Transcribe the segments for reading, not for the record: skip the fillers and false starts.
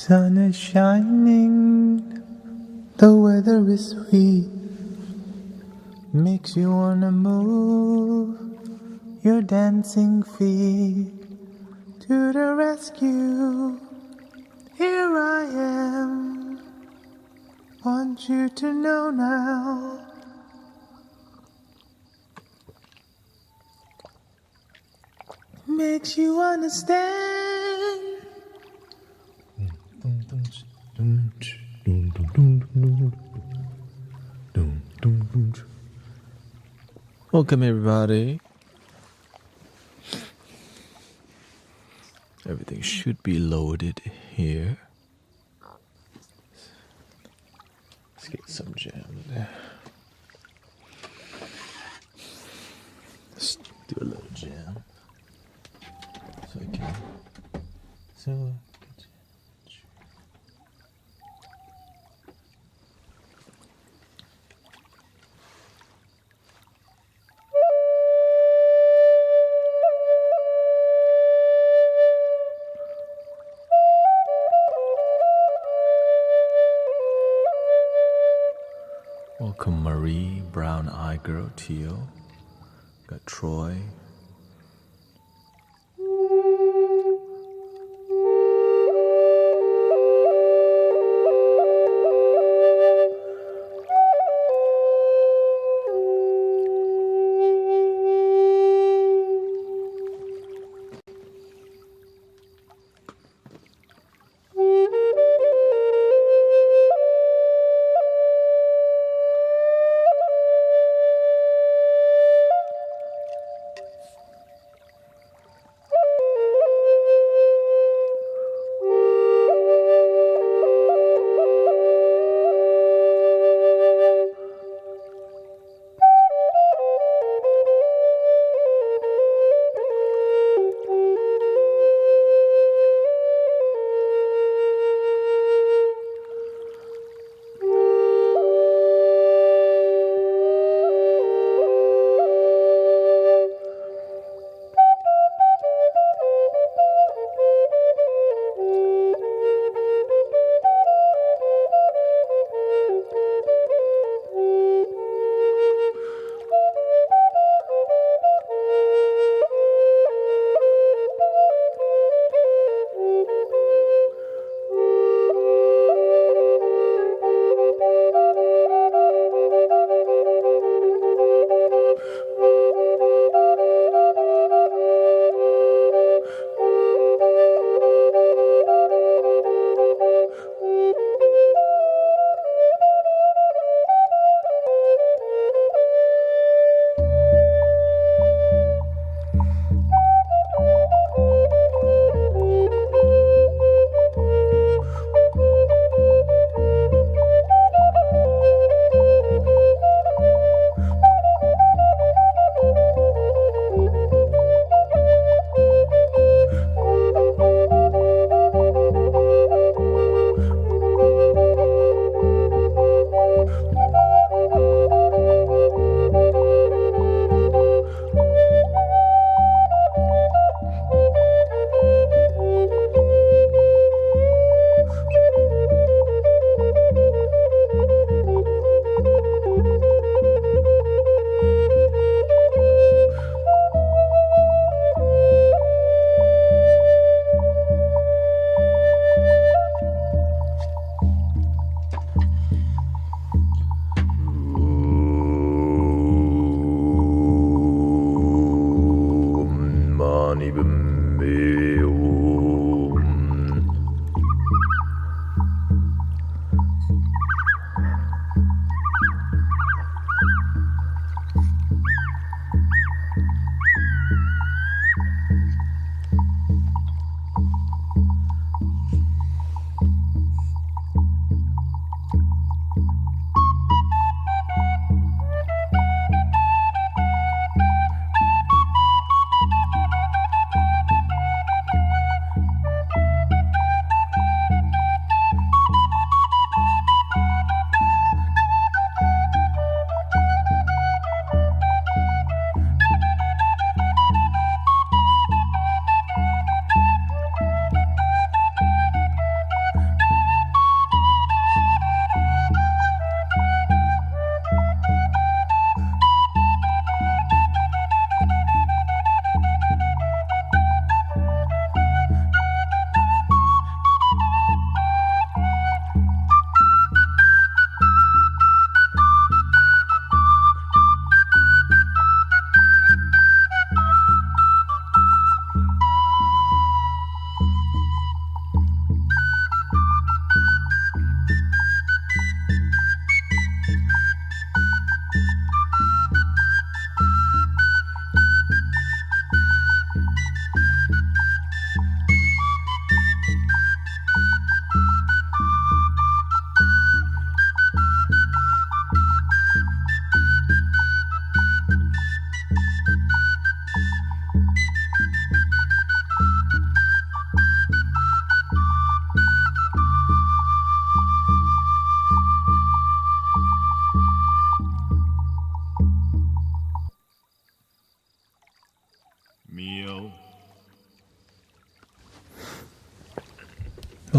Sun is shining, the weather is sweet, makes you wanna move your dancing feet. To the rescue, here I am, want you to know now. Makes you understand. Welcome everybody. Everything should be loaded here. Let's get some jammed. Let's do a little jam. So I can. Welcome Marie, Brown Eye Girl, Teal. Got Troy.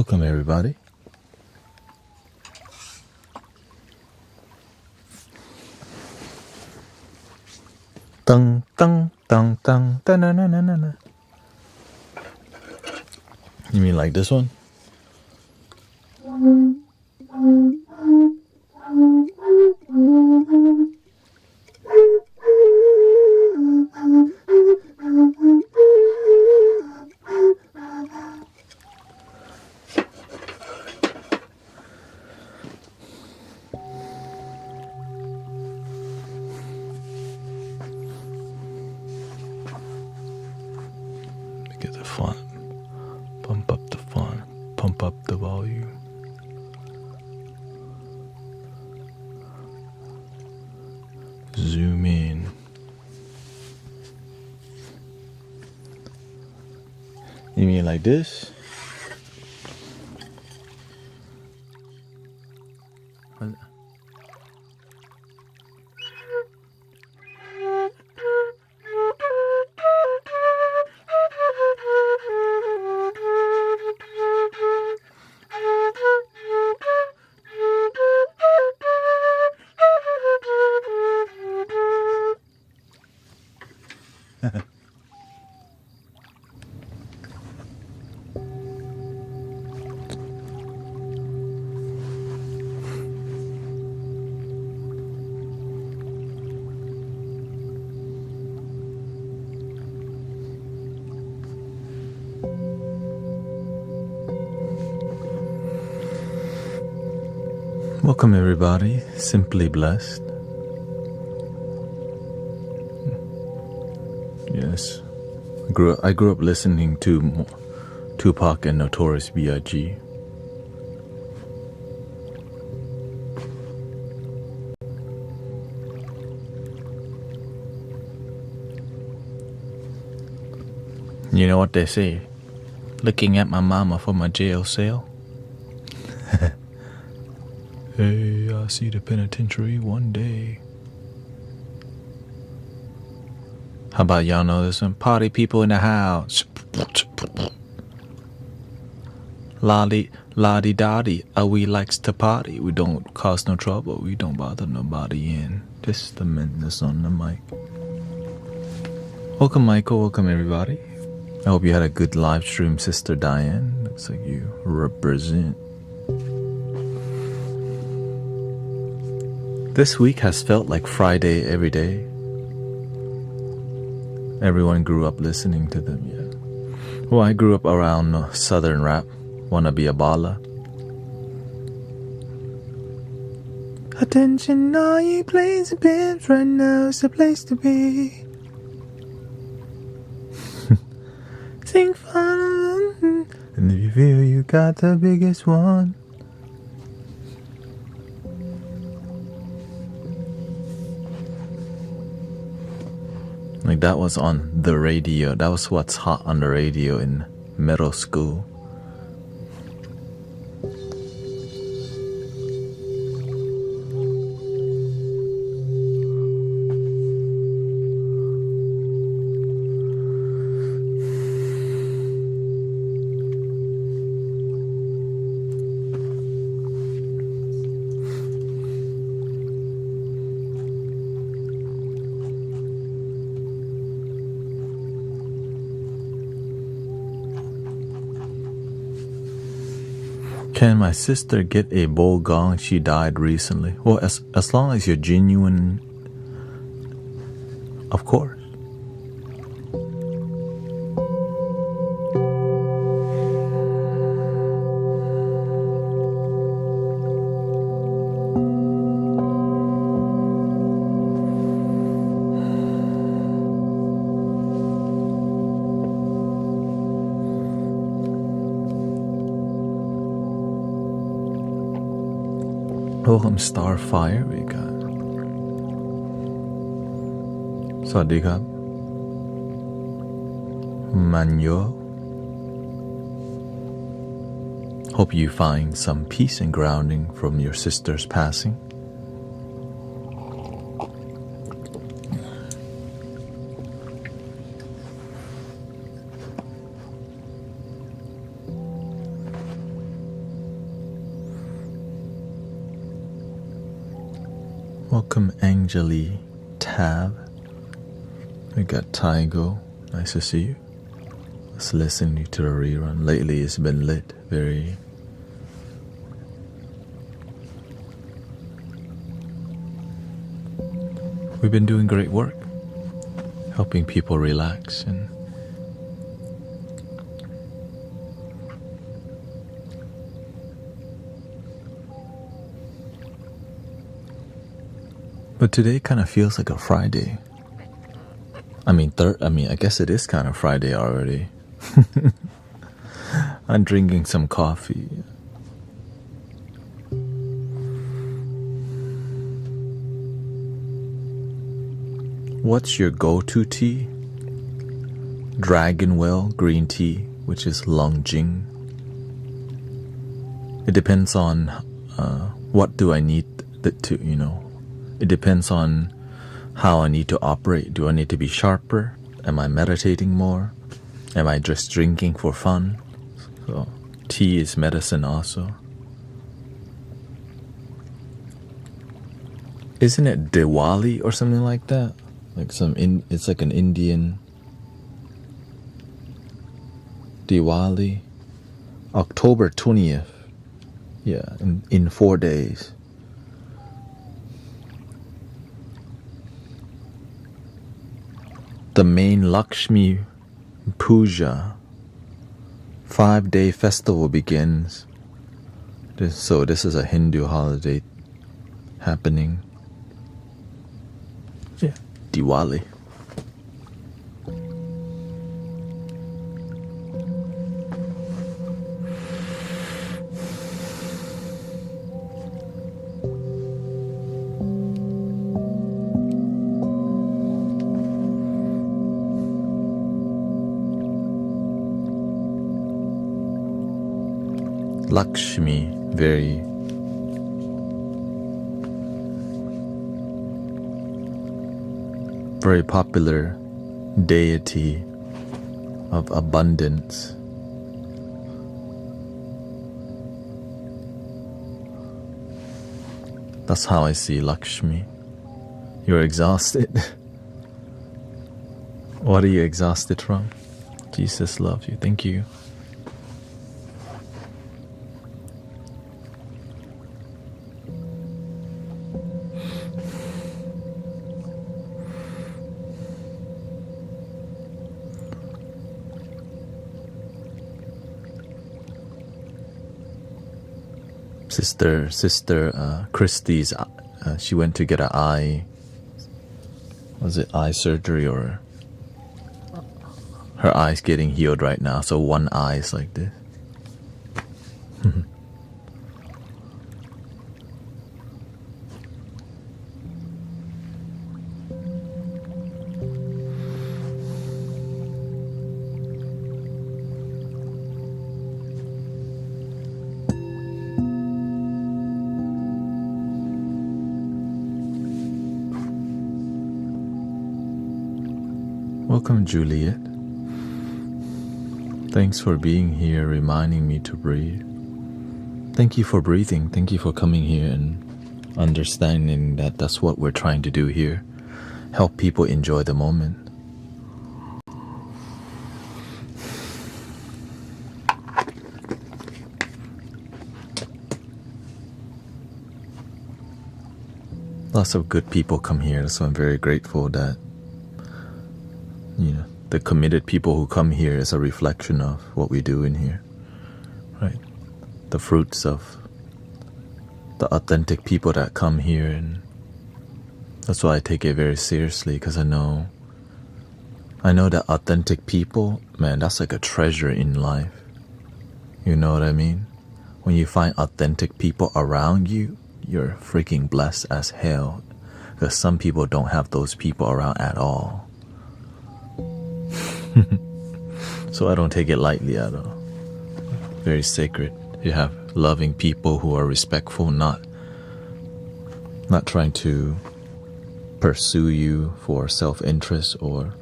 Welcome, everybody. Dun, dun, dun, dun, dun, dun, dun, dun, dun. You mean like this one? Get the font. Pump up the font. Pump up the volume. Zoom in. You mean like this? Welcome, everybody. Simply blessed. Yes, I grew up listening to Tupac and Notorious B.I.G. You know what they say? Looking at my mama from a jail cell. Hey, I see the penitentiary one day. How about y'all know this one? Party people in the house. Lottie dottie, we likes to party. We don't cause no trouble. We don't bother nobody in. Just the madness on the mic. Welcome, Michael. Welcome, everybody. I hope you had a good live stream, Sister Diane. Looks like you represent. This week has felt like Friday every day. Everyone grew up listening to them, yeah. Well, I grew up around Southern rap. Wanna be a baller. Attention, all you plays and pimps, right now is the place to be. Sing fun, and if you feel you got the biggest one. Like that was on the radio. That was what's hot on the radio in middle school. Can my sister get a bowl gong? She died recently. Well, as long as you're genuine, of course. Welcome, Starfire. We got Sawadee Manyo. Hope you find some peace and grounding from your sister's passing. Welcome Angeli Tab. We got Tygo. Nice to see you. Let's listen to the rerun. Lately it's been lit. Very... We've been doing great work. Helping people relax and... But today kind of feels like a Friday. I guess it is kind of Friday already. I'm drinking some coffee. What's your go-to tea? Dragonwell green tea, which is Longjing. It depends on what do I need to, It depends on how I need to operate. Do I need to be sharper? Am I meditating more? Am I just drinking for fun? So tea is medicine also. Isn't it Diwali or something like that? Like it's like an Indian Diwali. October 20th. Yeah, in 4 days. The main Lakshmi Puja 5-day festival begins. So this is a Hindu holiday happening. Yeah, Diwali. Lakshmi, very popular deity of abundance. That's how I see Lakshmi. You're exhausted. What are you exhausted from? Jesus loves you. Thank you. Sister Christie's, she went to get an eye, was it eye surgery, or her eye's getting healed right now, so one eye is like this. Welcome, Juliet. Thanks for being here, reminding me to breathe. Thank you for breathing. Thank you for coming here and understanding that that's what we're trying to do here. Help people enjoy the moment. Lots of good people come here, so I'm very grateful that the committed people who come here is a reflection of what we do in here, right? The fruits of the authentic people that come here, and that's why I take it very seriously, because I know that authentic people, man, that's like a treasure in life. You know what I mean? When you find authentic people around you, you're freaking blessed as hell, because some people don't have those people around at all. So I don't take it lightly at all. Very sacred. You have loving people who are respectful, not trying to pursue you for self-interest or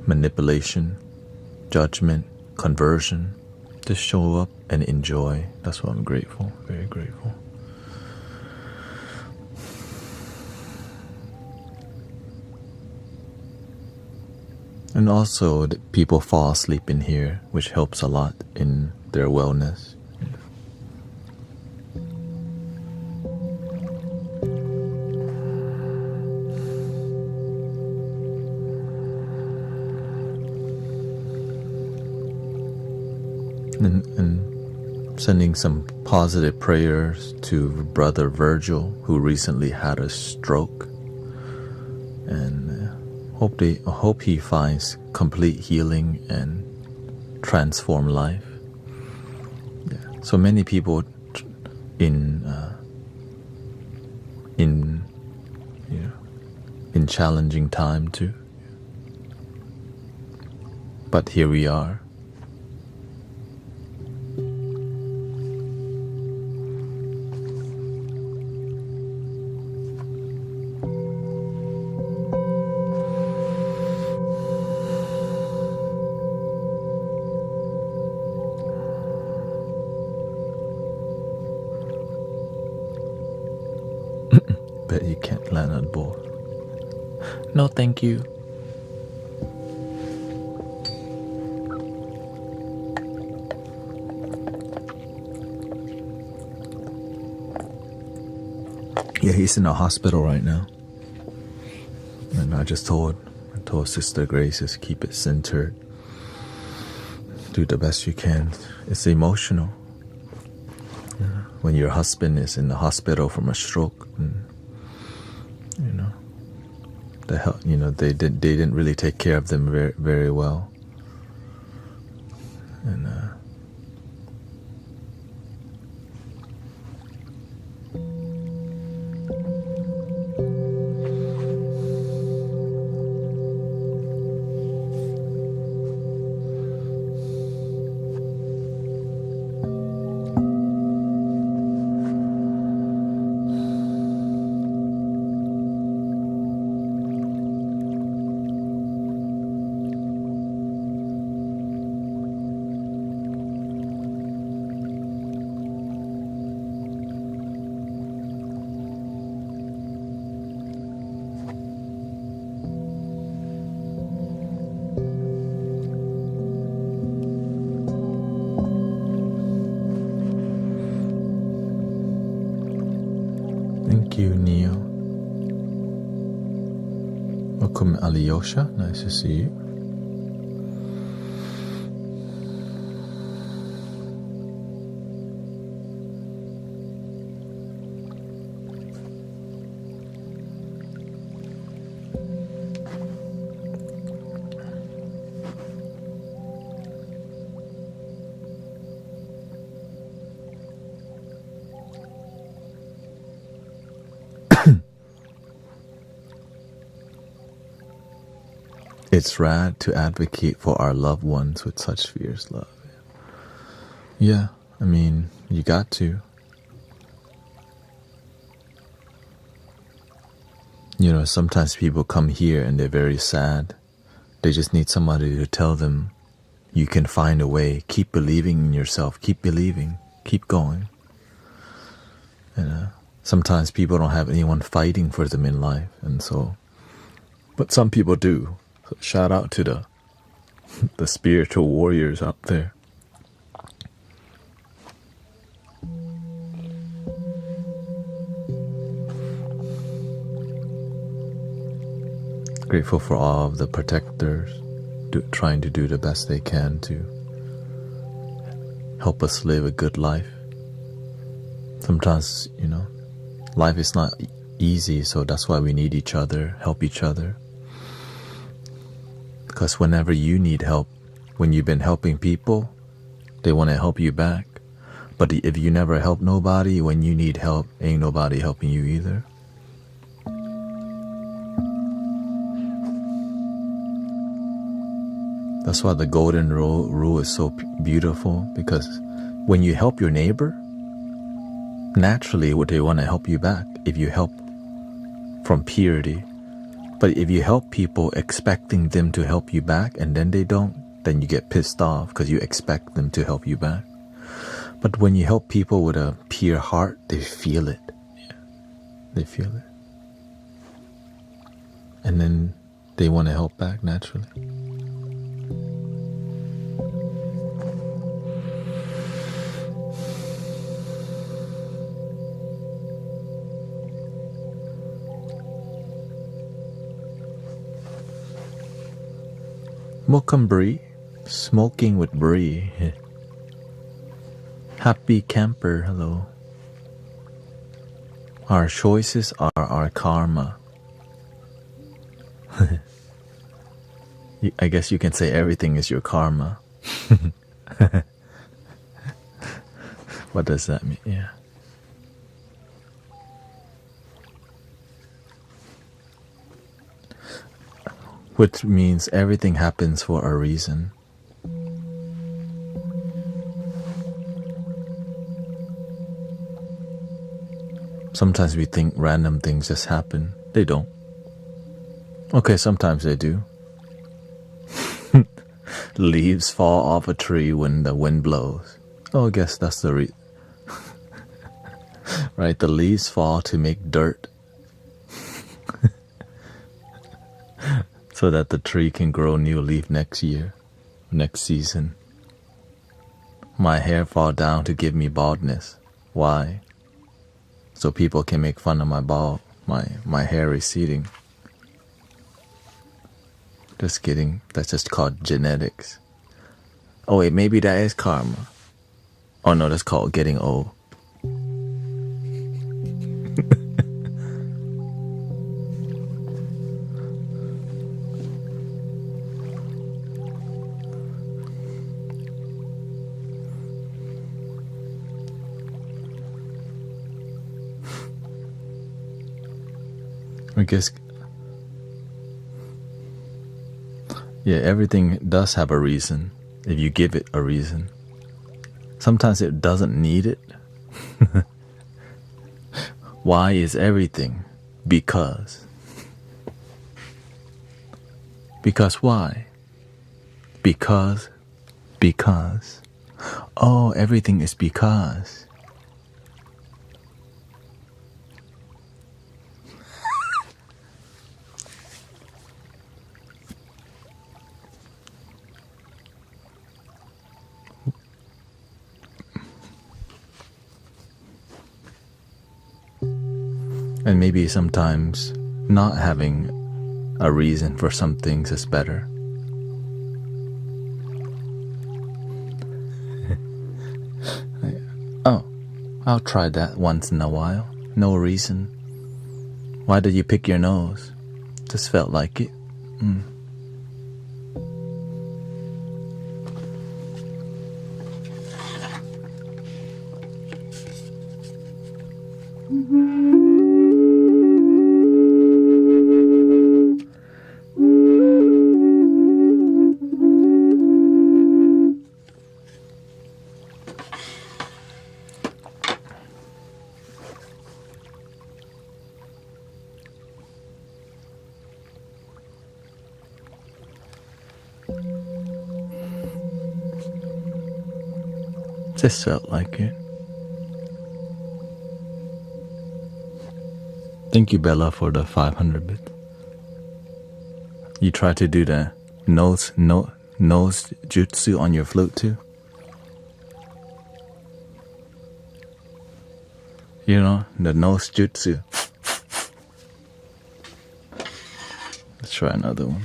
manipulation, judgment, conversion. Just show up and enjoy. That's what I'm grateful, very grateful. And also, people fall asleep in here, which helps a lot in their wellness. And sending some positive prayers to Brother Virgil, who recently had a stroke, and hope he finds complete healing and transform life. Yeah. So many people in challenging time too. But here we are. Bet you can't land on board. No, thank you. Yeah, he's in the hospital right now. And I told Sister Grace, just keep it centered. Do the best you can. It's emotional. When your husband is in the hospital from a stroke, and, they didn't really take care of them very, very well. And thank you, Neo. Welcome, Alyosha. Nice to see you. It's rad to advocate for our loved ones with such fierce love. Yeah, I mean, you got to. Sometimes people come here and they're very sad. They just need somebody to tell them, you can find a way. Keep believing in yourself. Keep believing. Keep going. And sometimes people don't have anyone fighting for them in life, but some people do. So shout out to the spiritual warriors out there. Grateful for all of the protectors trying to do the best they can to help us live a good life. Sometimes, life is not easy, so that's why we need each other, help each other. Because whenever you need help, when you've been helping people, they want to help you back. But if you never help nobody, when you need help, ain't nobody helping you either. That's why the golden rule is so beautiful, because when you help your neighbor, naturally they want to help you back if you help from purity. But if you help people expecting them to help you back and then they don't, then you get pissed off because you expect them to help you back. But when you help people with a pure heart, they feel it. Yeah, they feel it. And then they want to help back naturally. Welcome, Bree. Smoking with Bree. Happy camper, hello. Our choices are our karma. I guess you can say everything is your karma. What does that mean? Yeah. Which means everything happens for a reason. Sometimes we think random things just happen. They don't. Okay, sometimes they do. Leaves fall off a tree when the wind blows. Oh, I guess that's the right, the leaves fall to make dirt. So that the tree can grow new leaf next year, next season. My hair fall down to give me baldness. Why? So people can make fun of my hair receding. Just kidding. That's just called genetics. Oh wait, maybe that is karma. Oh no, that's called getting old. I guess, yeah, everything does have a reason if you give it a reason. Sometimes it doesn't need it. Why is everything? Because. Because why? Because. Oh, everything is because. And maybe sometimes not having a reason for some things is better. Oh, I'll try that once in a while. No reason. Why did you pick your nose? Just felt like it. Just felt like it. Thank you, Bella, for the 500 bits. You try to do the nose jutsu on your flute too? You know, the nose jutsu. Let's try another one.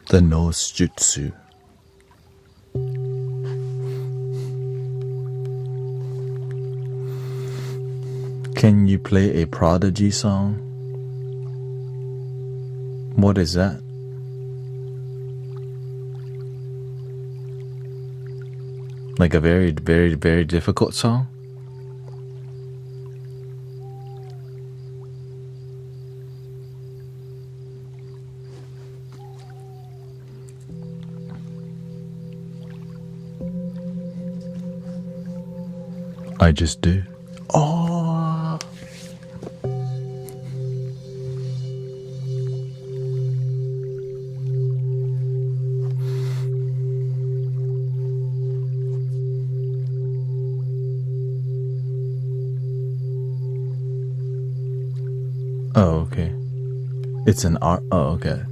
The nose jutsu. Can you play a Prodigy song? What is that? Like a very, very, very difficult song? I just did. Oh. Oh, okay. It's an art. Oh, okay.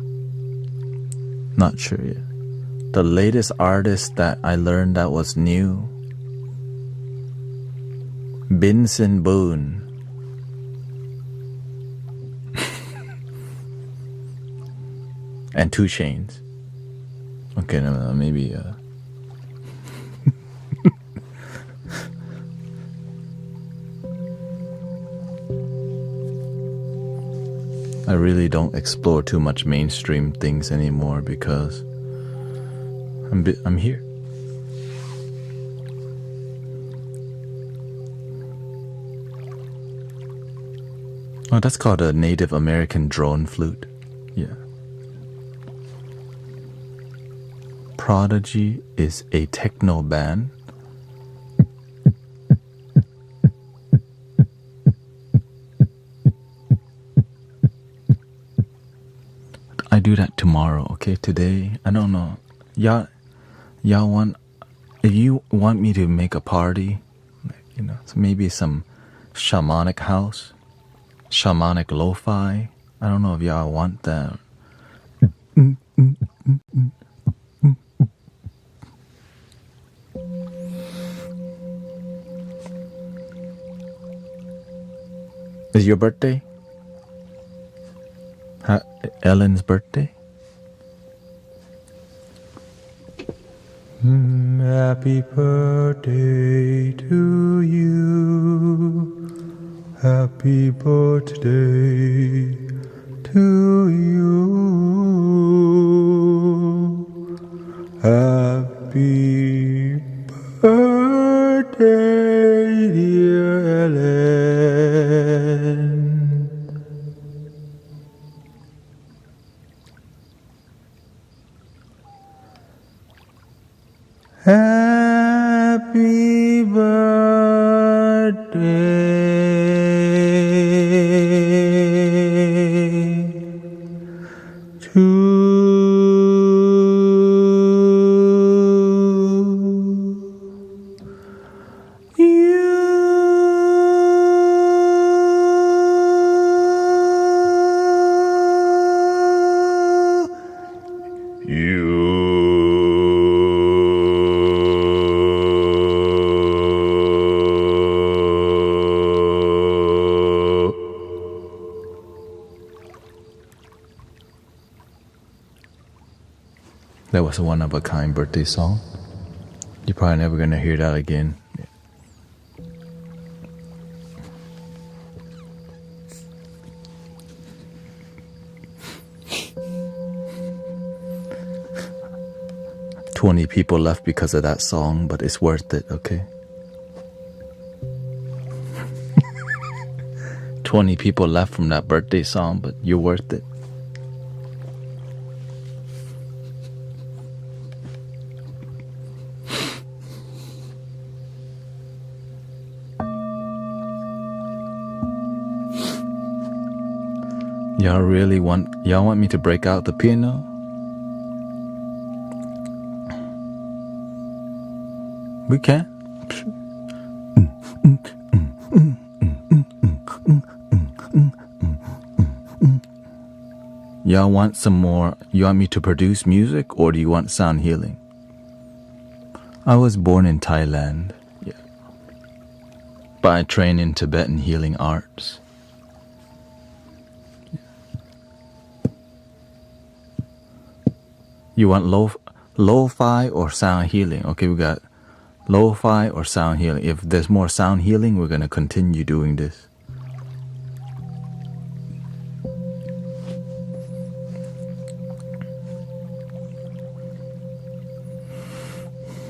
Not sure yet. The latest artist that I learned that was new, Benson Boone. And 2 Chainz. Okay, no, maybe. I really don't explore too much mainstream things anymore because I'm here. Oh, that's called a Native American drone flute. Yeah. Prodigy is a techno band. I do that tomorrow, okay? Today, I don't know. Y'all want, if you want me to make a party, you know, so maybe some shamanic house, shamanic lo-fi. I don't know if y'all want that. Is your birthday? Ellen's birthday? Happy birthday to you. Happy birthday to you. Happy birthday, dear Ellen. Happy birthday to That was a one-of-a-kind birthday song. You're probably never gonna hear that again. 20 people left because of that song, but it's worth it, okay? 20 people left from that birthday song, but you're worth it. Y'all want me to break out the piano? We can. Y'all want some more? You want me to produce music, or do you want sound healing? I was born in Thailand, yeah, but I train in Tibetan healing arts. You want lo-fi or sound healing? Okay, we got lo-fi or sound healing. If there's more sound healing, we're gonna continue doing this.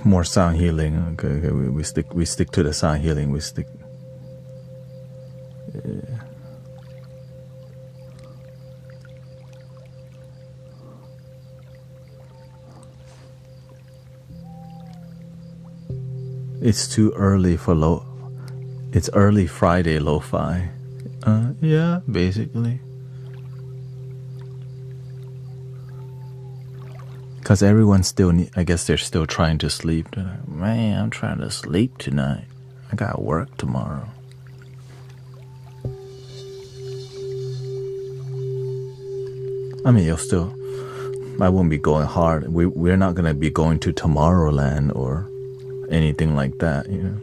More sound healing. Okay, we stick to the sound healing. Yeah. It's too early for It's early Friday lo-fi. Yeah, basically. Because everyone still, I guess they're still trying to sleep. Man, I'm trying to sleep tonight. I got work tomorrow. I mean, I won't be going hard. We're not going to be going to Tomorrowland or anything like that, you know.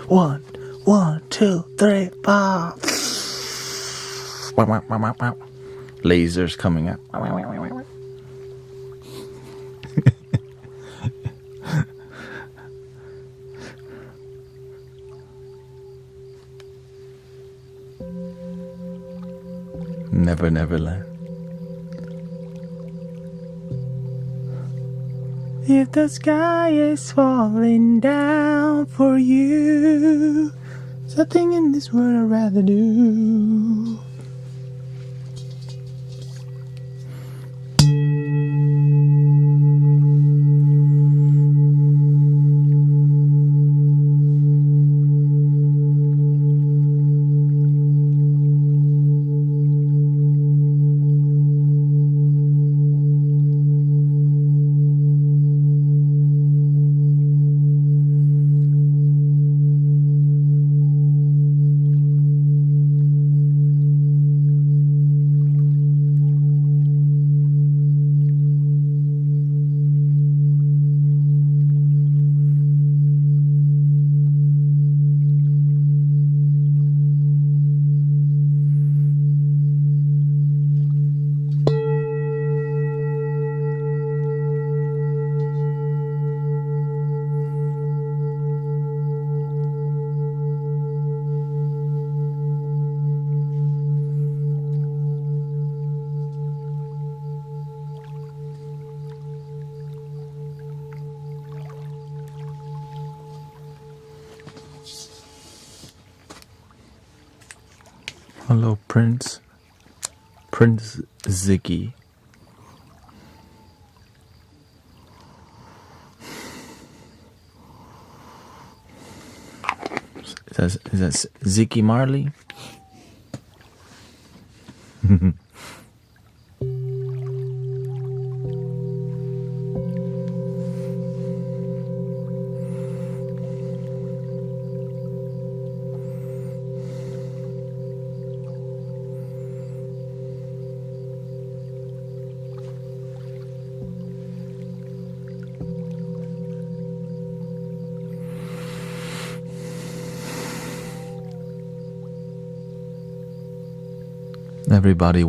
1, 2, 3, 4. Lasers coming out. Never, Neverland. If the sky is falling down for you, there's nothing in this world I'd rather do. Hello, Prince Ziggy. Is that Ziggy Marley? Everybody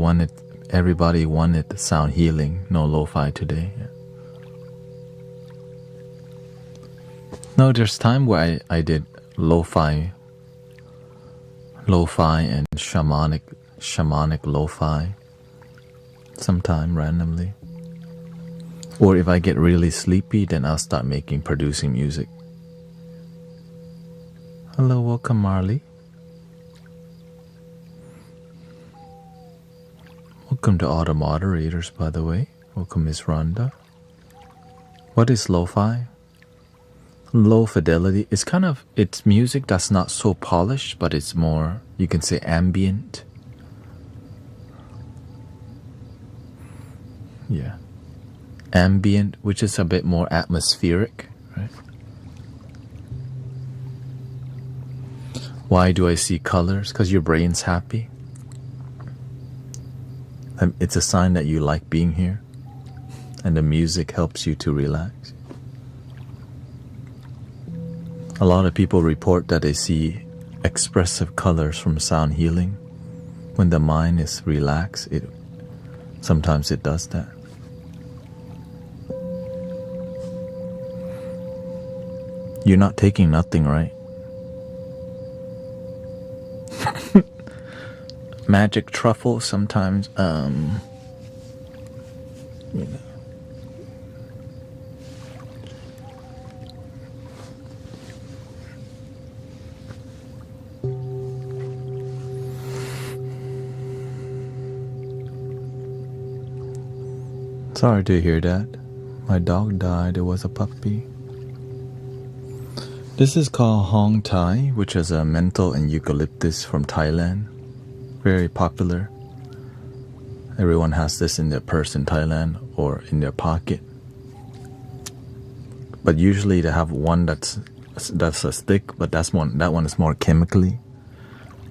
wanted sound healing, no lo-fi today. Yeah. No, there's time where I did lo-fi and shamanic lo-fi sometime randomly. Or if I get really sleepy, then I'll start producing music. Hello, welcome Marley. Welcome to all the moderators, by the way. Welcome, Miss Rhonda. What is lo-fi? Low fidelity. It's music that's not so polished, but it's more, you can say, ambient. Yeah. Ambient, which is a bit more atmospheric, right? Why do I see colors? Because your brain's happy. It's a sign that you like being here, and the music helps you to relax. A lot of people report that they see expressive colors from sound healing. When the mind is relaxed, sometimes it does that. You're not taking nothing, right? Magic truffle sometimes, you know. Sorry to hear that. My dog died. It was a puppy. This is called Hong Thai, which is a menthol and eucalyptus from Thailand. Very popular. Everyone has this in their purse in Thailand or in their pocket. But usually they have one that's a stick, but that one is more chemically.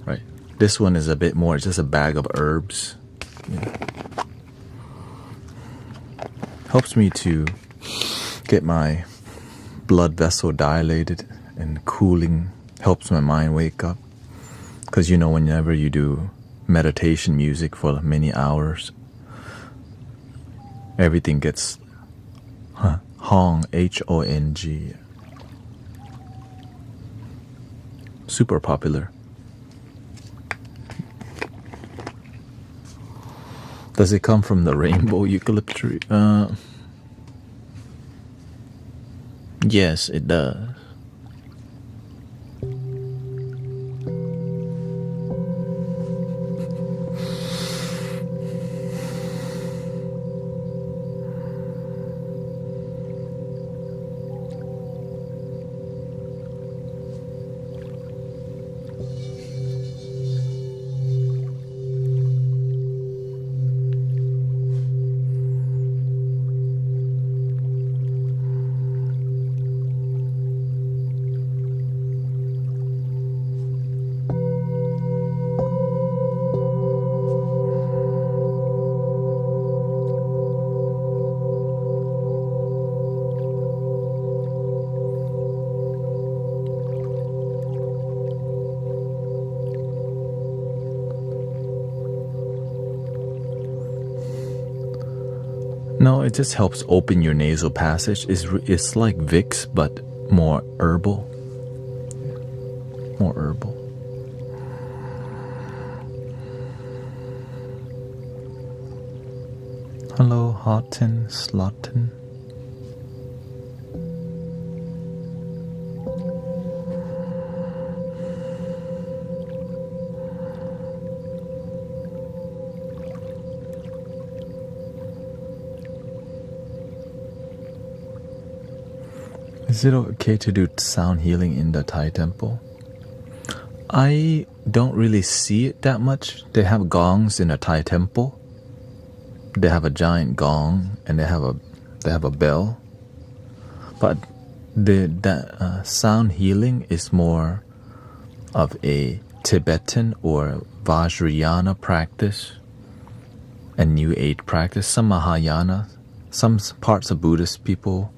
Right. This one is a bit more, it's just a bag of herbs. Yeah. Helps me to get my blood vessel dilated and cooling, helps my mind wake up. Because whenever you do meditation music for many hours, everything gets Hong, H-O-N-G. Super popular. Does it come from the rainbow eucalyptus tree? Yes, it does. No, it just helps open your nasal passage. It's like Vicks, but more herbal. More herbal. Hello, Houghton, Slaughton. Is it okay to do sound healing in the Thai temple? I don't really see it that much. They have gongs in a Thai temple. They have a giant gong and they have a bell. But that sound healing is more of a Tibetan or Vajrayana practice and New Age practice. Some Mahayana, some parts of Buddhist people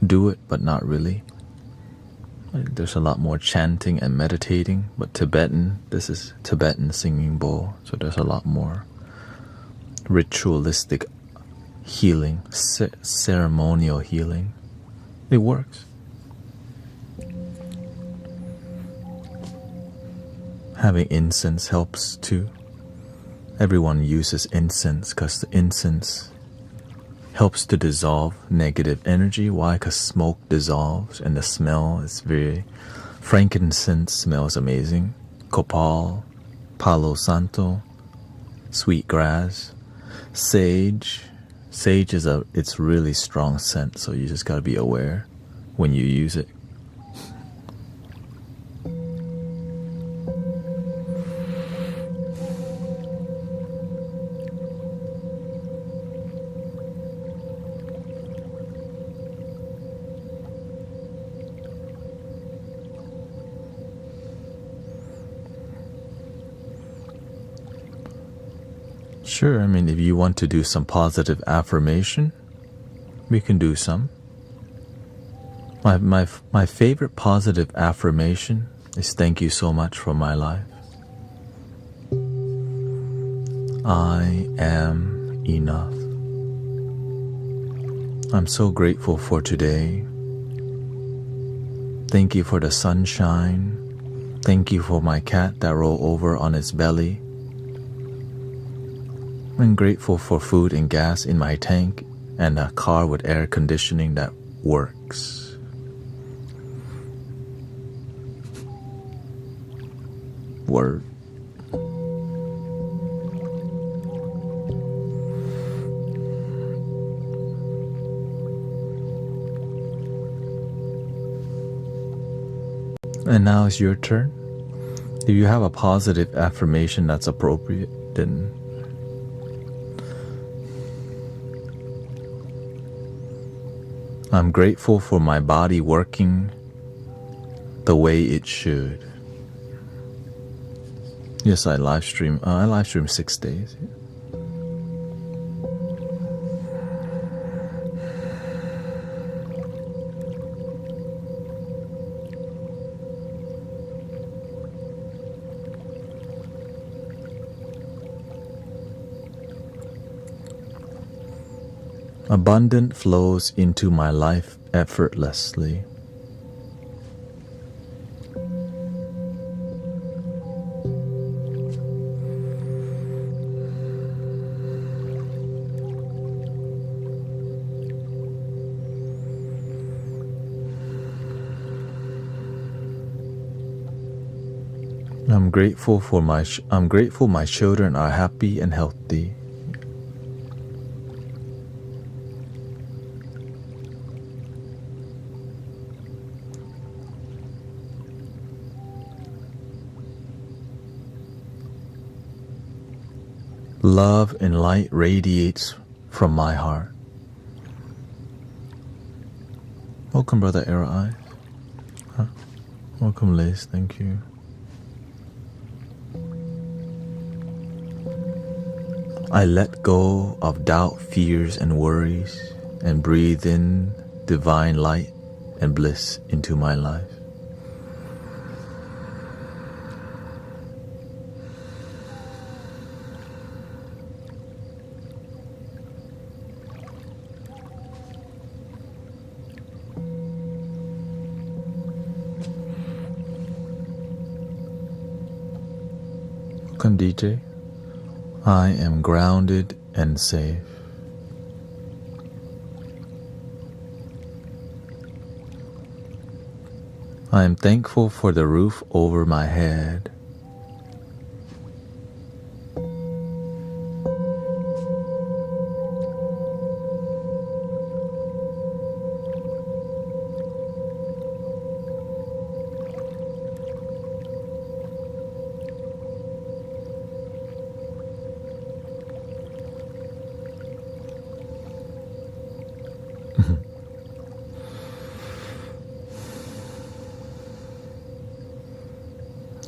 do it, but not really. There's a lot more chanting and meditating, but Tibetan, this is Tibetan singing bowl, so there's a lot more ritualistic healing, ceremonial healing. It works. Having incense helps too. Everyone uses incense because the incense helps to dissolve negative energy. Why? Because smoke dissolves and the smell is very... Frankincense smells amazing. Copal, Palo Santo, sweet grass, sage. Sage it's really strong scent, so you just gotta be aware when you use it. Sure, I mean, if you want to do some positive affirmation, we can do some. My favorite positive affirmation is thank you so much for my life. I am enough. I'm so grateful for today. Thank you for the sunshine. Thank you for my cat that rolled over on its belly. I'm grateful for food and gas in my tank and a car with air conditioning that works. Word. And now it's your turn. If you have a positive affirmation that's appropriate, then I'm grateful for my body working the way it should. Yes, I live stream 6 days. Abundance flows into my life effortlessly. I'm grateful my children are happy and healthy. Love and light radiates from my heart. Welcome, Brother Arrow Eyes. Huh? Welcome, Liz. Thank you. I let go of doubt, fears, and worries and breathe in divine light and bliss into my life. Welcome, DJ. I am grounded and safe. I am thankful for the roof over my head.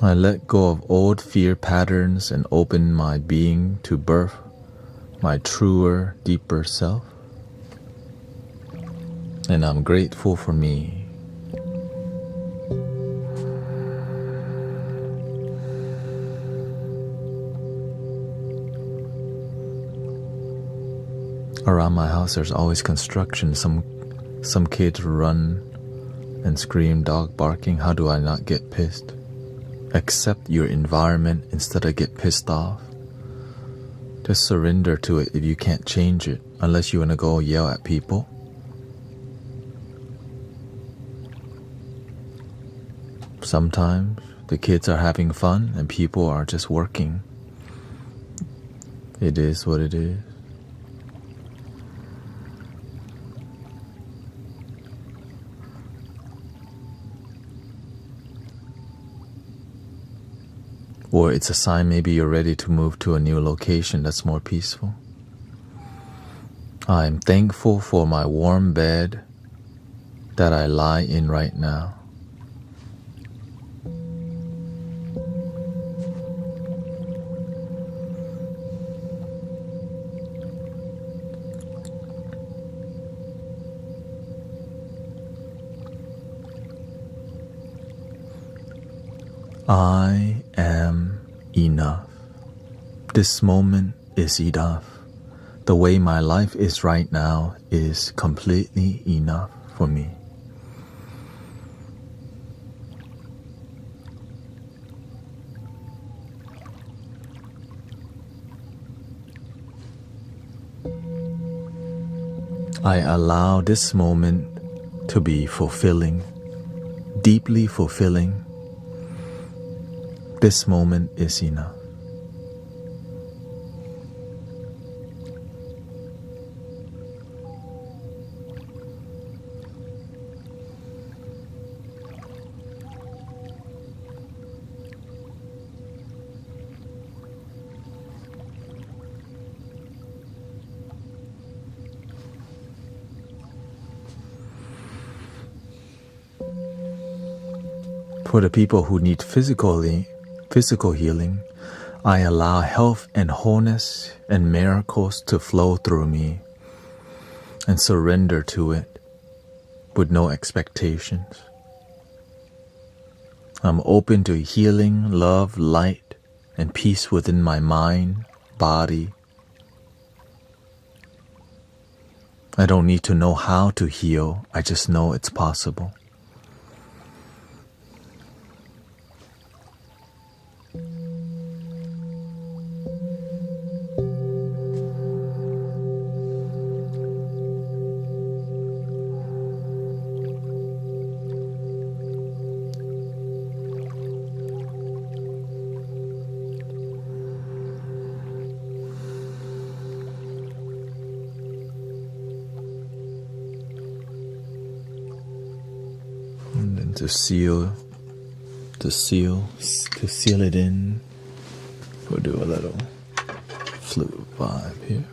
I let go of old fear patterns and open my being to birth my truer, deeper self. And I'm grateful for me. Around my house there's always construction. Some kids run and scream, dog barking. How do I not get pissed? Accept your environment instead of get pissed off. Just surrender to it if you can't change it, unless you want to go yell at people. Sometimes the kids are having fun and people are just working. It is what it is. Or it's a sign maybe you're ready to move to a new location that's more peaceful. I'm thankful for my warm bed that I lie in right now. I am enough. This moment is enough. The way my life is right now is completely enough for me. I allow this moment to be fulfilling, deeply fulfilling. This moment is enough. For the people who need physical healing, I allow health and wholeness and miracles to flow through me and surrender to it with no expectations. I'm open to healing, love, light, and peace within my mind, body. I don't need to know how to heal, I just know it's possible. And then to seal it in, we'll do a little flute vibe here.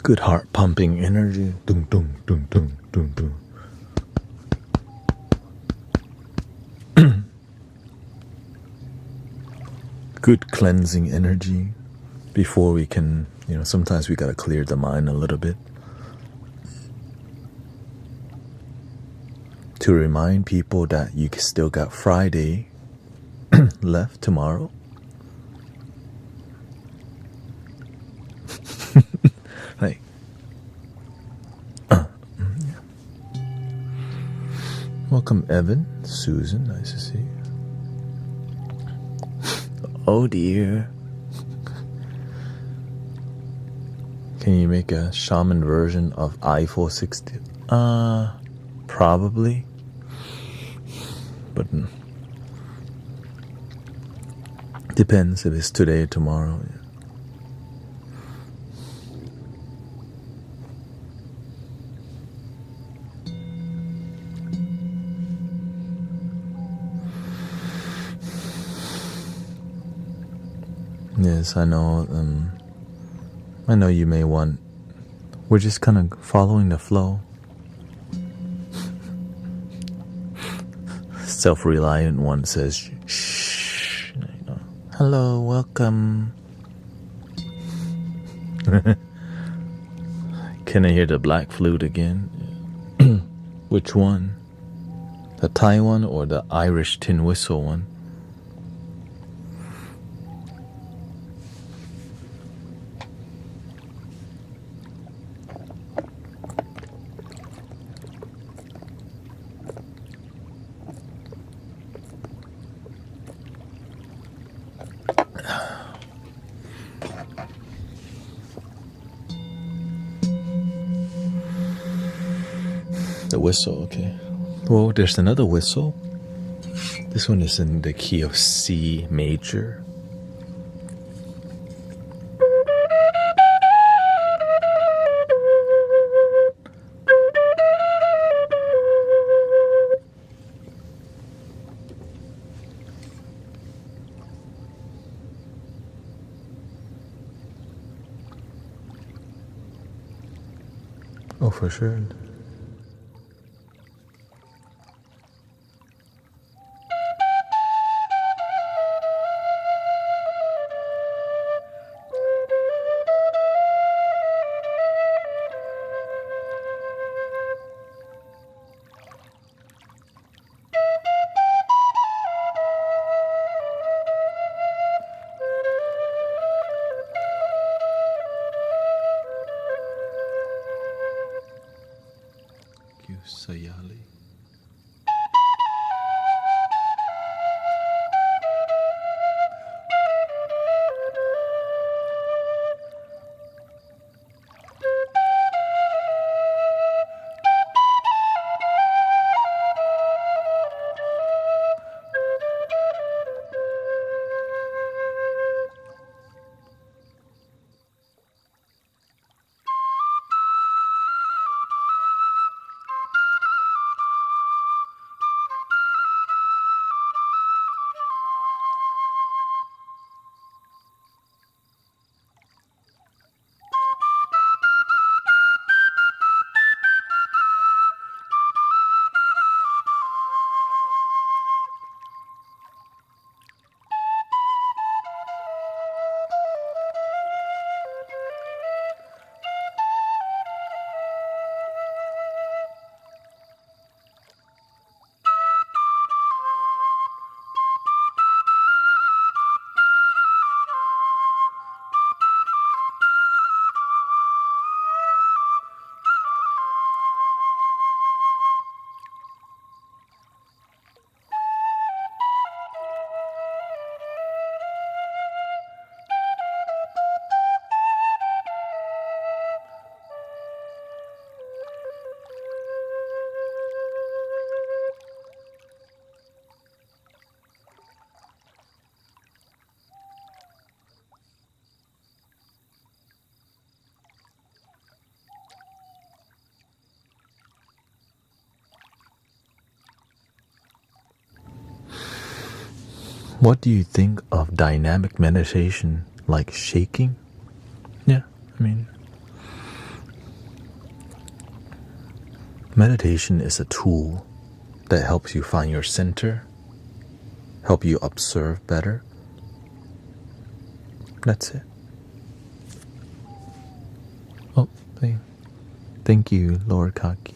Good heart pumping energy. Dum, dum, dum, dum, dum, dum. Good cleansing energy before we can, sometimes we gotta clear the mind a little bit. To remind people that you still got Friday left tomorrow. Like, yeah. Welcome, Evan, Susan, nice to see you. Oh dear. Can you make a shaman version of I-460? Probably. But depends if it's today or tomorrow. Yes, I know. I know you may want. We're just kind of following the flow. Self-reliant one says, "Shh." Hello, welcome. Can I hear the black flute again? Which one? The Thai one or the Irish tin whistle one? The whistle, okay. Well, there's another whistle. This one is in the key of C major. Oh, for sure. Sayali. What do you think of dynamic meditation, like shaking? Yeah, I mean, meditation is a tool that helps you find your center, help you observe better. That's it. Oh, thank you, Lord Kaki.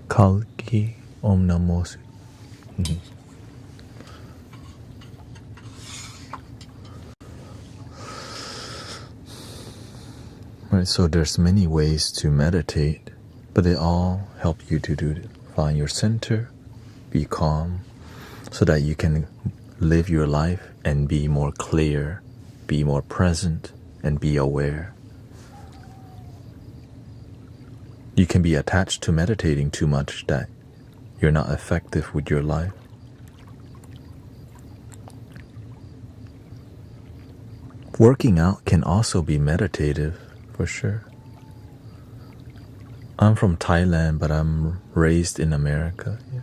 Kalki Om Namosu. Right, so there's many ways to meditate, but they all help you to find your center, be calm, so that you can live your life and be more clear, be more present, and be aware. You can be attached to meditating too much that you're not effective with your life. Working out can also be meditative, for sure. I'm from Thailand, but I'm raised in America. Yeah.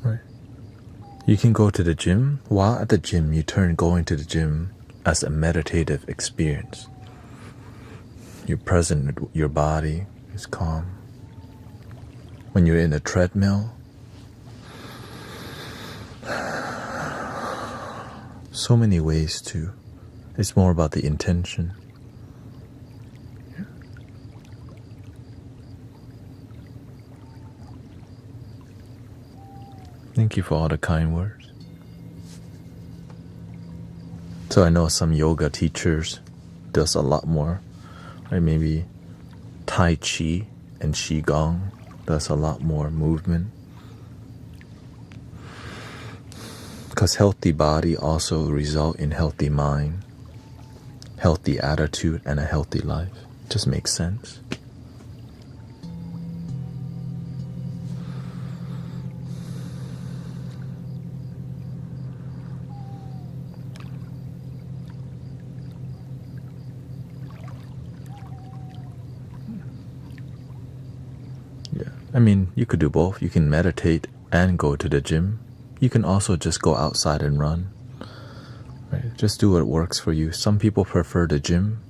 Right. You can go to the gym. While at the gym, you turn going to the gym as a meditative experience. You're present, your body is calm. When you're in a treadmill, so many ways to. It's more about the intention. Yeah. Thank you for all the kind words. So I know some yoga teachers does a lot more, right? Maybe Tai Chi and Qigong does a lot more movement. Because healthy body also result in healthy mind, healthy attitude, and a healthy life. Just makes sense. Yeah, I mean, you could do both. You can meditate and go to the gym. You can also just go outside and run. Right? Just do what works for you. Some people prefer the gym.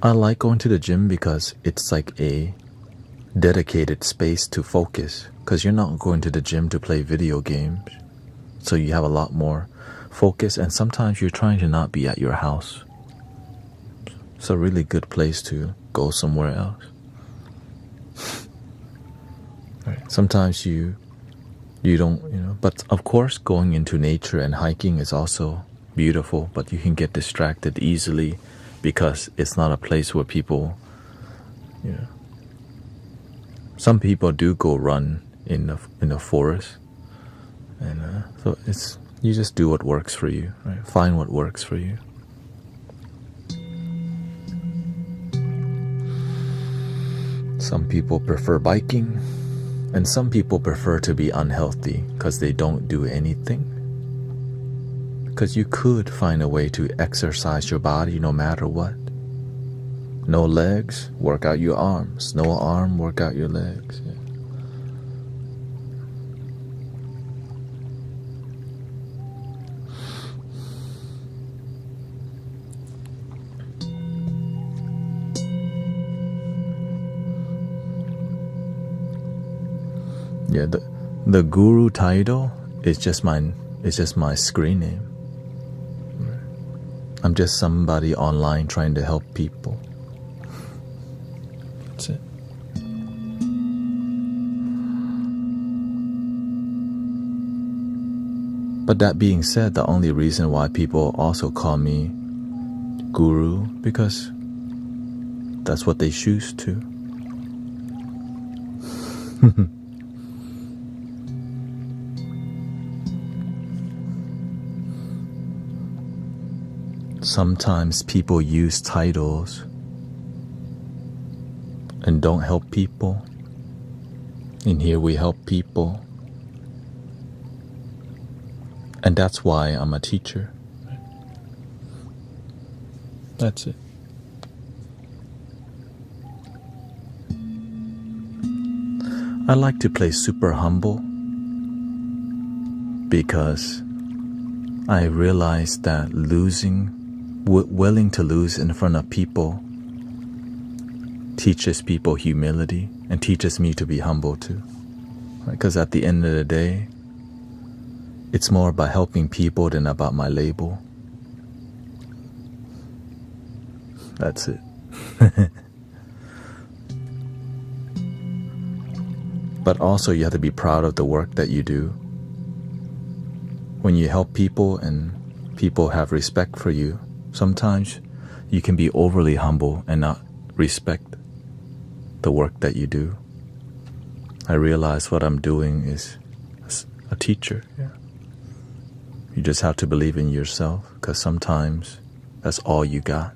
I like going to the gym because it's like a dedicated space to focus. Because you're not going to the gym to play video games. So you have a lot more focus, and sometimes you're trying to not be at your house. It's a really good place to go somewhere else. Right. Sometimes you don't, but of course going into nature and hiking is also beautiful, but you can get distracted easily because it's not a place where people, some people do go run in the forest, and so you just do what works for you, right? Find what works for you. Some people prefer biking, and some people prefer to be unhealthy because they don't do anything. Because you could find a way to exercise your body no matter what. No legs, work out your arms. No arm, work out your legs. Yeah. Yeah, the guru title is just my screen name. I'm just somebody online trying to help people. That's it. But that being said, the only reason why people also call me guru, because that's what they choose to. Sometimes people use titles and don't help people. And here we help people. And that's why I'm a teacher. That's it. I like to play super humble because I realize that willing to lose in front of people teaches people humility and teaches me to be humble too. Because at the end of the day, it's more about helping people than about my label. That's it. But also you have to be proud of the work that you do. When you help people and people have respect for you, sometimes you can be overly humble and not respect the work that you do. I realize what I'm doing is a teacher. Yeah. You just have to believe in yourself, because sometimes that's all you got.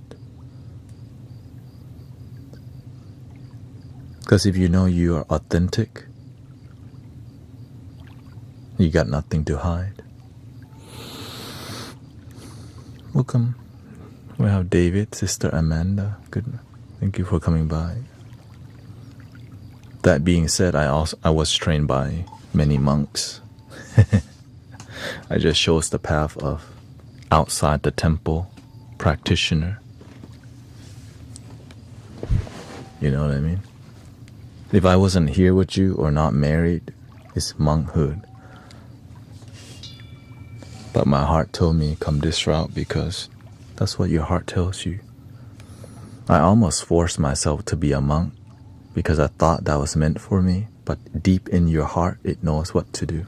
Because if you know you are authentic, you got nothing to hide. Welcome. We have David, Sister Amanda. Good. Thank you for coming by. That being said, I was trained by many monks. I just chose the path of outside the temple practitioner. You know what I mean? If I wasn't here with you or not married, it's monkhood. But my heart told me come this route because that's what your heart tells you. I almost forced myself to be a monk because I thought that was meant for me, but deep in your heart, it knows what to do.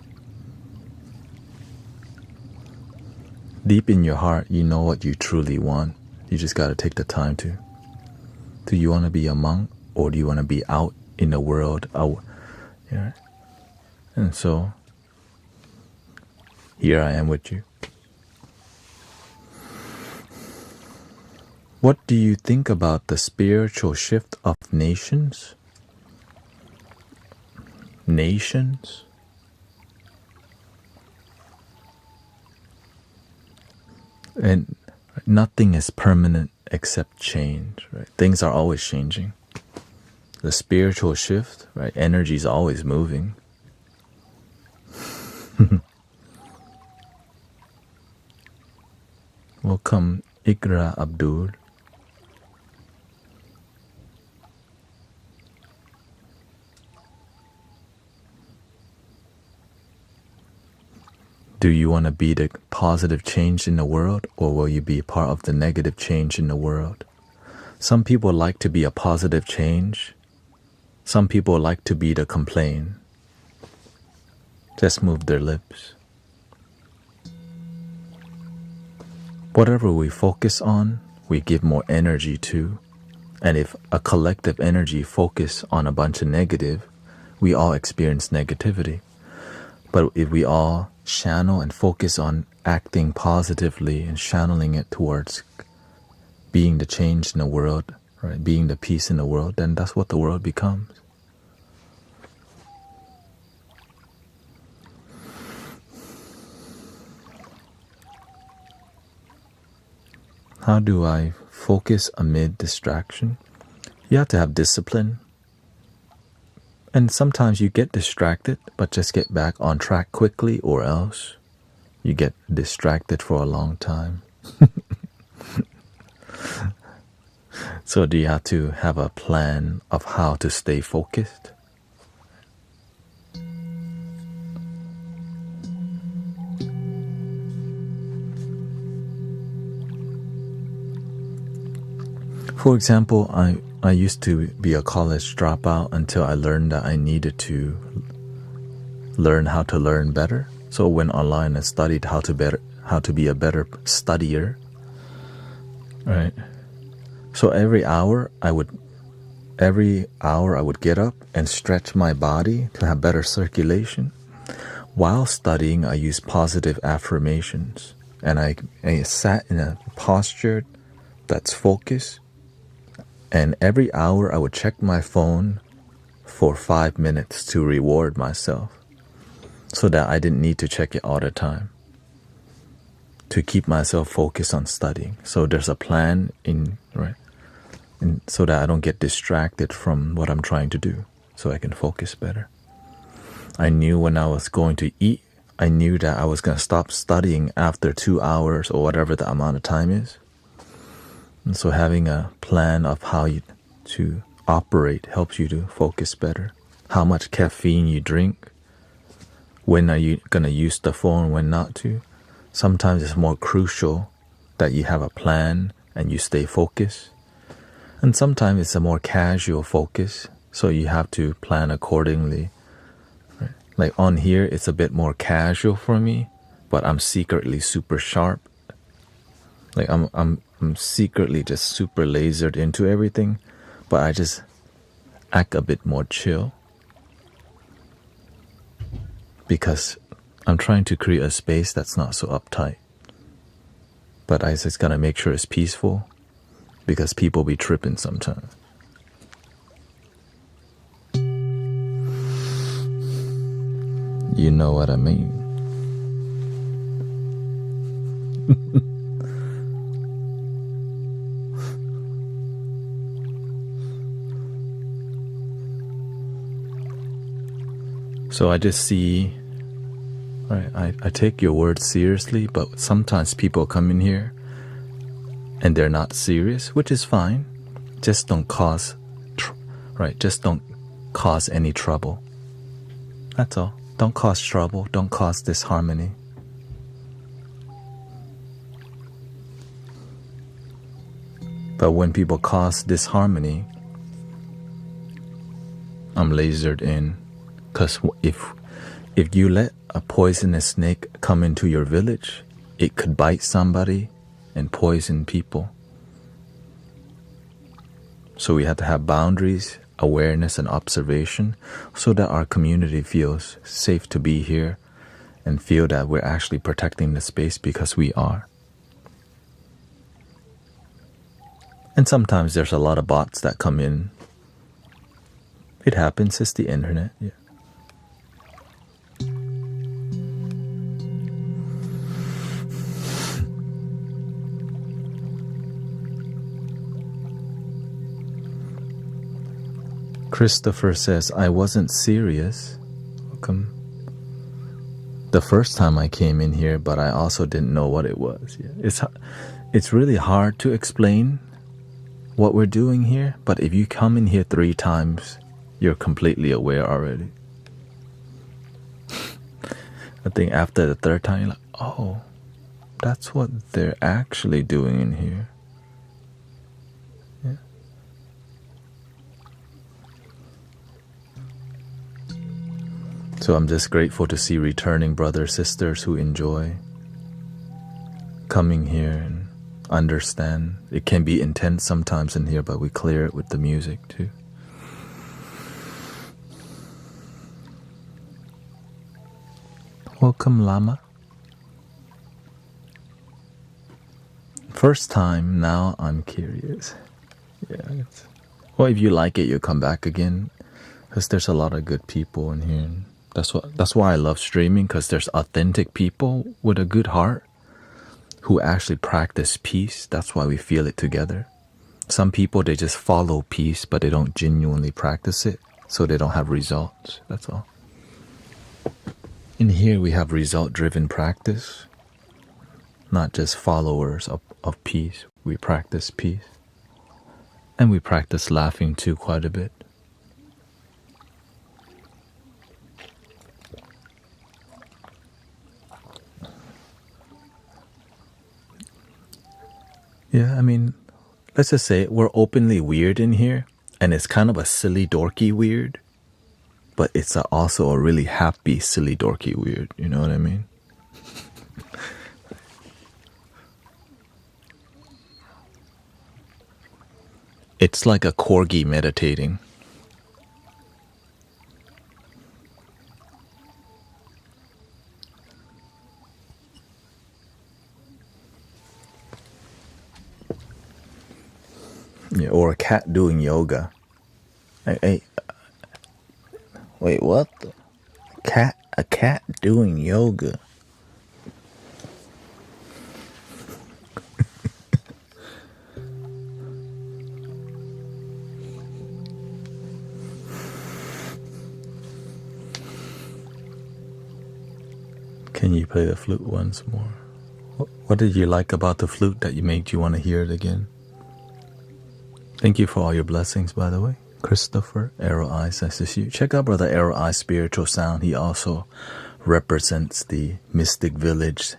Deep in your heart, you know what you truly want. You just got to take the time to. Do you want to be a monk, or do you want to be out in the world? Yeah. And so, here I am with you. What do you think about the spiritual shift of nations? Nations? And nothing is permanent except change, right? Things are always changing. The spiritual shift, right? Energy is always moving. Welcome, Iqra Abdul. Do you want to be the positive change in the world, or will you be part of the negative change in the world? Some people like to be a positive change. Some people like to be the complain. Just move their lips. Whatever we focus on, we give more energy to. And if a collective energy focus on a bunch of negative, we all experience negativity. But if we all channel and focus on acting positively and channeling it towards being the change in the world, right? Being the peace in the world, then that's what the world becomes. How do I focus amid distraction? You have to have discipline. And sometimes you get distracted, but just get back on track quickly, or else you get distracted for a long time. So do you have to have a plan of how to stay focused? For example, I used to be a college dropout until I learned that I needed to learn how to learn better. So I went online and studied how to be a better studier. Right. So every hour I would get up and stretch my body to have better circulation. While studying, I used positive affirmations, and I sat in a posture that's focused. And every hour I would check my phone for 5 minutes to reward myself, so that I didn't need to check it all the time, to keep myself focused on studying. So there's a plan so that I don't get distracted from what I'm trying to do, so I can focus better. I knew when I was going to eat. I knew that I was going to stop studying after 2 hours or whatever the amount of time is. And so having a plan of how you to operate helps you to focus better. How much caffeine you drink. When are you going to use the phone, when not to. Sometimes it's more crucial that you have a plan and you stay focused. And sometimes it's a more casual focus, so you have to plan accordingly. Right? Like on here, it's a bit more casual for me, but I'm secretly super sharp. Like I'm secretly just super lasered into everything, but I just act a bit more chill because I'm trying to create a space that's not so uptight. But I just gotta make sure it's peaceful because people be tripping sometimes. You know what I mean? So I just see, right, I take your words seriously, but sometimes people come in here and they're not serious, which is fine. Just don't cause, just don't cause any trouble. That's all. Don't cause trouble. Don't cause disharmony. But when people cause disharmony, I'm lasered in. Because if you let a poisonous snake come into your village, it could bite somebody and poison people. So we have to have boundaries, awareness, and observation so that our community feels safe to be here and feel that we're actually protecting the space because we are. And sometimes there's a lot of bots that come in. It happens, it's the internet. Yeah. Christopher says, I wasn't serious. Welcome. The first time I came in here, but I also didn't know what it was. Yeah. It's really hard to explain what we're doing here, but if you come in here 3 times, you're completely aware already. I think after the 3rd time, you're like, oh, that's what they're actually doing in here. Yeah. So I'm just grateful to see returning brothers, sisters who enjoy coming here and understand. It can be intense sometimes in here, but we clear it with the music too. Welcome, Lama. First time, now I'm curious. Yeah. Well, if you like it, you'll come back again, because there's a lot of good people in here. That's why I love streaming, because there's authentic people with a good heart who actually practice peace. That's why we feel it together. Some people, they just follow peace, but they don't genuinely practice it, so they don't have results. That's all. In here, we have result-driven practice, not just followers of peace. We practice peace. And we practice laughing too quite a bit. Yeah, I mean, let's just say we're openly weird in here, and it's kind of a silly, dorky weird, but it's also a really happy, silly, dorky weird. You know what I mean? It's like a corgi meditating. Yeah, or a cat doing yoga. Hey, wait, what? A cat doing yoga. Can you play the flute once more? What did you like about the flute that made you want to hear it again? Thank you for all your blessings, by the way. Christopher, Arrow Eyes, nice to see you. Check out Brother Arrow Eyes Spiritual Sound. He also represents the Mystic Village,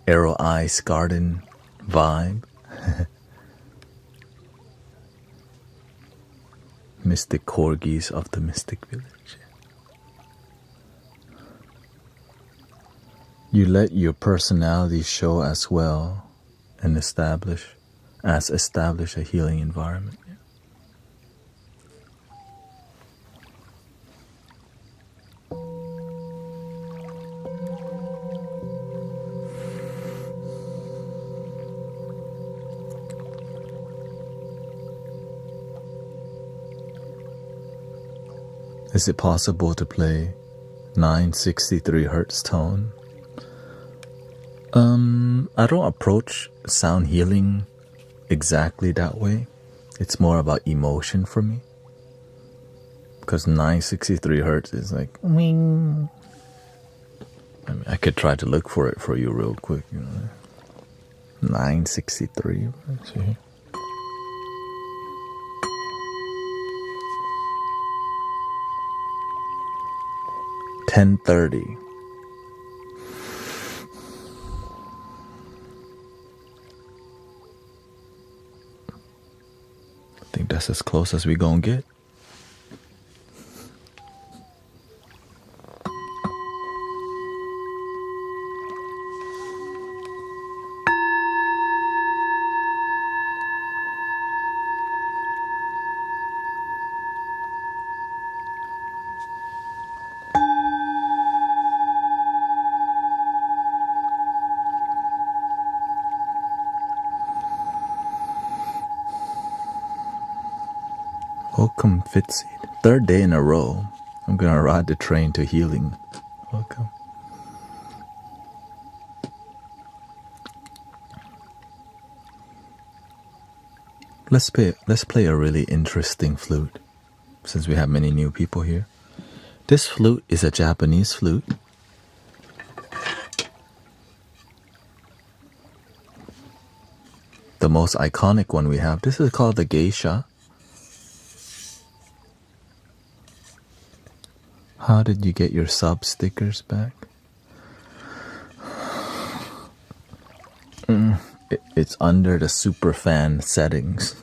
Arrow Eyes Garden vibe. Mystic Corgis of the Mystic Village. You let your personality show as well and establish a healing environment. Is it possible to play 963 Hertz tone? I don't approach sound healing exactly that way. It's more about emotion for me. Because 963 Hertz is like, wing. I mean, I could try to look for it for you real quick. 963. Let's see. $10.30. I think that's as close as we gonna get. Welcome, Fitzy. Third day in a row. I'm gonna ride the train to healing. Welcome. Let's play a really interesting flute, since we have many new people here. This flute is a Japanese flute. The most iconic one we have. This is called the geisha. How did you get your sub stickers back? It's under the super fan settings.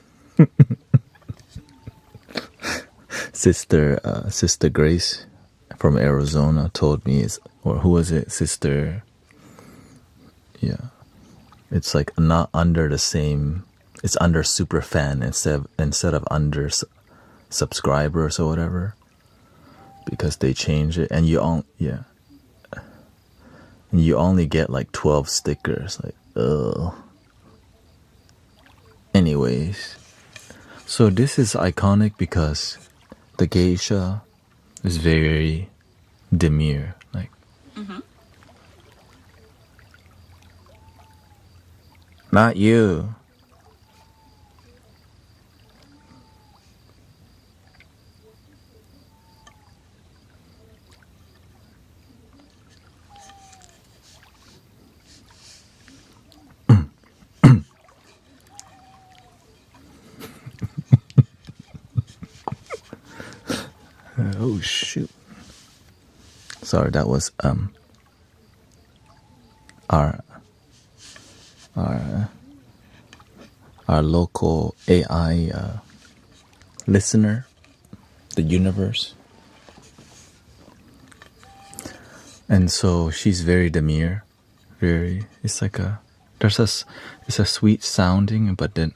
Sister Grace from Arizona told me, or who was it? Sister. Yeah, it's like not under the same. It's under super fan instead of under subscribers or whatever. Because they change it, and you only get like 12 stickers. Like, ugh. Anyways, so this is iconic because the geisha is very demure. Like, not you. Oh shoot. Sorry, that was our local AI listener, the universe. And so she's very demure, it's a sweet sounding, but then,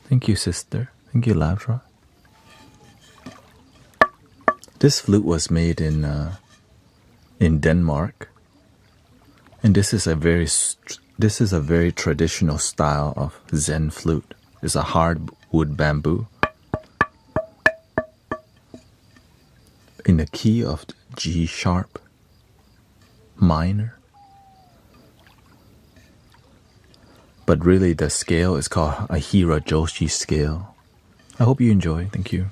thank you, sister. Thank you, Lavra. This flute was made in Denmark, and this is a very traditional style of Zen flute. It's a hardwood bamboo in the key of G sharp minor, but really the scale is called a Hira Joshi scale. I hope you enjoy. Thank you.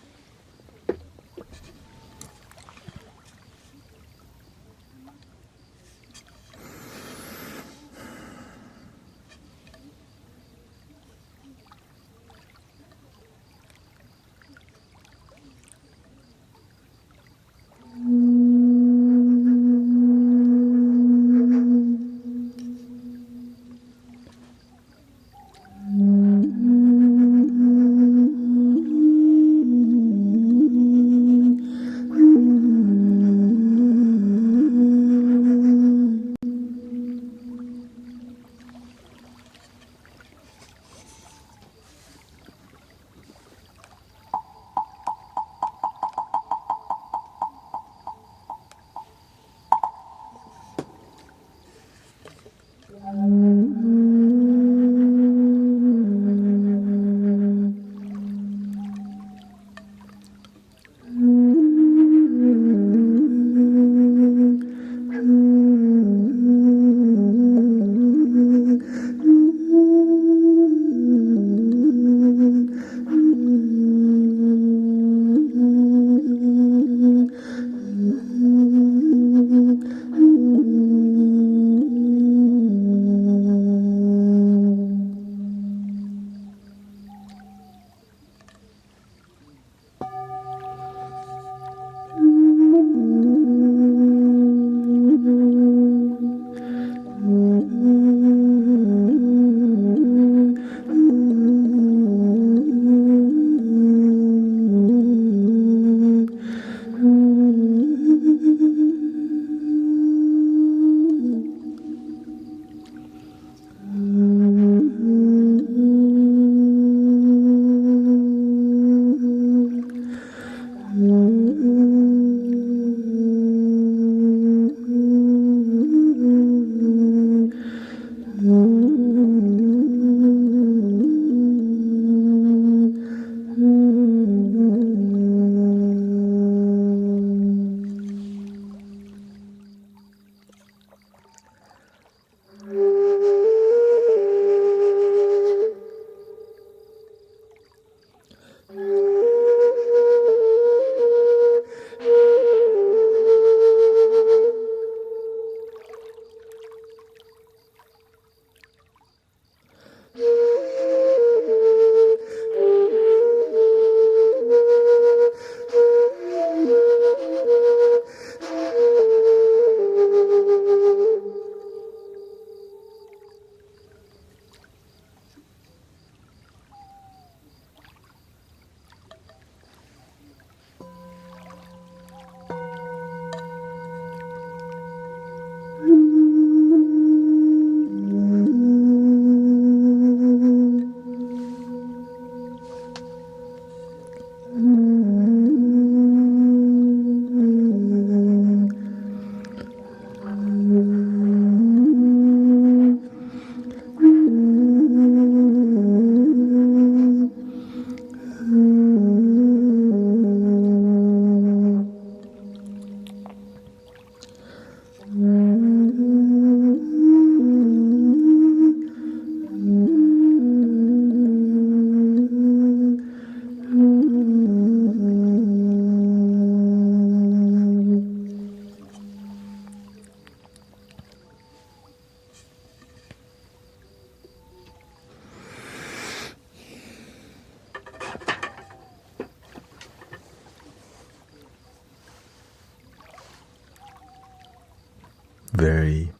very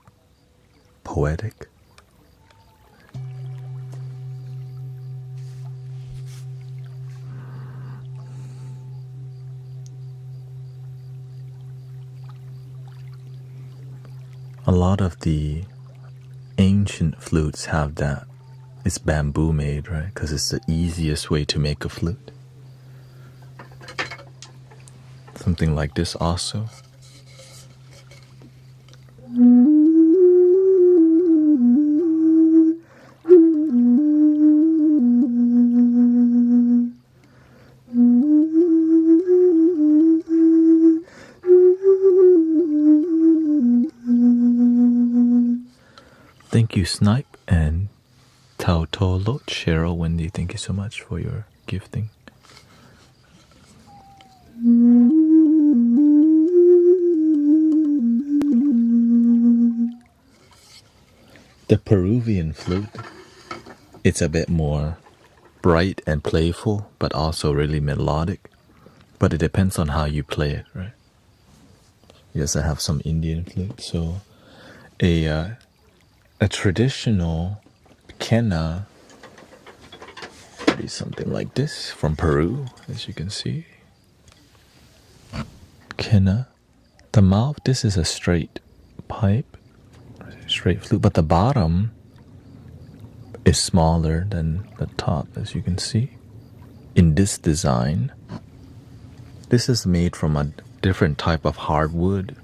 poetic. A lot of the ancient flutes have that. It's bamboo made, right? Because it's the easiest way to make a flute. Something like this also. Thank you, Snipe, and Tautolo, Cheryl, Wendy, thank you so much for your gifting. The Peruvian flute, it's a bit more bright and playful, but also really melodic. But it depends on how you play it, right? Yes, I have some Indian flute. So a traditional quena would be something like this from Peru, as you can see. Quena. The mouth, this is a straight pipe, straight flute, but the bottom is smaller than the top, as you can see. In this design, this is made from a different type of hardwood.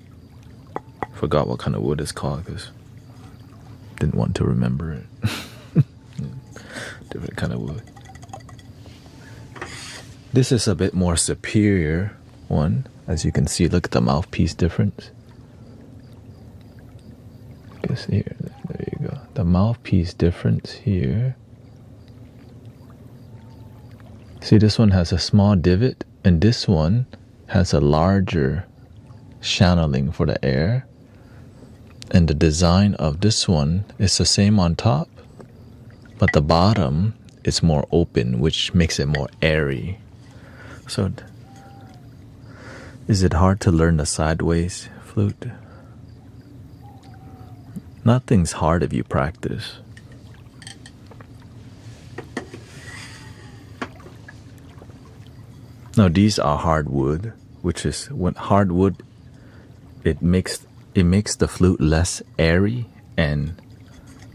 Forgot what kind of wood it's called because didn't want to remember it. Different kind of wood. This is a bit more superior one, as you can see. Look at the mouthpiece difference. Guess here, there you go. The mouthpiece difference here. See, this one has a small divot, and this one has a larger channeling for the air. And the design of this one is the same on top, but the bottom is more open, which makes it more airy. So, is it hard to learn the sideways flute? Nothing's hard if you practice. Now these are hardwood, which is when hardwood, it makes the flute less airy and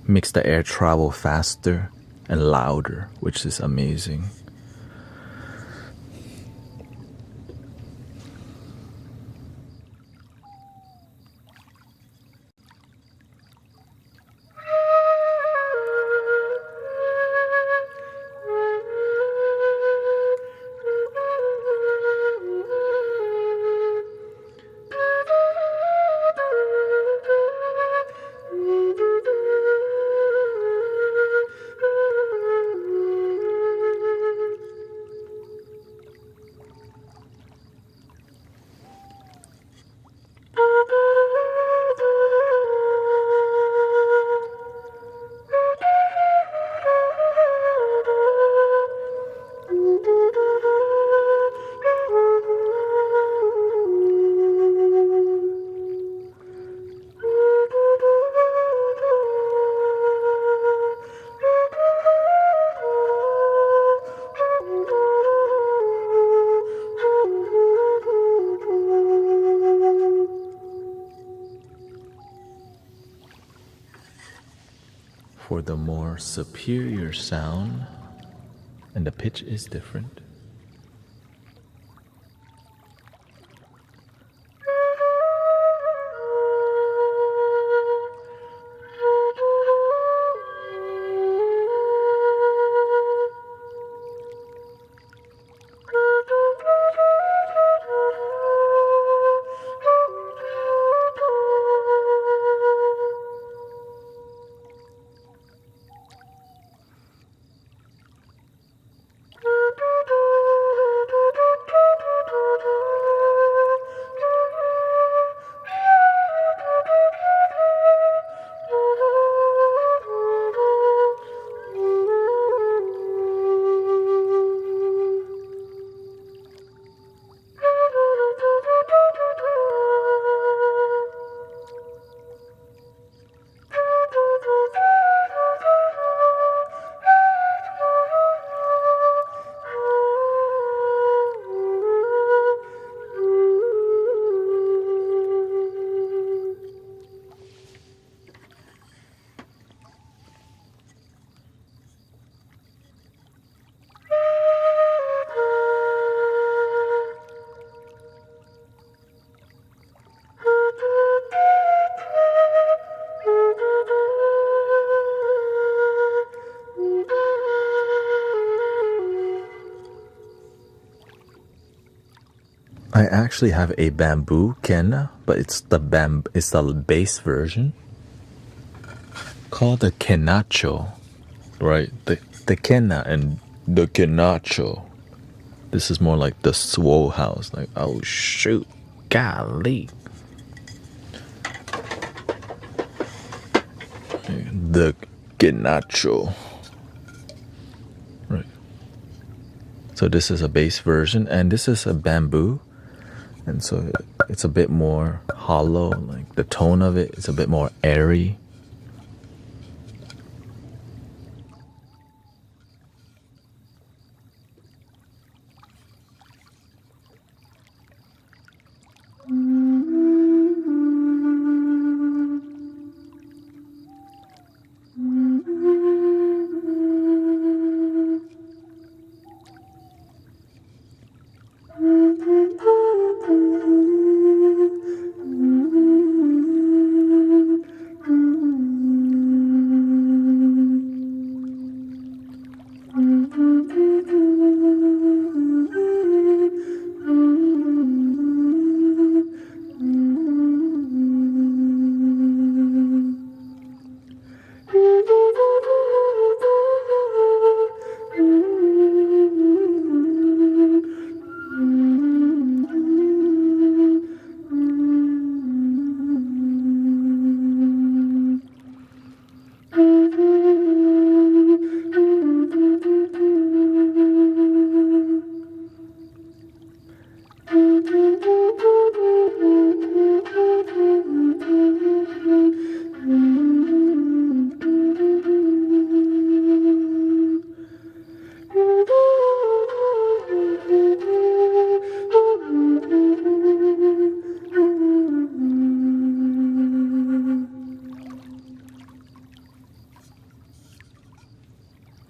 makes the air travel faster and louder, which is amazing. For the more superior sound, and the pitch is different. I actually have a bamboo kenna, but it's the bass version called the kenacho, right? The kenna and the kenacho. This is more like the swole house. Like, oh shoot, golly. The kenacho. Right. So this is a bass version, and this is a bamboo. And so it's a bit more hollow, like the tone of it is a bit more airy.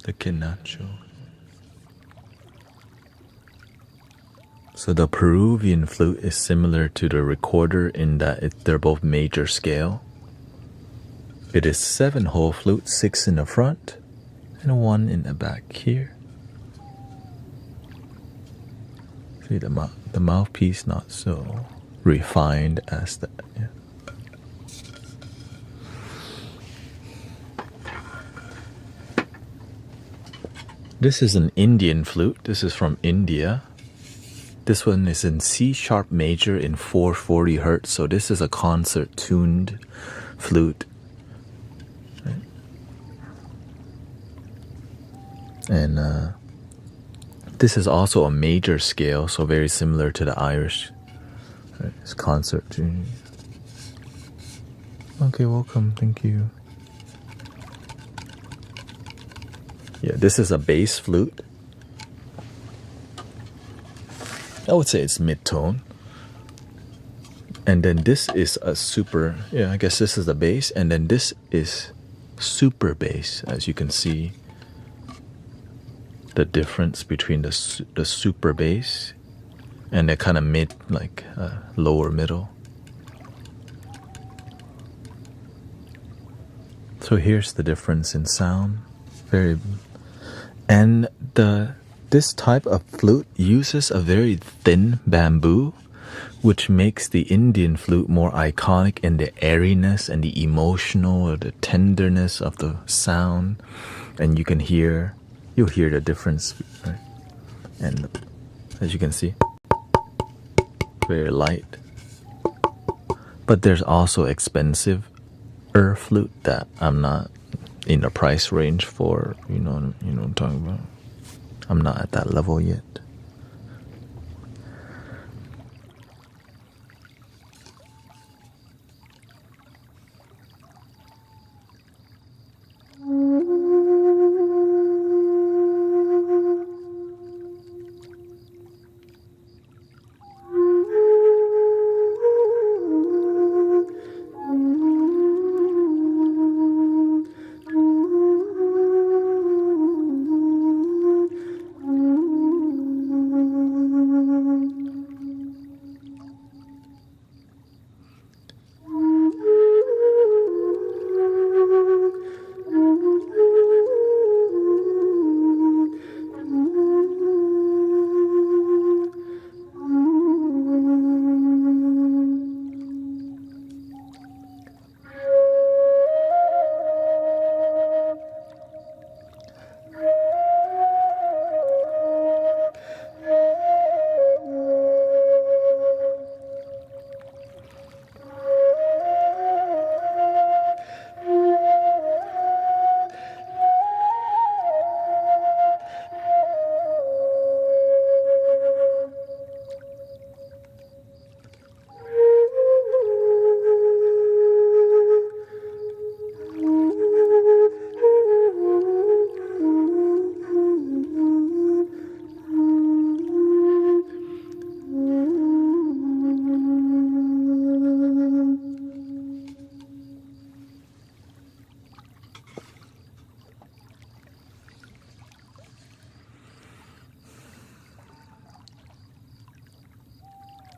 The quenacho. So the Peruvian flute is similar to the recorder in that they're both major scale. It is 7-hole flute, 6 in the front and 1 in the back here. See the mouthpiece not so refined as the yeah. This is an Indian flute. This is from India. This one is in C sharp major in 440 hertz. So this is a concert tuned flute. Right? And this is also a major scale, so very similar to the Irish. Right? It's concert tuned. Okay, welcome. Thank you. Yeah, this is a bass flute. I would say it's mid-tone. And then this is a super, yeah, I guess this is the bass. And then this is super bass, as you can see. The difference between the super bass and the kind of mid, like lower middle. So here's the difference in sound. And this type of flute uses a very thin bamboo, which makes the Indian flute more iconic in the airiness and the emotional or the tenderness of the sound. And you'll hear the difference, right? And as you can see, very light. But there's also expensive flute that I'm not in the price range for, you know what I'm talking about. I'm not at that level yet.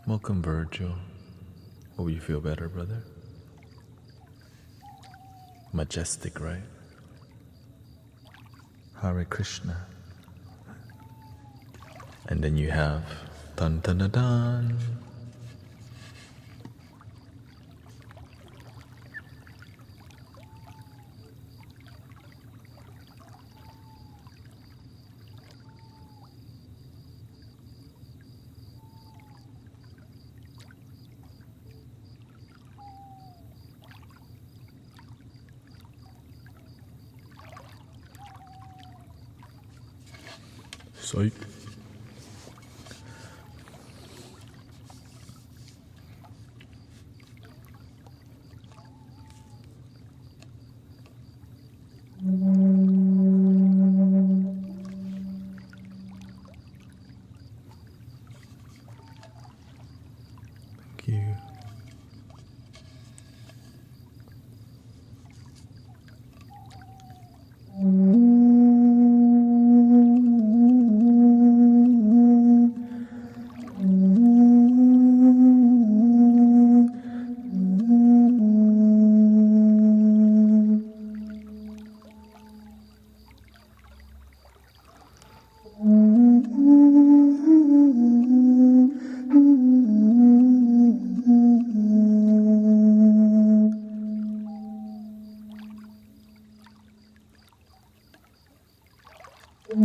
Welcome, Virgil. Hope you feel better, brother. Majestic, right? Hare Krishna. And then you have dun dun dun dun. Psych.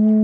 Thank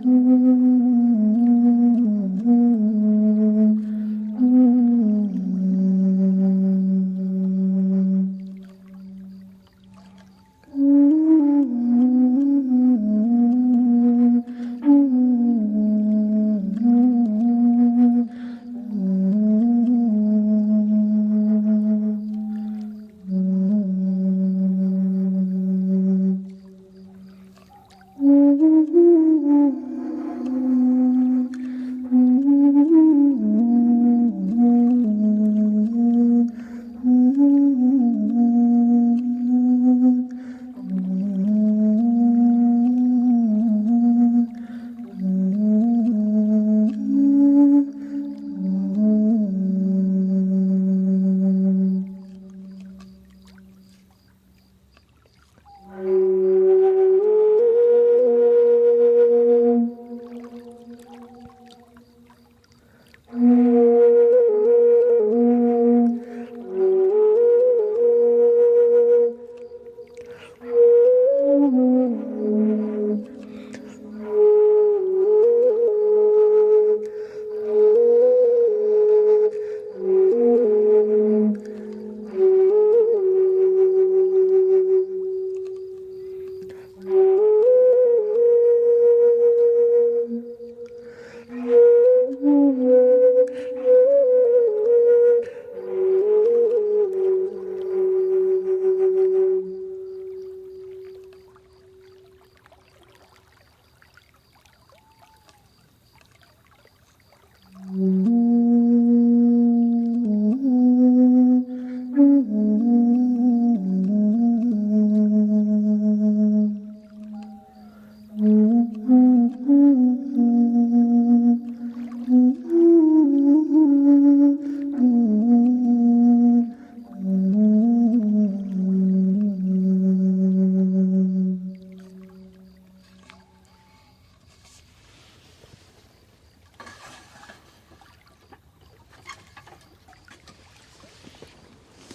you.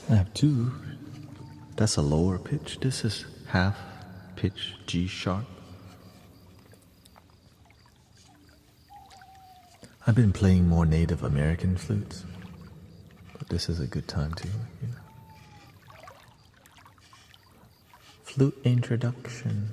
I have two. That's a lower pitch. This is half pitch G sharp. I've been playing more Native American flutes, but this is a good time to, you know. Flute introduction.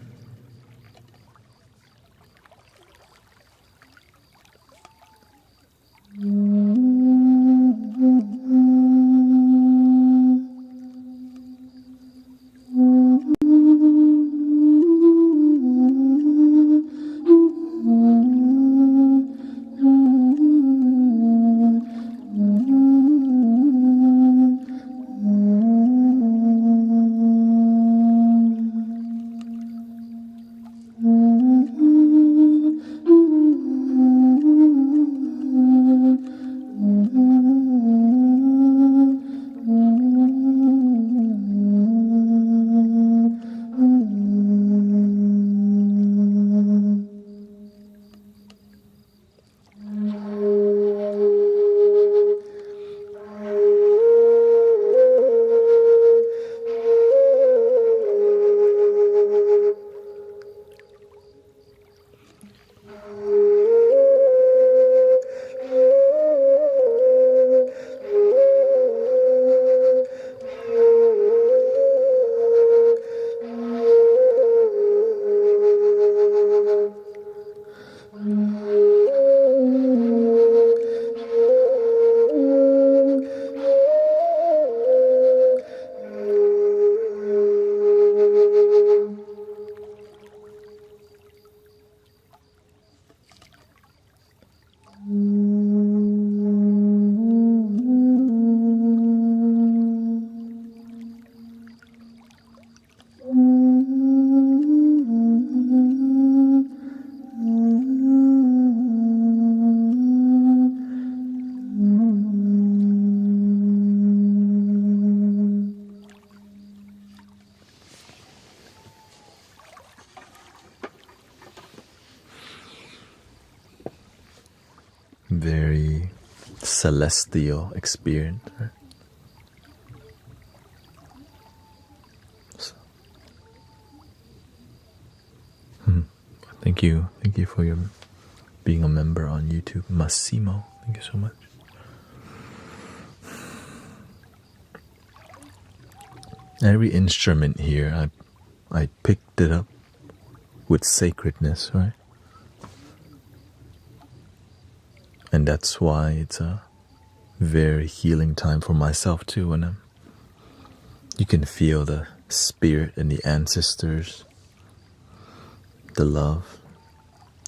celestial experience. Right? So, thank you for your being a member on YouTube, Massimo. Thank you so much. Every instrument here, I picked it up with sacredness, right? And that's why it's a very healing time for myself too. When you can feel the spirit and the ancestors, the love.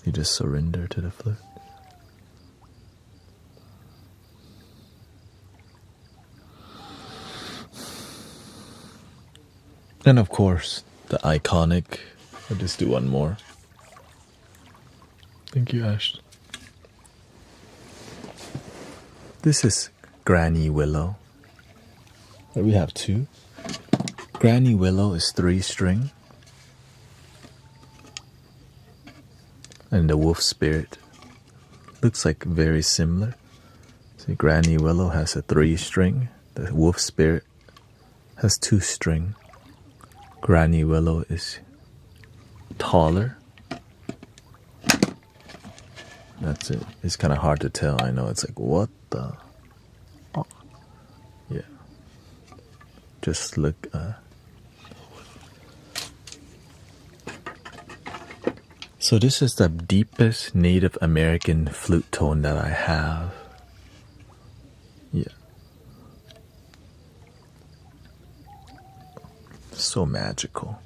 You just surrender to the flute. And of course, the iconic. I'll just do one more. Thank you, Ash. This is Granny Willow. We have two. Granny Willow is 3-string. And the wolf spirit looks like very similar. See, Granny Willow has a 3-string. The wolf spirit has 2-string. Granny Willow is taller. That's it. It's kind of hard to tell. I know. It's like, what the? Oh. Yeah. Just look. So this is the deepest Native American flute tone that I have. Yeah. So magical.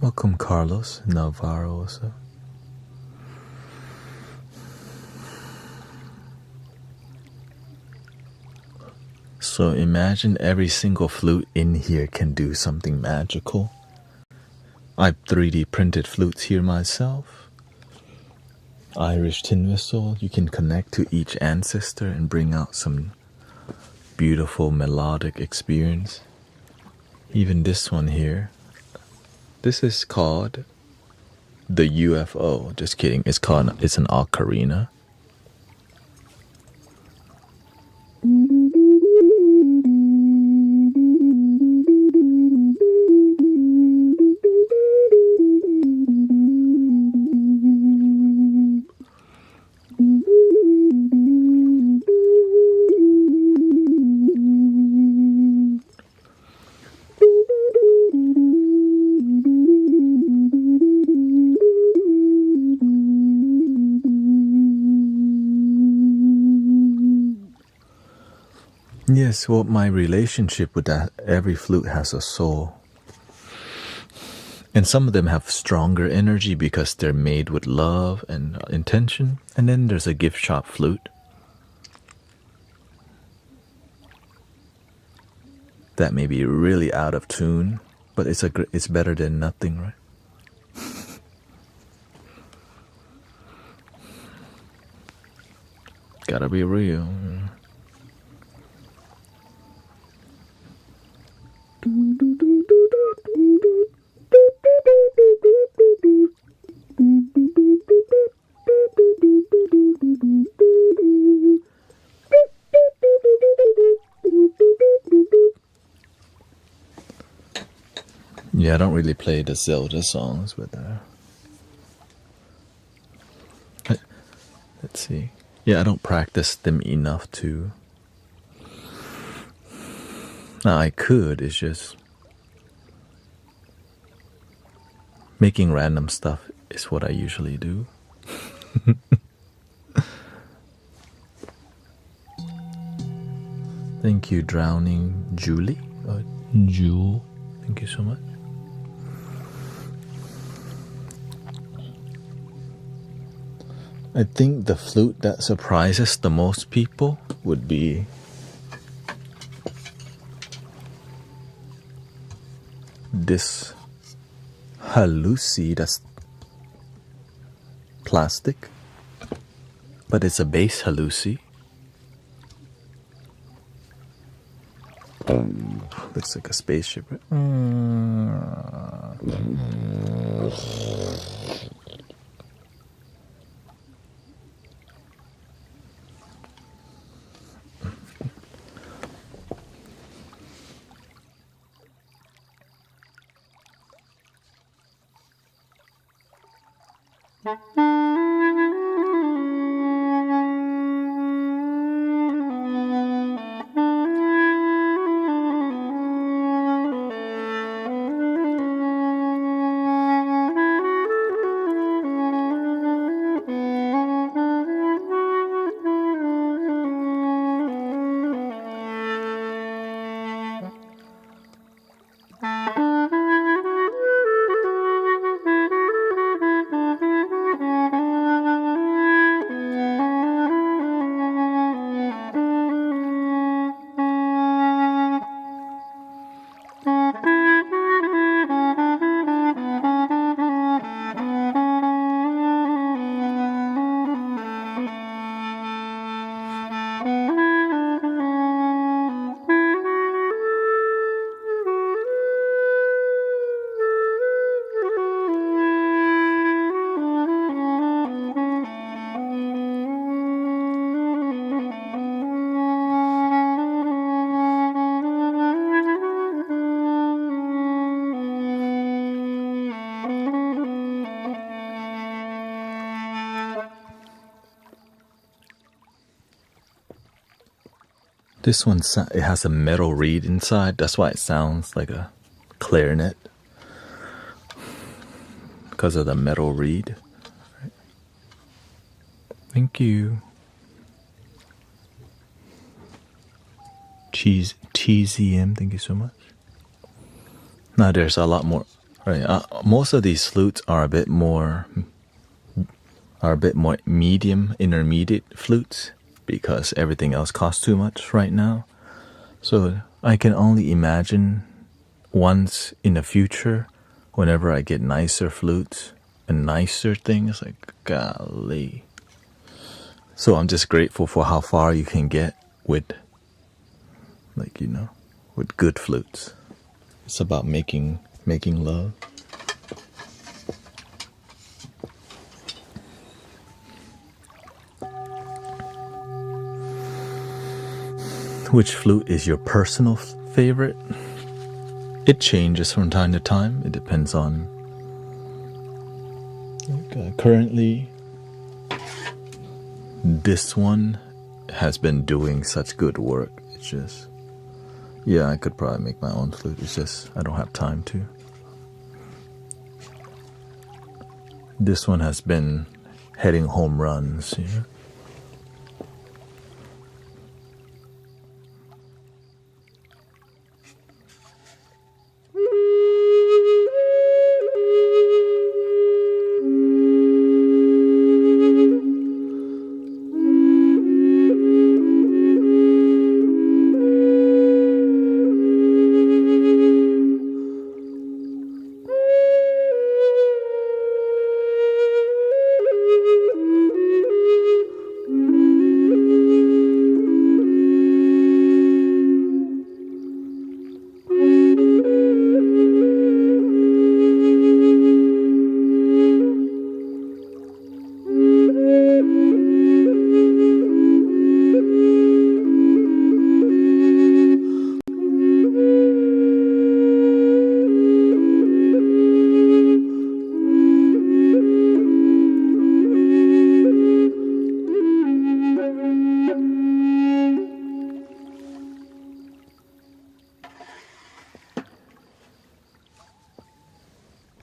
Welcome, Carlos Navarro also. So imagine every single flute in here can do something magical. I've 3D printed flutes here myself. Irish tin whistle, you can connect to each ancestor and bring out some beautiful melodic experience. Even this one here. This is called the UFO. Just kidding. It's an ocarina. Yes, well, my relationship with that, every flute has a soul. And some of them have stronger energy because they're made with love and intention. And then there's a gift shop flute that may be really out of tune, but it's better than nothing, right? Gotta be real. Yeah, I don't really play the Zelda songs, but let's see. Yeah, I don't practice them enough to. Now, I could, it's just making random stuff is what I usually do. Thank you, Drowning Julie. Jewel. Thank you so much. I think the flute that surprises the most people would be this halusi that's plastic, but it's a bass halusi. Looks like a spaceship, right? This one, it has a metal reed inside. That's why it sounds like a clarinet. Because of the metal reed. Right. Thank you. TZM, thank you so much. Now there's a lot more. Right. Most of these flutes are a bit more medium, intermediate flutes, because everything else costs too much right now. So I can only imagine once in the future, whenever I get nicer flutes and nicer things, like, golly. So I'm just grateful for how far you can get with like, with good flutes. It's about making love. Which flute is your personal favorite? It changes from time to time. It depends on. Currently, this one has been doing such good work. It's just, I could probably make my own flute. It's just I don't have time to. This one has been hitting home runs.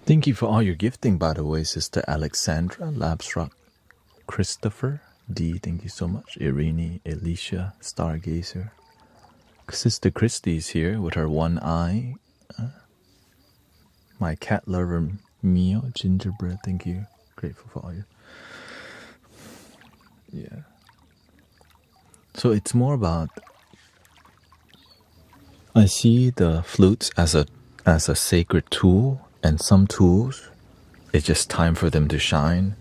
Thank you for all your gifting, by the way, Sister Alexandra, Labsrock, Christopher, D, thank you so much. Irene, Alicia, Stargazer. Sister Christie's here with her one eye. My cat lover, Mio, Gingerbread, thank you. Grateful for all you. Yeah. So it's more about, I see the flutes as a sacred tool. And some tools, it's just time for them to shine.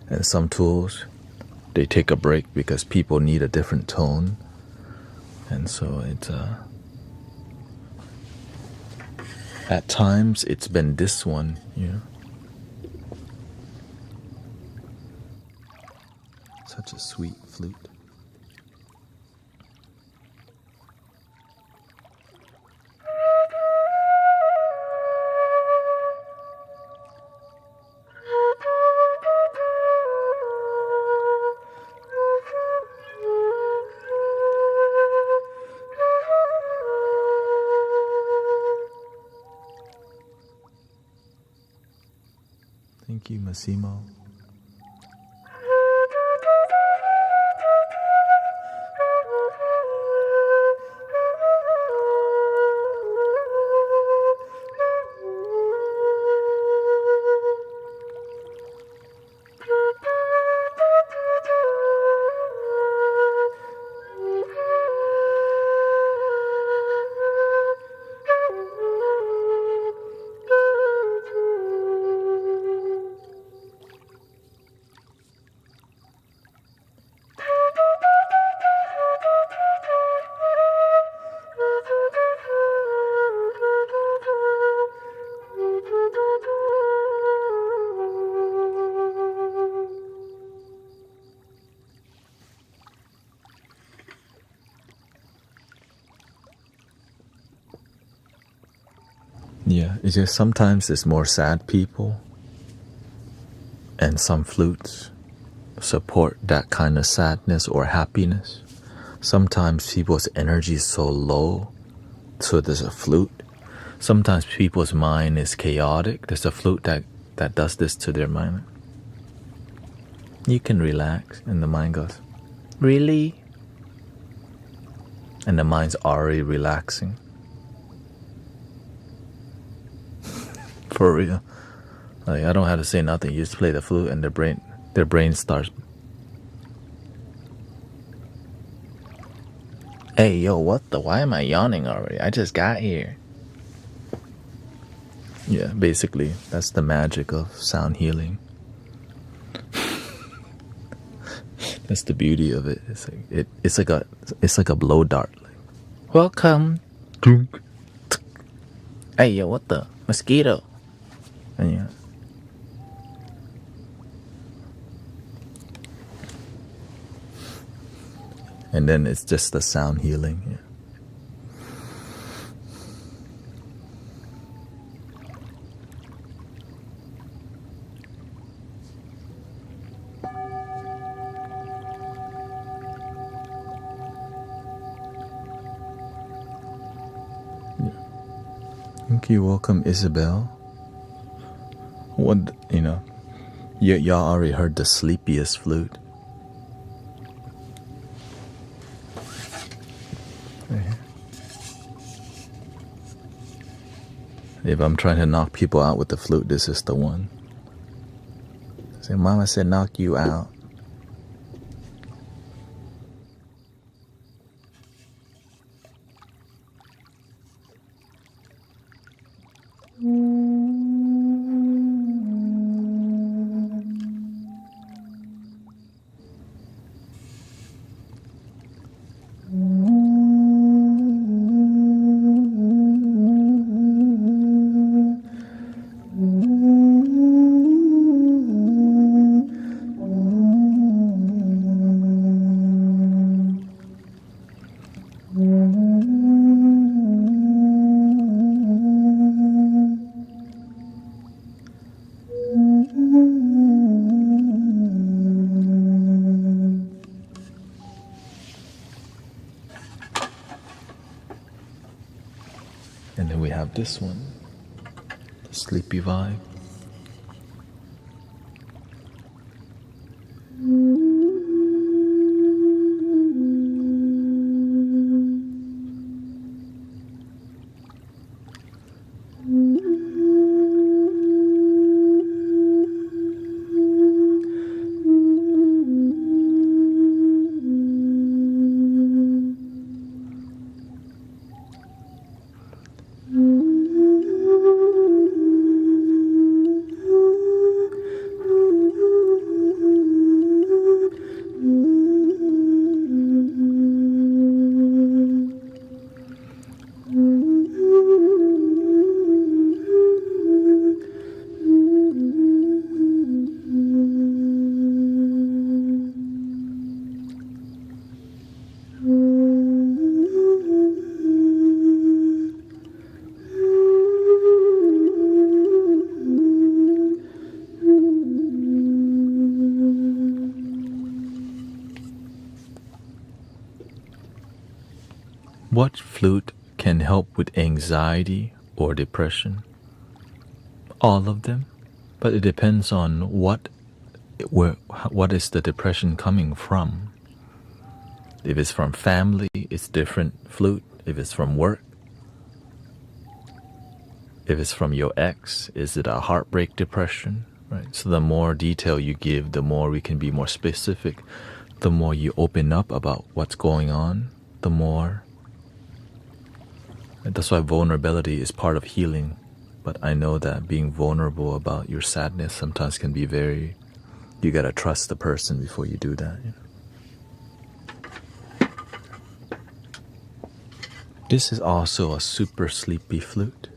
And some tools, they take a break because people need a different tone. And so it's at times it's been this one, Such a sweet flute. Thank you, Massimo. Yeah, it's just sometimes it's more sad people, and some flutes support that kind of sadness or happiness. Sometimes people's energy is so low, so there's a flute. Sometimes people's mind is chaotic. There's a flute that does this to their mind. You can relax, and the mind goes, really? And the mind's already relaxing. For real. Like, I don't have to say nothing. You just play the flute and their brain starts. Hey, yo, why am I yawning already? I just got here. Yeah, basically, that's the magic of sound healing. That's the beauty of it. It's like a blow dart. Welcome. Hey, yo, what the? Mosquito. And yeah. And then it's just the sound healing. Yeah. Thank you. Welcome, Isabel. What, y'all already heard the sleepiest flute. Right here. If I'm trying to knock people out with the flute, this is the one. Say, Mama said knock you out. And then we have this one, the sleepy vibe. What flute can help with anxiety or depression? All of them, but it depends on what is the depression coming from. If it's from family, it's different flute. If it's from work, if it's from your ex, is it a heartbreak depression? Right. So the more detail you give, the more we can be more specific. The more you open up about what's going on, the more. And that's why vulnerability is part of healing. But I know that being vulnerable about your sadness sometimes can be very. You gotta trust the person before you do that. This is also a super sleepy flute.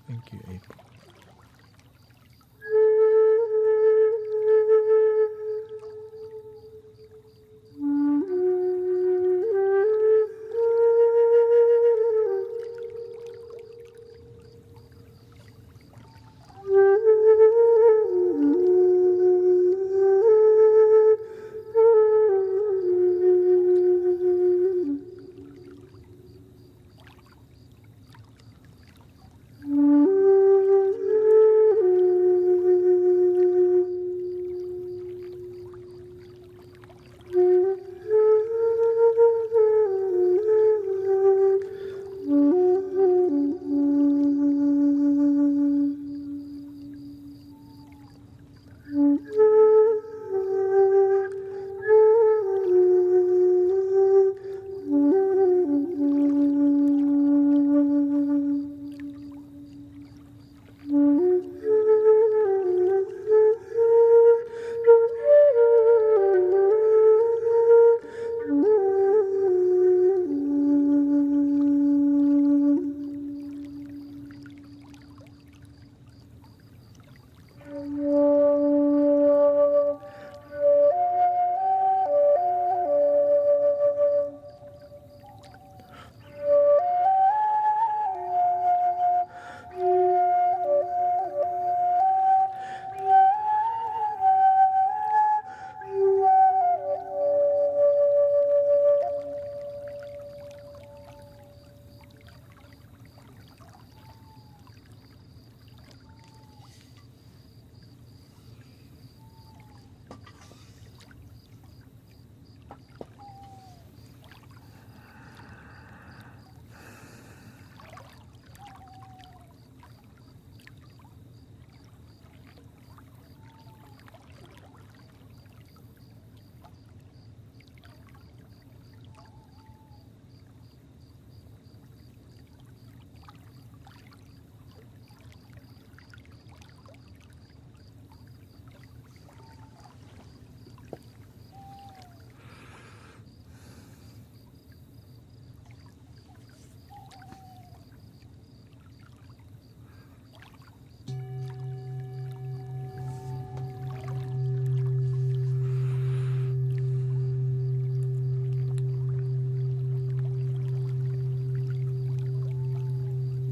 Thank you, April.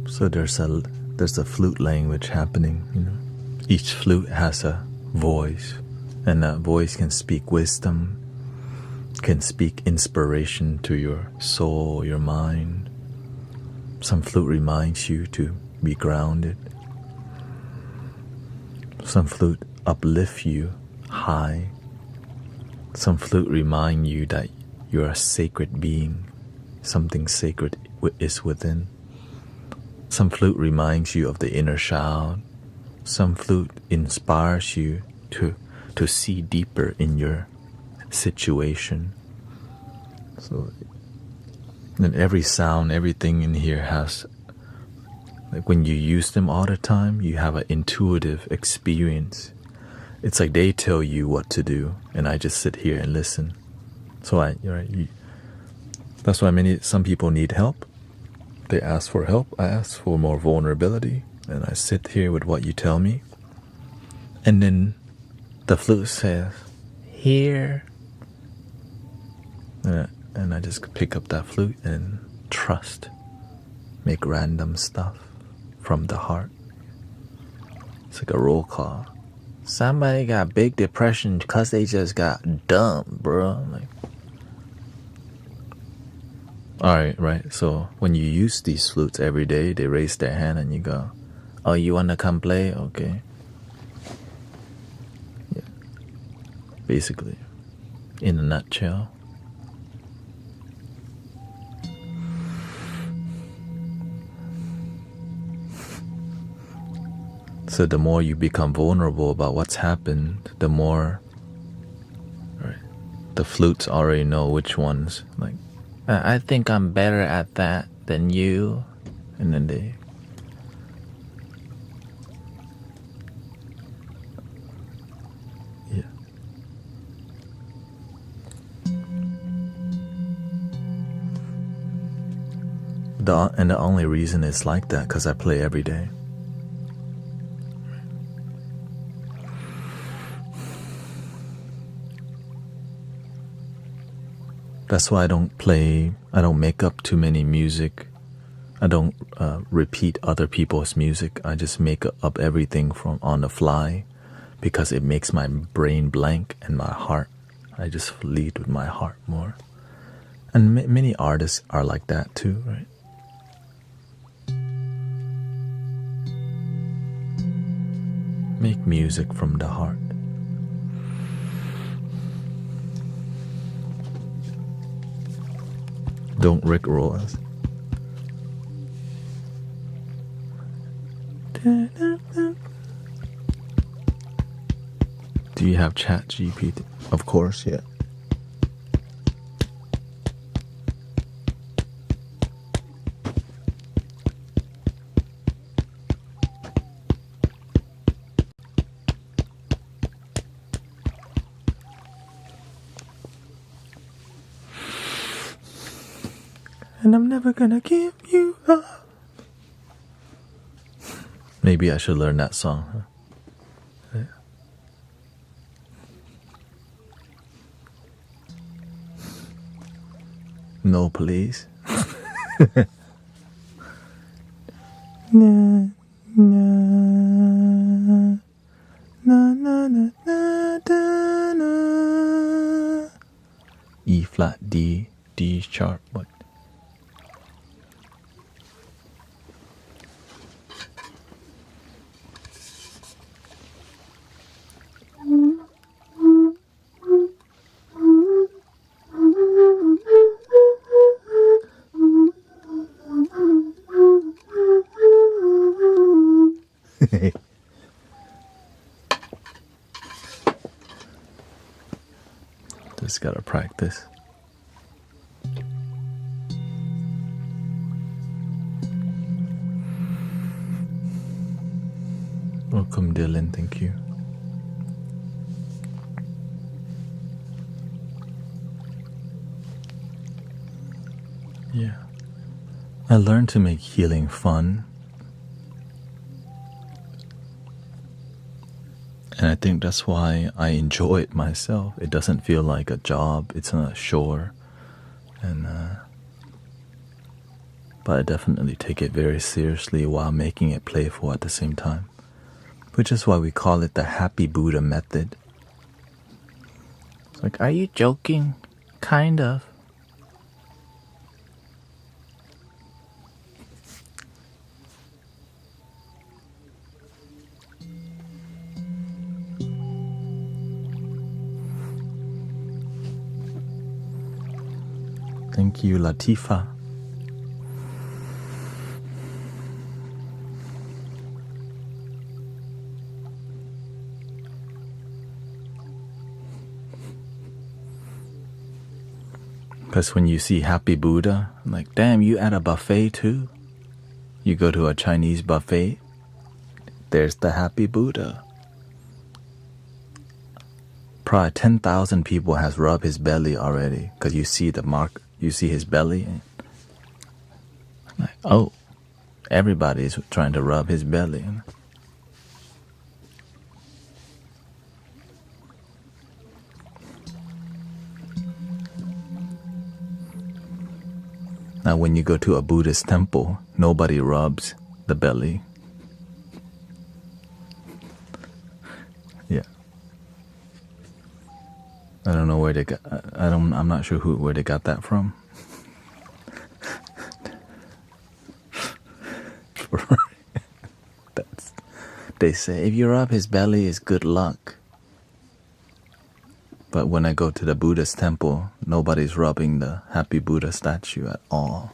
So there's a flute language happening, you know. Each flute has a voice, and that voice can speak wisdom, can speak inspiration to your soul, your mind. Some flute reminds you to be grounded. Some flute uplift you high. Some flute remind you that you're a sacred being. Something sacred is within. Some flute reminds you of the inner child. Some flute inspires you to see deeper in your situation. So, and every sound, everything in here has, like when you use them all the time, you have an intuitive experience. It's like they tell you what to do, and I just sit here and listen. So that's why some people need help. They ask for help. I ask for more vulnerability, and I sit here with what you tell me. And then the flute says, "Here." And I just pick up that flute and trust. Make random stuff from the heart. It's like a roll call. Somebody got big depression because they just got dumb, bro. Like, alright, right. So when you use these flutes every day, they raise their hand and you go, "Oh, you wanna come play? Okay." Yeah. Basically, in a nutshell. So the more you become vulnerable about what's happened, the more, right, the flutes already know which ones. Like, I think I'm better at that than you. And then they, yeah. And the only reason it's like that because I play every day. That's why I don't make up too many music. I don't repeat other people's music. I just make up everything from on the fly because it makes my brain blank and my heart. I just lead with my heart more. And many artists are like that too, right? Make music from the heart. Don't rickroll us. Do you have ChatGPT? Of course, yeah. And I'm never gonna give you up. Maybe I should learn that song, huh? Yeah. No, please. Na na na na na na na. E flat D sharp. What? Just gotta practice. Welcome, Dylan. Thank you. Yeah. I learned to make healing fun. And I think that's why I enjoy it myself. It doesn't feel like a job. It's not a chore. but I definitely take it very seriously while making it playful at the same time, which is why we call it the Happy Buddha method. It's like, are you joking? Kind of. Thank you, Latifa. Because when you see Happy Buddha, I'm like, damn, you at a buffet too? You go to a Chinese buffet, there's the Happy Buddha. Probably 10,000 people has rubbed his belly already, because you see the mark, you see his belly. I'm like, oh, everybody's trying to rub his belly. Now when you go to a Buddhist temple, nobody rubs the belly. Yeah. I don't know where they got, I'm not sure where they got that from. They say if you rub his belly, it's good luck. But when I go to the Buddhist temple, nobody's rubbing the Happy Buddha statue at all.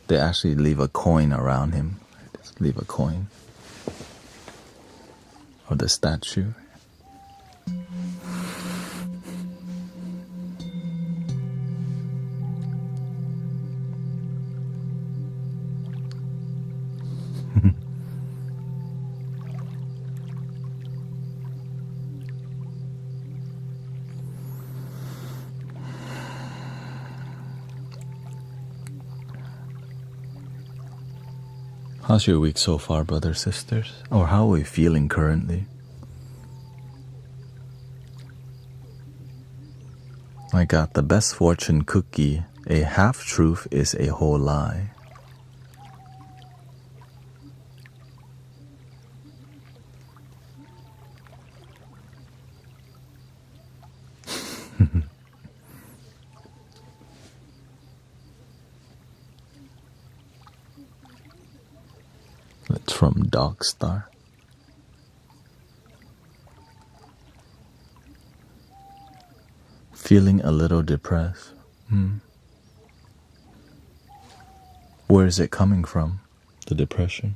They actually leave a coin around him. Just leave a coin of the statue. How's your week so far, brothers, sisters? Or how are we feeling currently? I got the best fortune cookie. A half-truth is a whole lie. It's from Dogstar. Feeling a little depressed. Where is it coming from, the depression?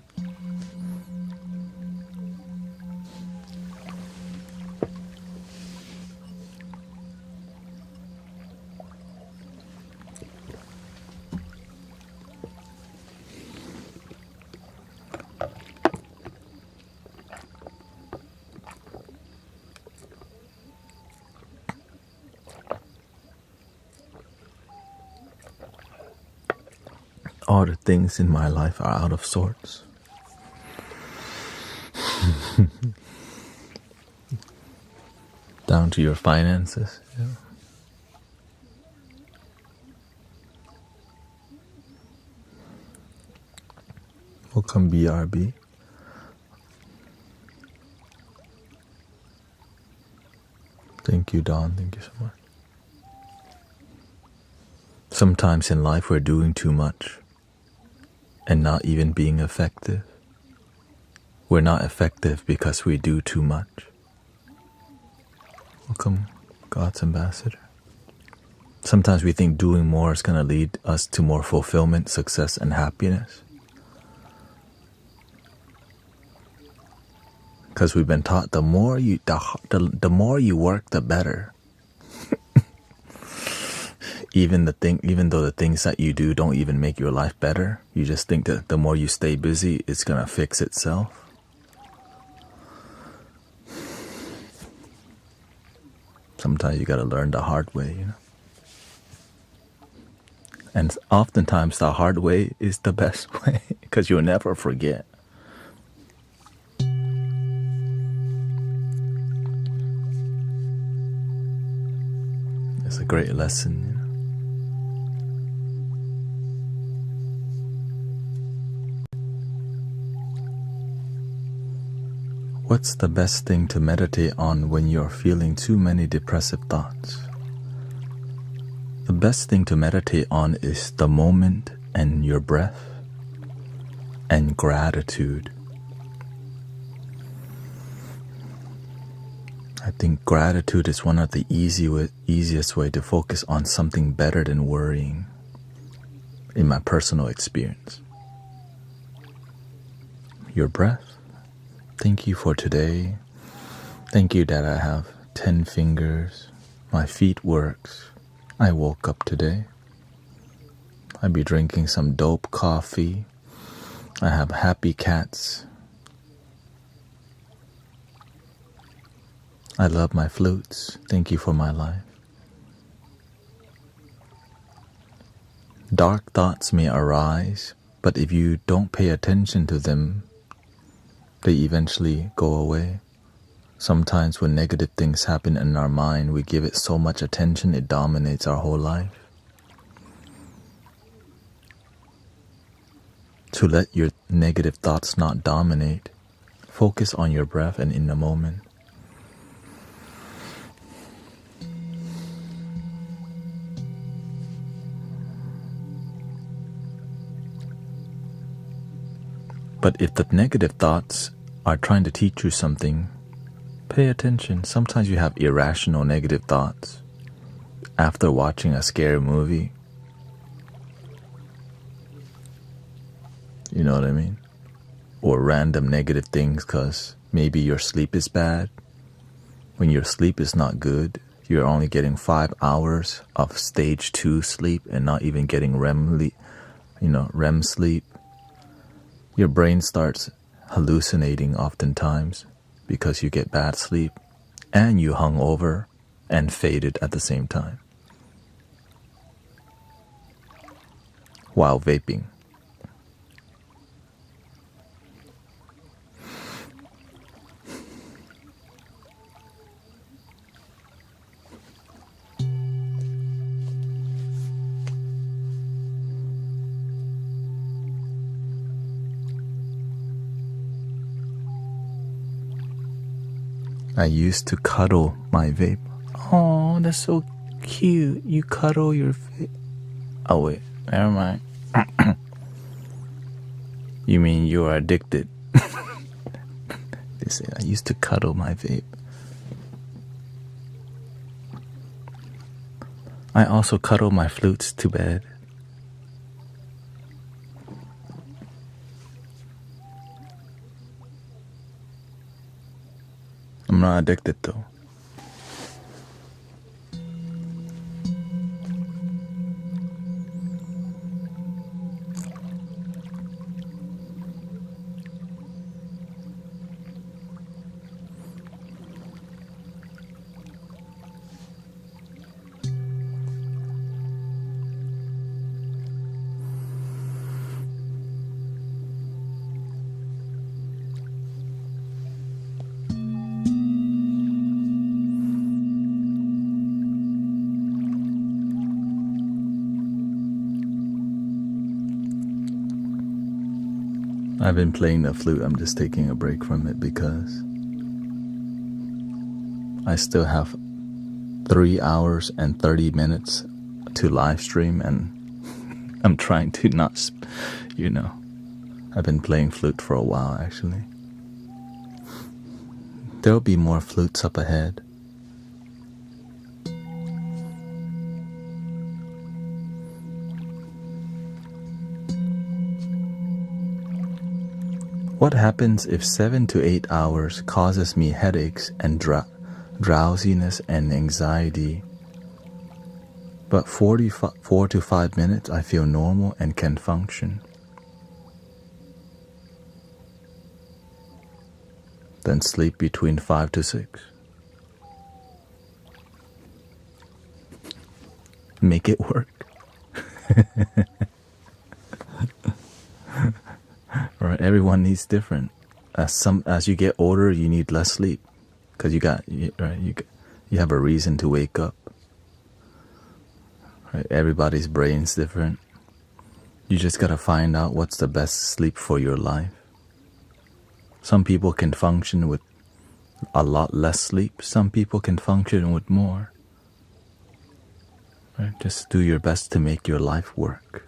All the things in my life are out of sorts. Down to your finances. Yeah. Welcome, BRB. Thank you, Don. Thank you so much. Sometimes in life we're doing too much and not even being effective. We're not effective because we do too much. Welcome, God's ambassador. Sometimes we think doing more is going to lead us to more fulfillment, success, and happiness. Because we've been taught the more you work, the better. Even though the things that you do don't even make your life better, you just think that the more you stay busy, it's gonna fix itself. Sometimes you gotta learn the hard way, you know. And oftentimes the hard way is the best way, because you'll never forget. It's a great lesson, you know. What's the best thing to meditate on when you're feeling too many depressive thoughts? The best thing to meditate on is the moment and your breath and gratitude. I think gratitude is one of the easiest way to focus on something better than worrying, in my personal experience. Your breath. Thank you for today. Thank you that I have 10 fingers. My feet works. I woke up today. I be drinking some dope coffee. I have happy cats. I love my flutes. Thank you for my life. Dark thoughts may arise, but if you don't pay attention to them, they eventually go away. Sometimes when negative things happen in our mind, we give it so much attention it dominates our whole life. To let your negative thoughts not dominate, focus on your breath and in the moment. But if the negative thoughts are trying to teach you something, pay attention. Sometimes you have irrational negative thoughts after watching a scary movie. You know what I mean? Or random negative things because maybe your sleep is bad. When your sleep is not good, you're only getting 5 hours of stage 2 sleep and not even getting REM sleep. Your brain starts hallucinating oftentimes because you get bad sleep and you hung over and faded at the same time while vaping. I used to cuddle my vape. Oh, that's so cute. You cuddle your vape. Oh wait, never mind. You mean you are addicted? They say I used to cuddle my vape. I also cuddle my flutes to bed. I'm not addicted though. I've been playing the flute. I'm just taking a break from it because I still have 3 hours and 30 minutes to live stream and I'm trying to not, I've been playing flute for a while actually. There'll be more flutes up ahead. What happens if 7 to 8 hours causes me headaches and drowsiness and anxiety, but 4 to 5 minutes I feel normal and can function? Then sleep between 5 to 6. Make it work. Right, everyone needs different. As you get older, you need less sleep because you have a reason to wake up. Right, everybody's brain's different. You just gotta find out what's the best sleep for your life. Some people can function with a lot less sleep. Some people can function with more. Right? Just do your best to make your life work.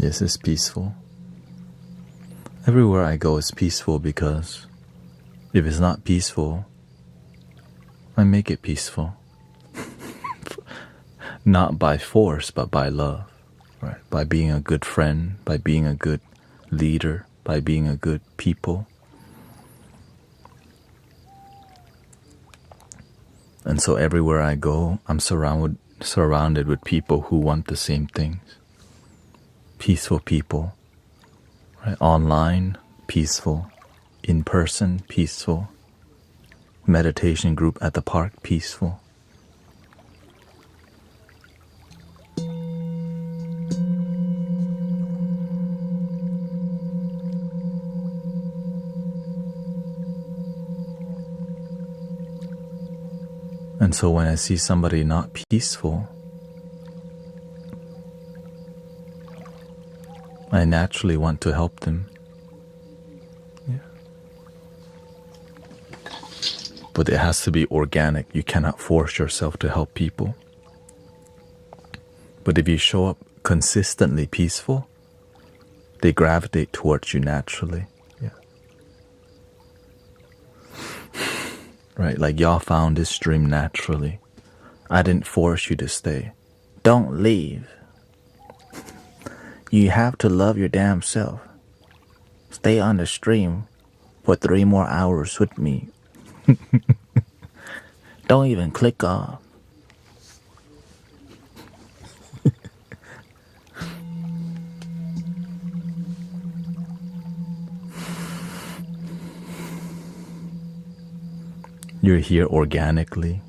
Yes, it's peaceful. Everywhere I go is peaceful because if it's not peaceful, I make it peaceful. Not by force, but by love. Right? By being a good friend, by being a good leader, by being a good people. And so everywhere I go, I'm surrounded with people who want the same things. Peaceful people. Right? Online, peaceful. In person, peaceful. Meditation group at the park, peaceful. And so when I see somebody not peaceful, I naturally want to help them. Yeah. But it has to be organic. You cannot force yourself to help people. But if you show up consistently peaceful, they gravitate towards you naturally. Yeah. Right? Like y'all found this stream naturally. I didn't force you to stay. Don't leave. You have to love your damn self. Stay on the stream for 3 more hours with me. Don't even click off. You're here organically,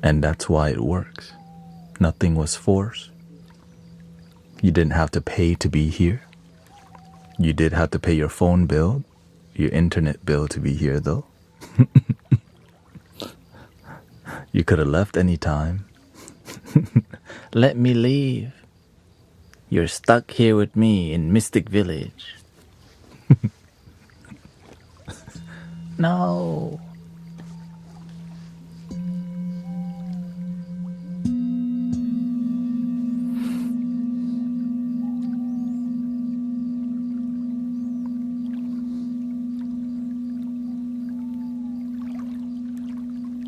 and that's why it works. Nothing was forced. You didn't have to pay to be here. You did have to pay your phone bill, your internet bill to be here though. You could have left any time. Let me leave. You're stuck here with me in Mystic Village. No.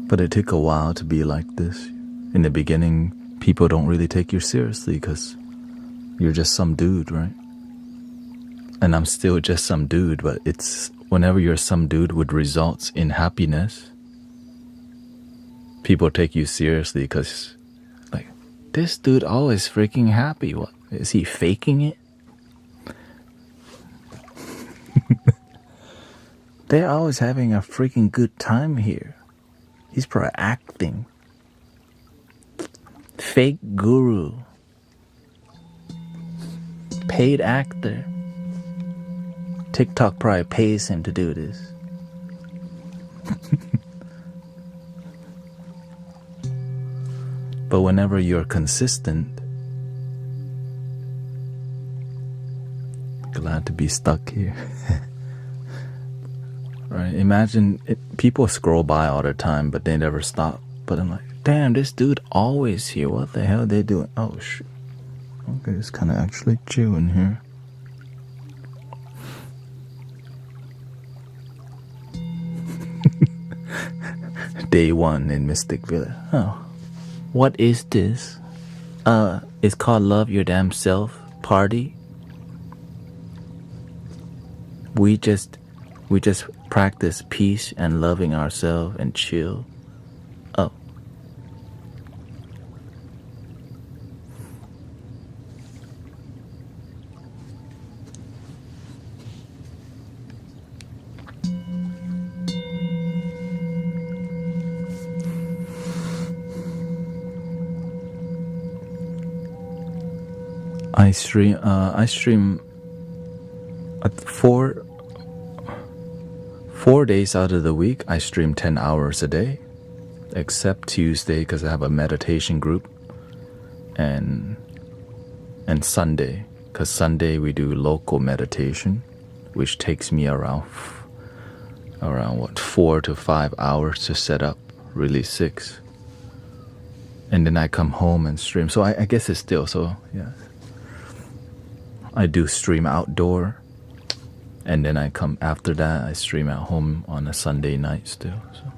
But it took a while to be like this. In the beginning, people don't really take you seriously because you're just some dude, right? And I'm still just some dude, but it's whenever you're some dude with results in happiness, people take you seriously because, like, this dude always freaking happy. What? Is he faking it? They're always having a freaking good time here. He's probably acting. Fake guru. Paid actor. TikTok probably pays him to do this. But whenever you're consistent, glad to be stuck here. Right? Imagine people scroll by all the time, but they never stop. But I'm like, damn, this dude always here. What the hell are they doing? Oh shit. Okay, it's kind of actually chill in here. Day 1 in Mystic Village. Oh, what is this? It's called Love Your Damn Self Party. We just practice peace and loving ourselves and chill. Oh. I stream at 4 days out of the week. I stream 10 hours a day, except Tuesday because I have a meditation group, and Sunday because Sunday we do local meditation, which takes me around 4 to 5 hours to set up, really 6, and then I come home and stream. So I guess it's still, so yeah, I do stream outdoor, and then I come after that I stream at home on a Sunday night still. So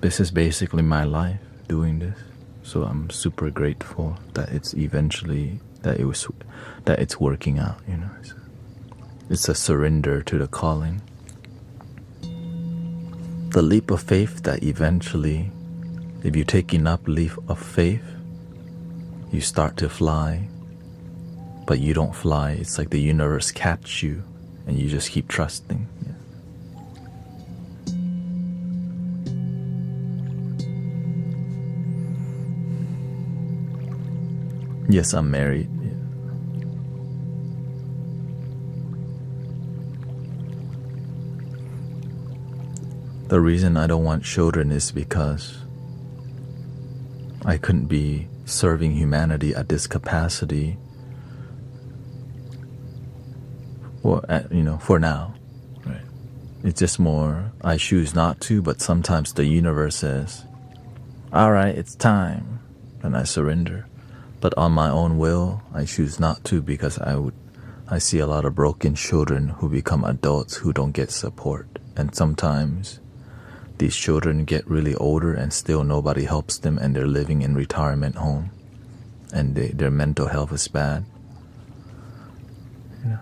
this is basically my life doing this. So I'm super grateful that it's working out, you know. It's a surrender to the calling. The leap of faith that eventually, if you take enough leap of faith, you start to fly. But you don't fly. It's like the universe catch you, and you just keep trusting. Yeah. Yes, I'm married. Yeah. The reason I don't want children is because I couldn't be serving humanity at this capacity. For now, right? It's just more, I choose not to, but sometimes the universe says, all right, it's time, and I surrender. But on my own will, I choose not to, because I see a lot of broken children who become adults who don't get support. And sometimes these children get really older and still nobody helps them, and they're living in retirement home, and their mental health is bad. You know?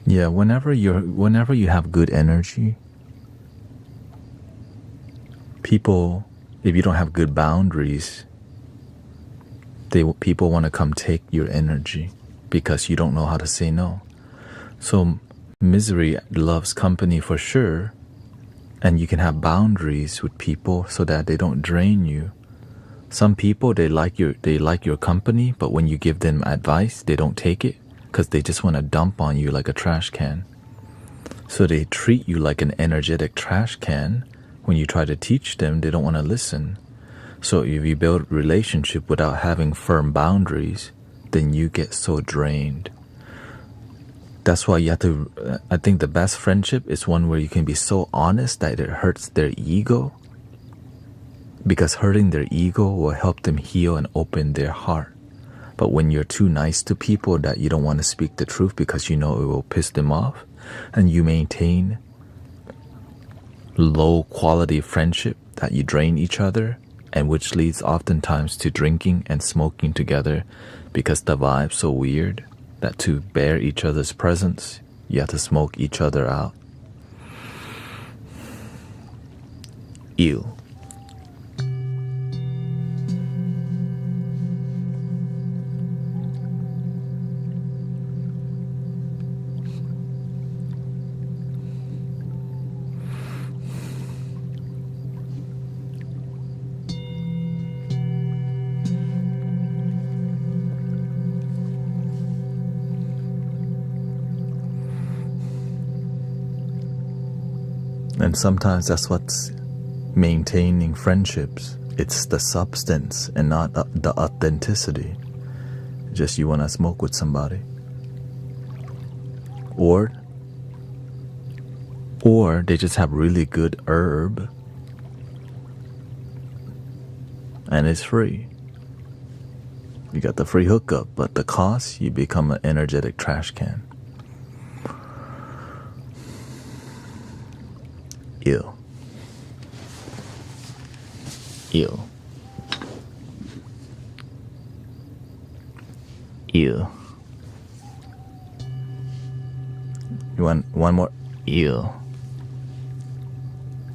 Yeah, whenever you have good energy, people, if you don't have good boundaries, people want to come take your energy because you don't know how to say no. So misery loves company for sure, and you can have boundaries with people so that they don't drain you. Some people, they like your company, but when you give them advice, they don't take it, because they just want to dump on you like a trash can. So they treat you like an energetic trash can. When you try to teach them, they don't want to listen. So if you build a relationship without having firm boundaries, then you get so drained. That's why you have to, I think the best friendship is one where you can be so honest that it hurts their ego, because hurting their ego will help them heal and open their heart. But when you're too nice to people that you don't want to speak the truth because you know it will piss them off, and you maintain low quality friendship that you drain each other, and which leads oftentimes to drinking and smoking together, because the vibe's so weird that to bear each other's presence, you have to smoke each other out. Ew. And sometimes that's what's maintaining friendships. It's the substance and not the authenticity. Just you want to smoke with somebody. Or they just have really good herb and it's free. You got the free hookup, but the cost, you become an energetic trash can. ill. Ill. Ill. You want one more? Ill.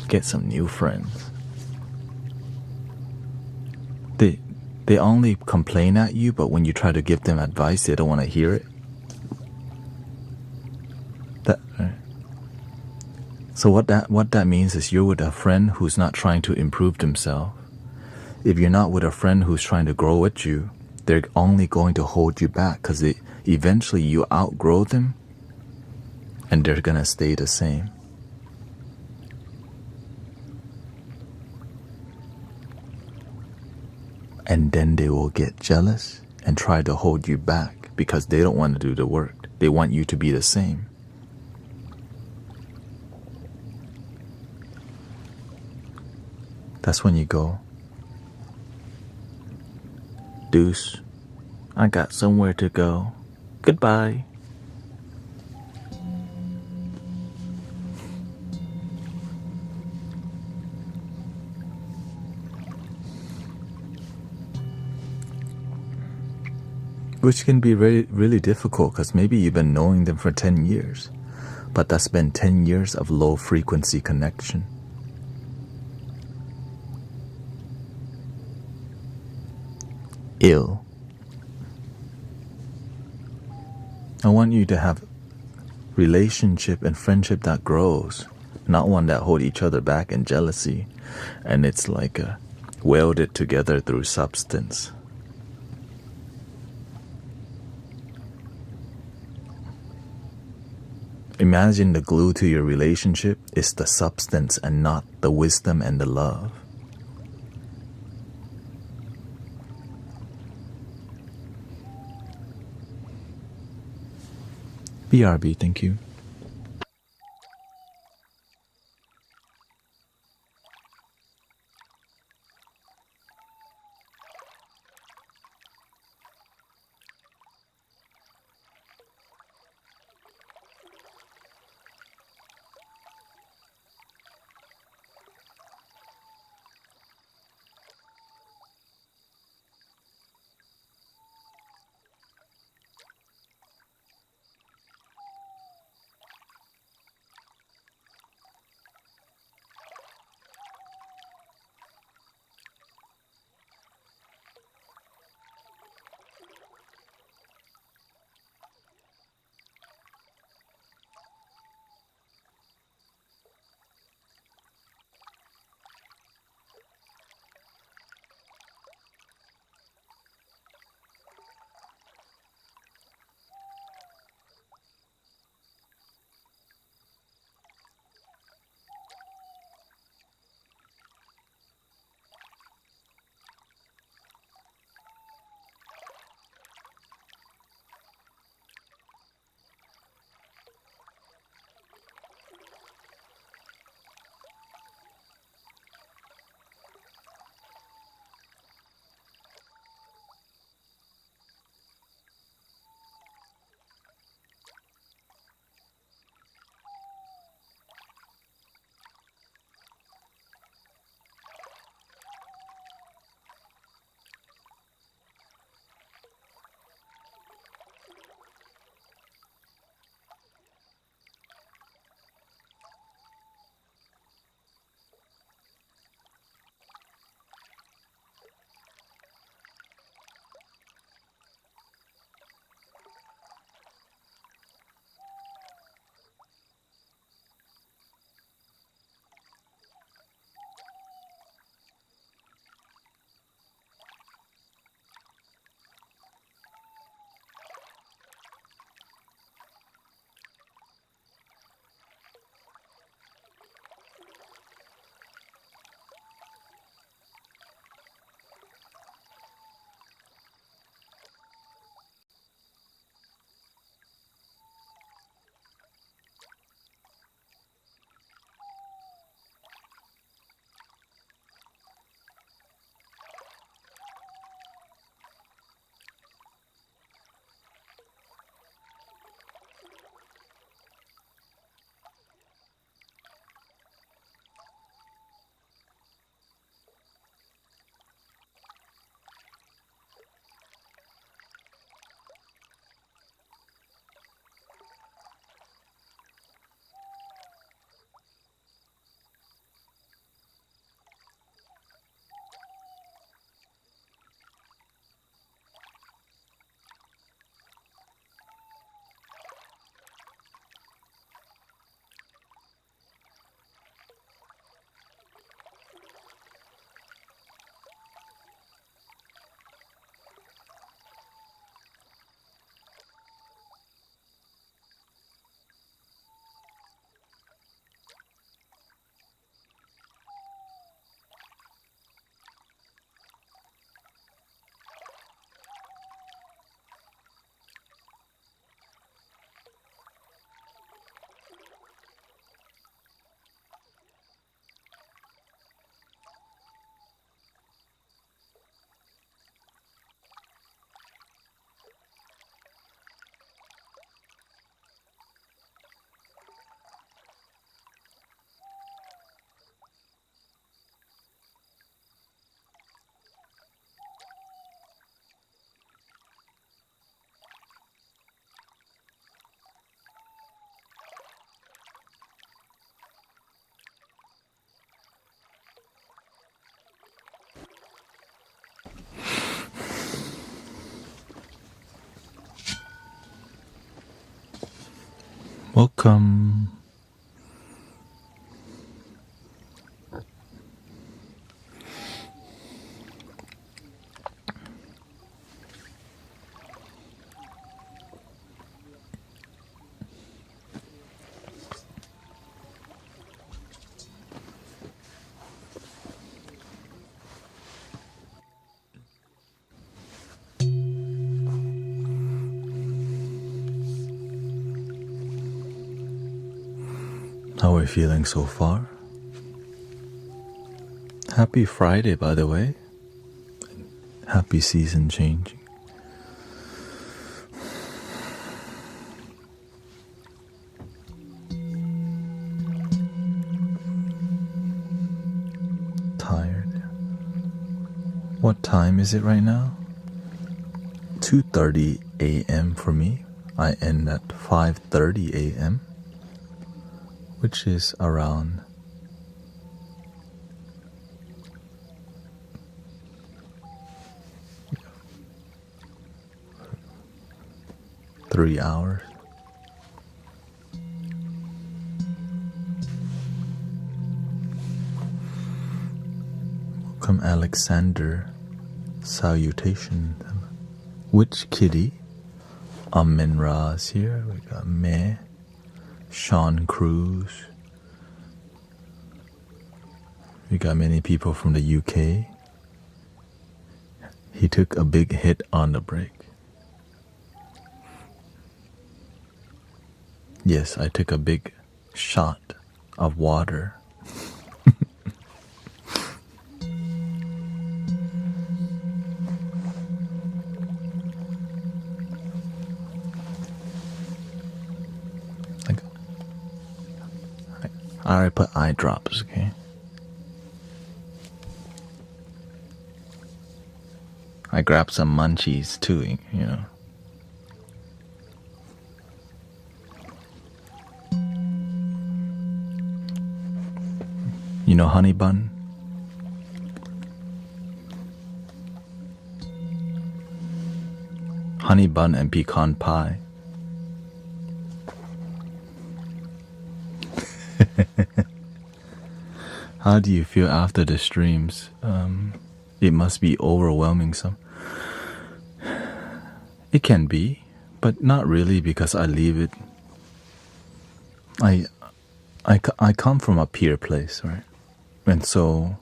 Get some new friends. They only complain at you, but when you try to give them advice, they don't want to hear it. So what that means is you're with a friend who's not trying to improve themselves. If you're not with a friend who's trying to grow with you, they're only going to hold you back because eventually you outgrow them and they're going to stay the same. And then they will get jealous and try to hold you back because they don't want to do the work. They want you to be the same. That's when you go, deuce, I got somewhere to go. Goodbye. Which can be really difficult because maybe you've been knowing them for 10 years, but that's been 10 years of low frequency connection. Ill. I want you to have relationship and friendship that grows, not one that hold each other back in jealousy, and it's like welded together through substance. Imagine the glue to your relationship is the substance and not the wisdom and the love. BRB, thank you. Welcome. How are you feeling so far? Happy Friday, by the way. Happy season changing. Tired. What time is it right now? 2:30 a.m. for me. I end at 5:30 a.m., which is around 3 hours. Welcome, Alexander. Salutation. Which kitty? Amin Ra is here. We got Meh. Sean Cruz. We got many people from the UK. He took a big hit on the break. Yes, I took a big shot of water. I already put eye drops, okay? I grabbed some munchies too, you know. You know honey bun? Honey bun and pecan pie. How do you feel after the streams? It must be overwhelming It can be, but not really, because I leave it. I come from a peer place, right? And so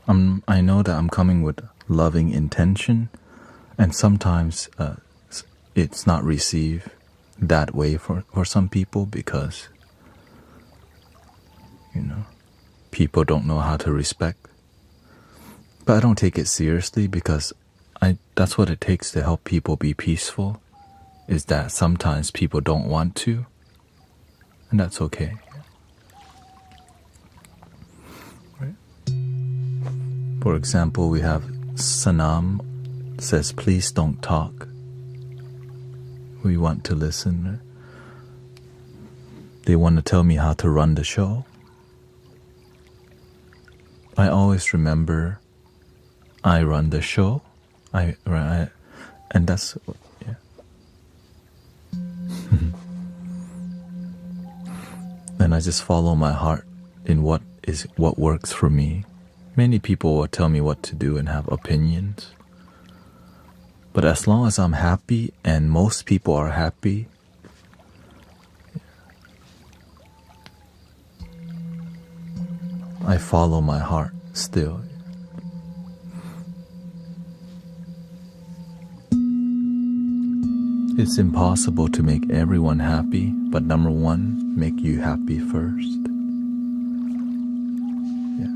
I know that I'm coming with loving intention, and sometimes it's not received that way for some people, because people don't know how to respect. But I don't take it seriously, because that's what it takes to help people be peaceful, is that sometimes people don't want to, and that's okay. Right? For example, we have Sanam says, please don't talk. We want to listen. Right? They want to tell me how to run the show. I always remember I run the show. And that's, yeah. And I just follow my heart in what works for me. Many people will tell me what to do and have opinions. But as long as I'm happy and most people are happy, I follow my heart still. It's impossible to make everyone happy, but number one, make you happy first. Yeah.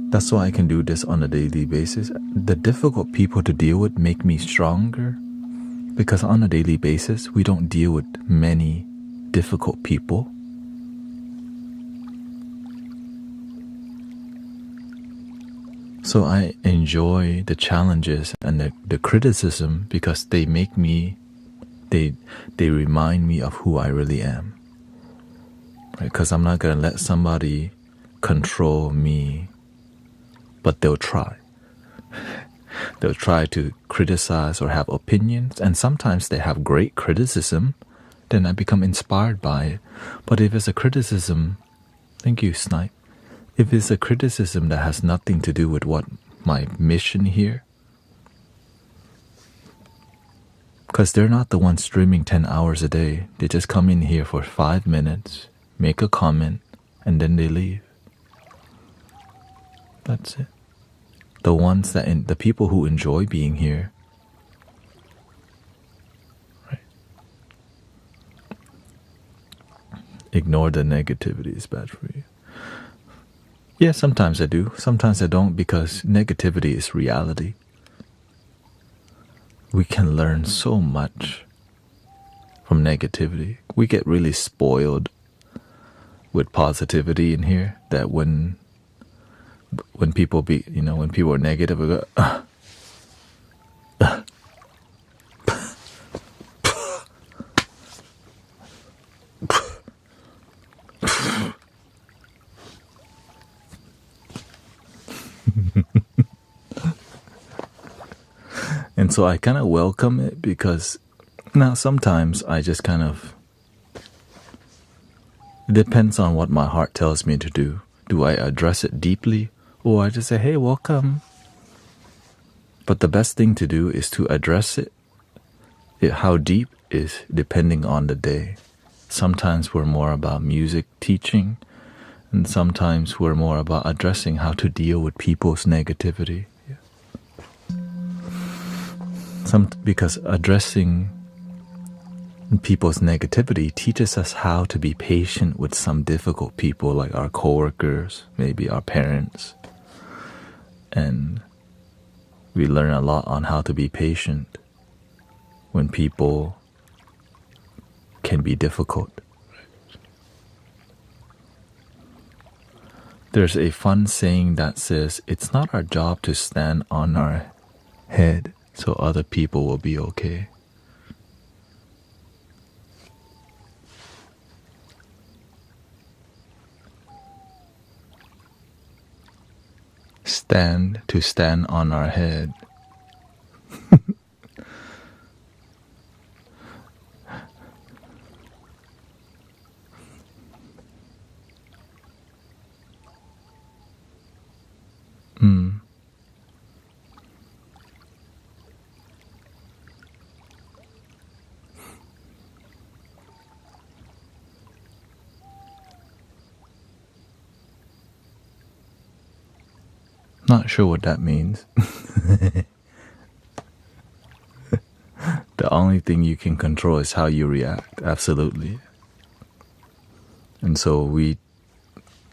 That's why I can do this on a daily basis. The difficult people to deal with make me stronger, because on a daily basis, we don't deal with many difficult people. So I enjoy the challenges and the criticism, because they make me, they remind me of who I really am. Right? Because I'm not going to let somebody control me, but they'll try. They'll try to criticize or have opinions, and sometimes they have great criticism, then I become inspired by it. But if it's a criticism, thank you, Snipe. If it's a criticism that has nothing to do with what my mission here, because they're not the ones streaming 10 hours a day. They just come in here for 5 minutes, make a comment, and then they leave. That's it. The ones that the people who enjoy being here, right? Ignore the negativity is bad for you. Yeah, sometimes I do. Sometimes I don't, because negativity is reality. We can learn so much from negativity. We get really spoiled with positivity in here that when people when people are negative, we go, and so I kind of welcome it, because now sometimes I just kind of, it depends on what my heart tells me to do. Do I address it deeply, or I just say, hey, welcome? But the best thing to do is to address it. How deep is depending on the day. Sometimes we're more about music teaching, and sometimes we're more about addressing how to deal with people's negativity. Because addressing people's negativity teaches us how to be patient with some difficult people, like our coworkers, maybe our parents. And we learn a lot on how to be patient when people can be difficult. There's a fun saying that says, it's not our job to stand on our head so other people will be okay. To stand on our head. Not sure what that means. The only thing you can control is how you react, absolutely. And so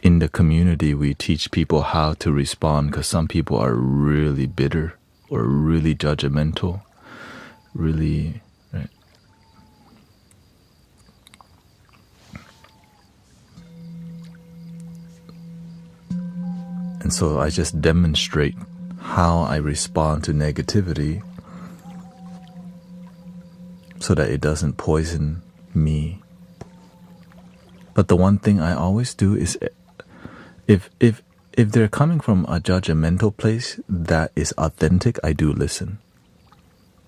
in the community, we teach people how to respond, because some people are really bitter or really judgmental, really, right? And so I just demonstrate how I respond to negativity so that it doesn't poison me. But the one thing I always do is, if they're coming from a judgmental place that is authentic, I do listen.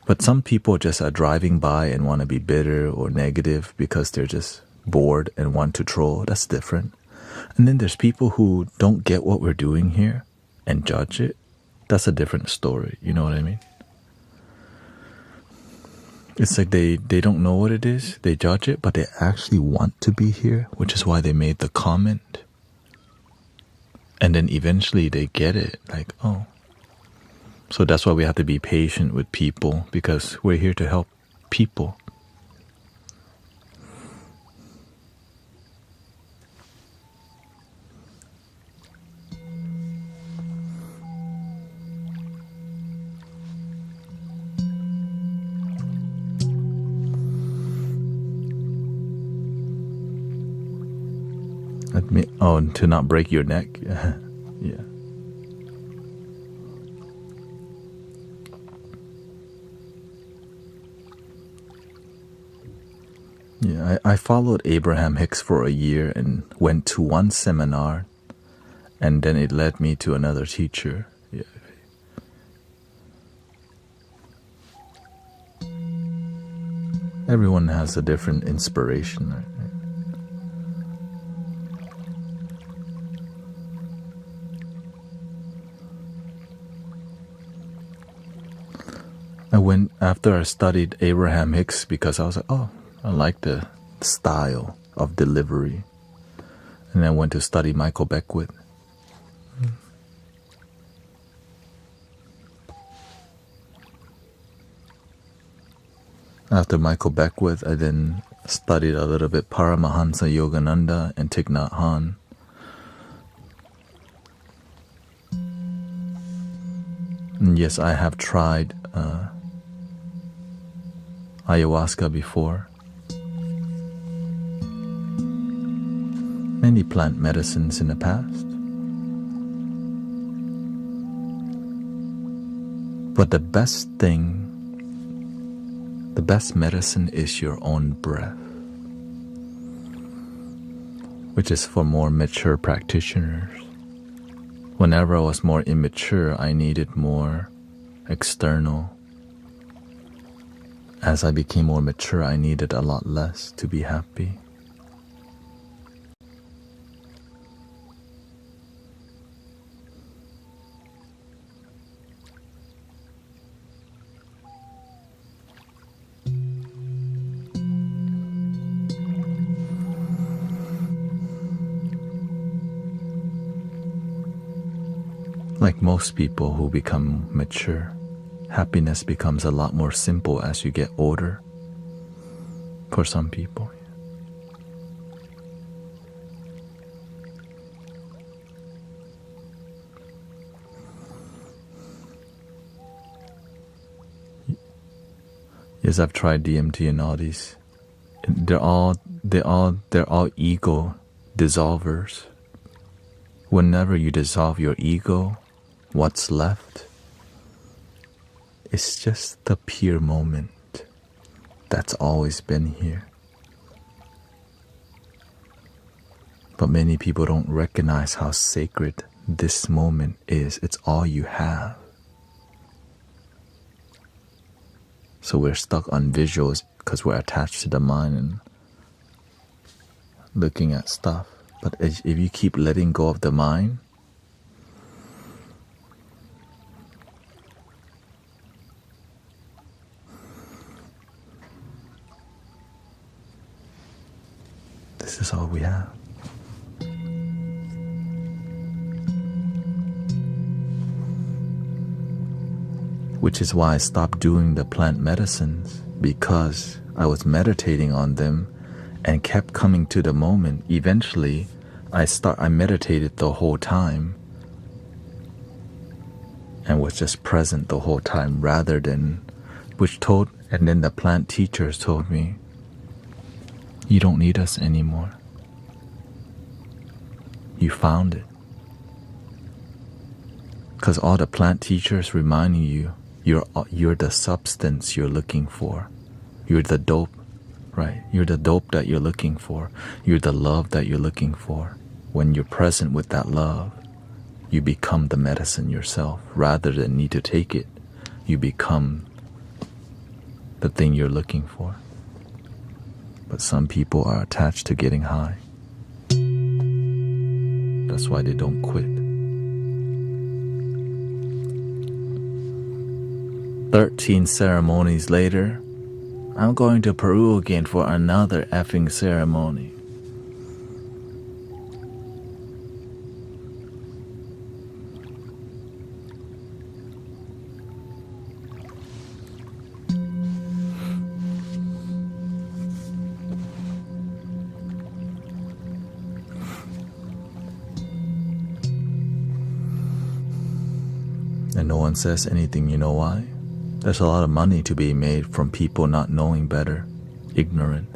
But some people just are driving by and want to be bitter or negative because they're just bored and want to troll. That's different. And then there's people who don't get what we're doing here and judge it. That's a different story. You know what I mean? It's like they don't know what it is. They judge it, but they actually want to be here, which is why they made the comment. And then eventually they get it. Like, oh. So that's why we have to be patient with people, because we're here to help people. To not break your neck. Yeah. Yeah, I followed Abraham Hicks for a year and went to one seminar, and then it led me to another teacher. Yeah. Everyone has a different inspiration. Right? I went after I studied Abraham Hicks because I was like, oh, I like the style of delivery. And I went to study Michael Beckwith. After Michael Beckwith, I then studied a little bit Paramahansa Yogananda and Thich Nhat Hanh. And yes, I have tried ayahuasca before. Many plant medicines in the past. But the best thing, the best medicine is your own breath, which is for more mature practitioners. Whenever I was more immature, I needed more external. As I became more mature, I needed a lot less to be happy. Like most people who become mature, happiness becomes a lot more simple as you get older. For some people. Yes, I've tried DMT and all these. They're all ego dissolvers. Whenever you dissolve your ego, what's left is just the pure moment that's always been here. But many people don't recognize how sacred this moment is. It's all you have. So we're stuck on visuals because we're attached to the mind and looking at stuff. But if you keep letting go of the mind, this is all we have. Which is why I stopped doing the plant medicines, because I was meditating on them and kept coming to the moment. Eventually, I meditated the whole time and was just present the whole time rather than, and then the plant teachers told me, you don't need us anymore. You found it. Because all the plant teachers reminding you, you're the substance you're looking for. You're the dope, right? You're the dope that you're looking for. You're the love that you're looking for. When you're present with that love, you become the medicine yourself. Rather than need to take it, you become the thing you're looking for. But some people are attached to getting high. That's why they don't quit. 13 ceremonies later, I'm going to Peru again for another effing ceremony. And no one says anything, you know why? There's a lot of money to be made from people not knowing better, ignorant.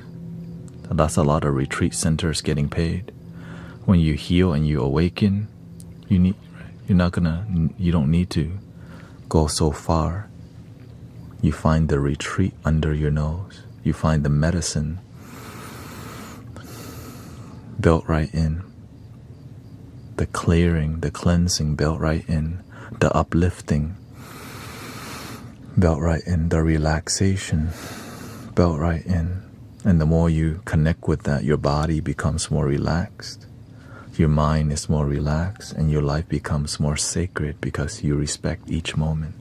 That's a lot of retreat centers getting paid. When you heal and you awaken, you don't need to go so far. You find the retreat under your nose. You find the medicine built right in. The clearing, the cleansing built right in. The uplifting built right in, the relaxation belt right in. And the more you connect with that, your body becomes more relaxed, your mind is more relaxed, and your life becomes more sacred because you respect each moment.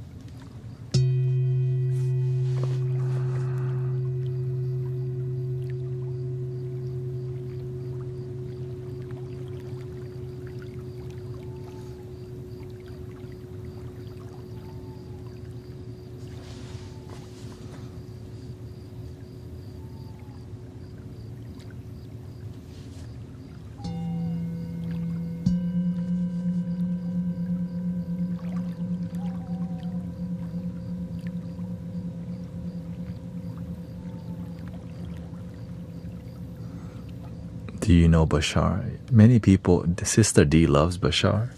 Do you know Bashar? Many people, Sister D loves Bashar.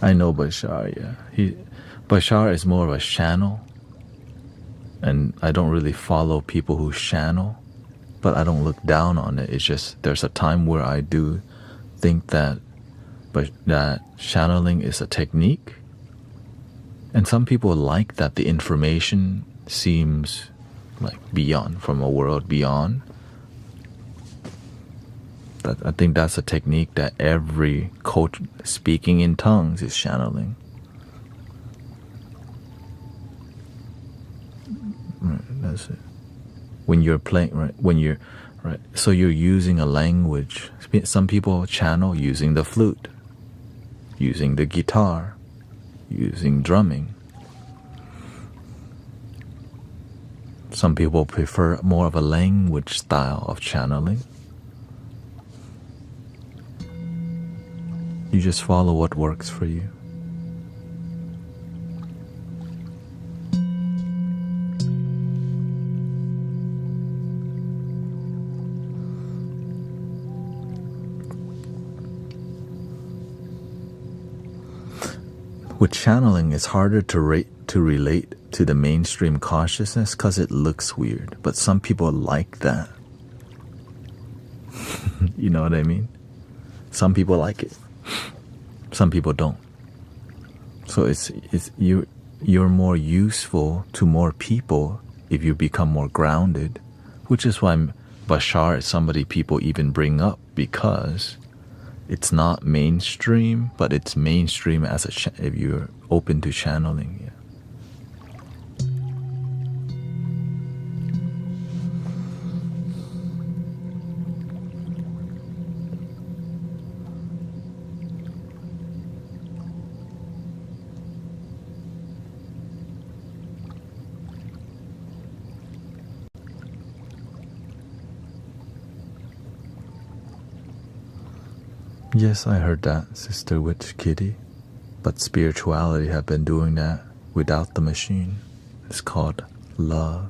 I know Bashar, yeah. Bashar is more of a channel, and I don't really follow people who channel, but I don't look down on it. It's just there's a time where I do think that channeling is a technique, and some people like that the information seems like beyond, from a world beyond. I think that's a technique that every coach speaking in tongues is channeling. Right, that's it. When you're playing, right? Right. So you're using a language. Some people channel using the flute, using the guitar, using drumming. Some people prefer more of a language style of channeling. You just follow what works for you. With channeling, it's harder to relate to the mainstream consciousness because it looks weird. But some people like that. You know what I mean? Some people like it. Some people don't. So you're more useful to more people if you become more grounded, which is why Bashar is somebody people even bring up, because it's not mainstream, but it's mainstream as if you're open to channeling. Yeah. Yes, I heard that, Sister Witch Kitty. But spirituality have been doing that without the machine. It's called love.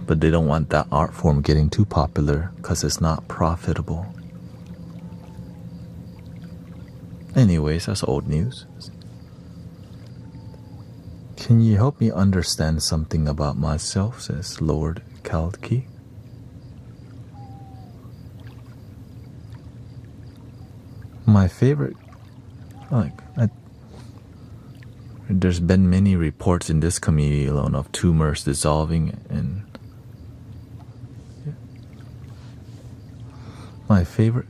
But they don't want that art form getting too popular because it's not profitable. Anyways, that's old news. Can you help me understand something about myself, says Lord Kalki. My favorite, there's been many reports in this community alone of tumors dissolving, and my favorite,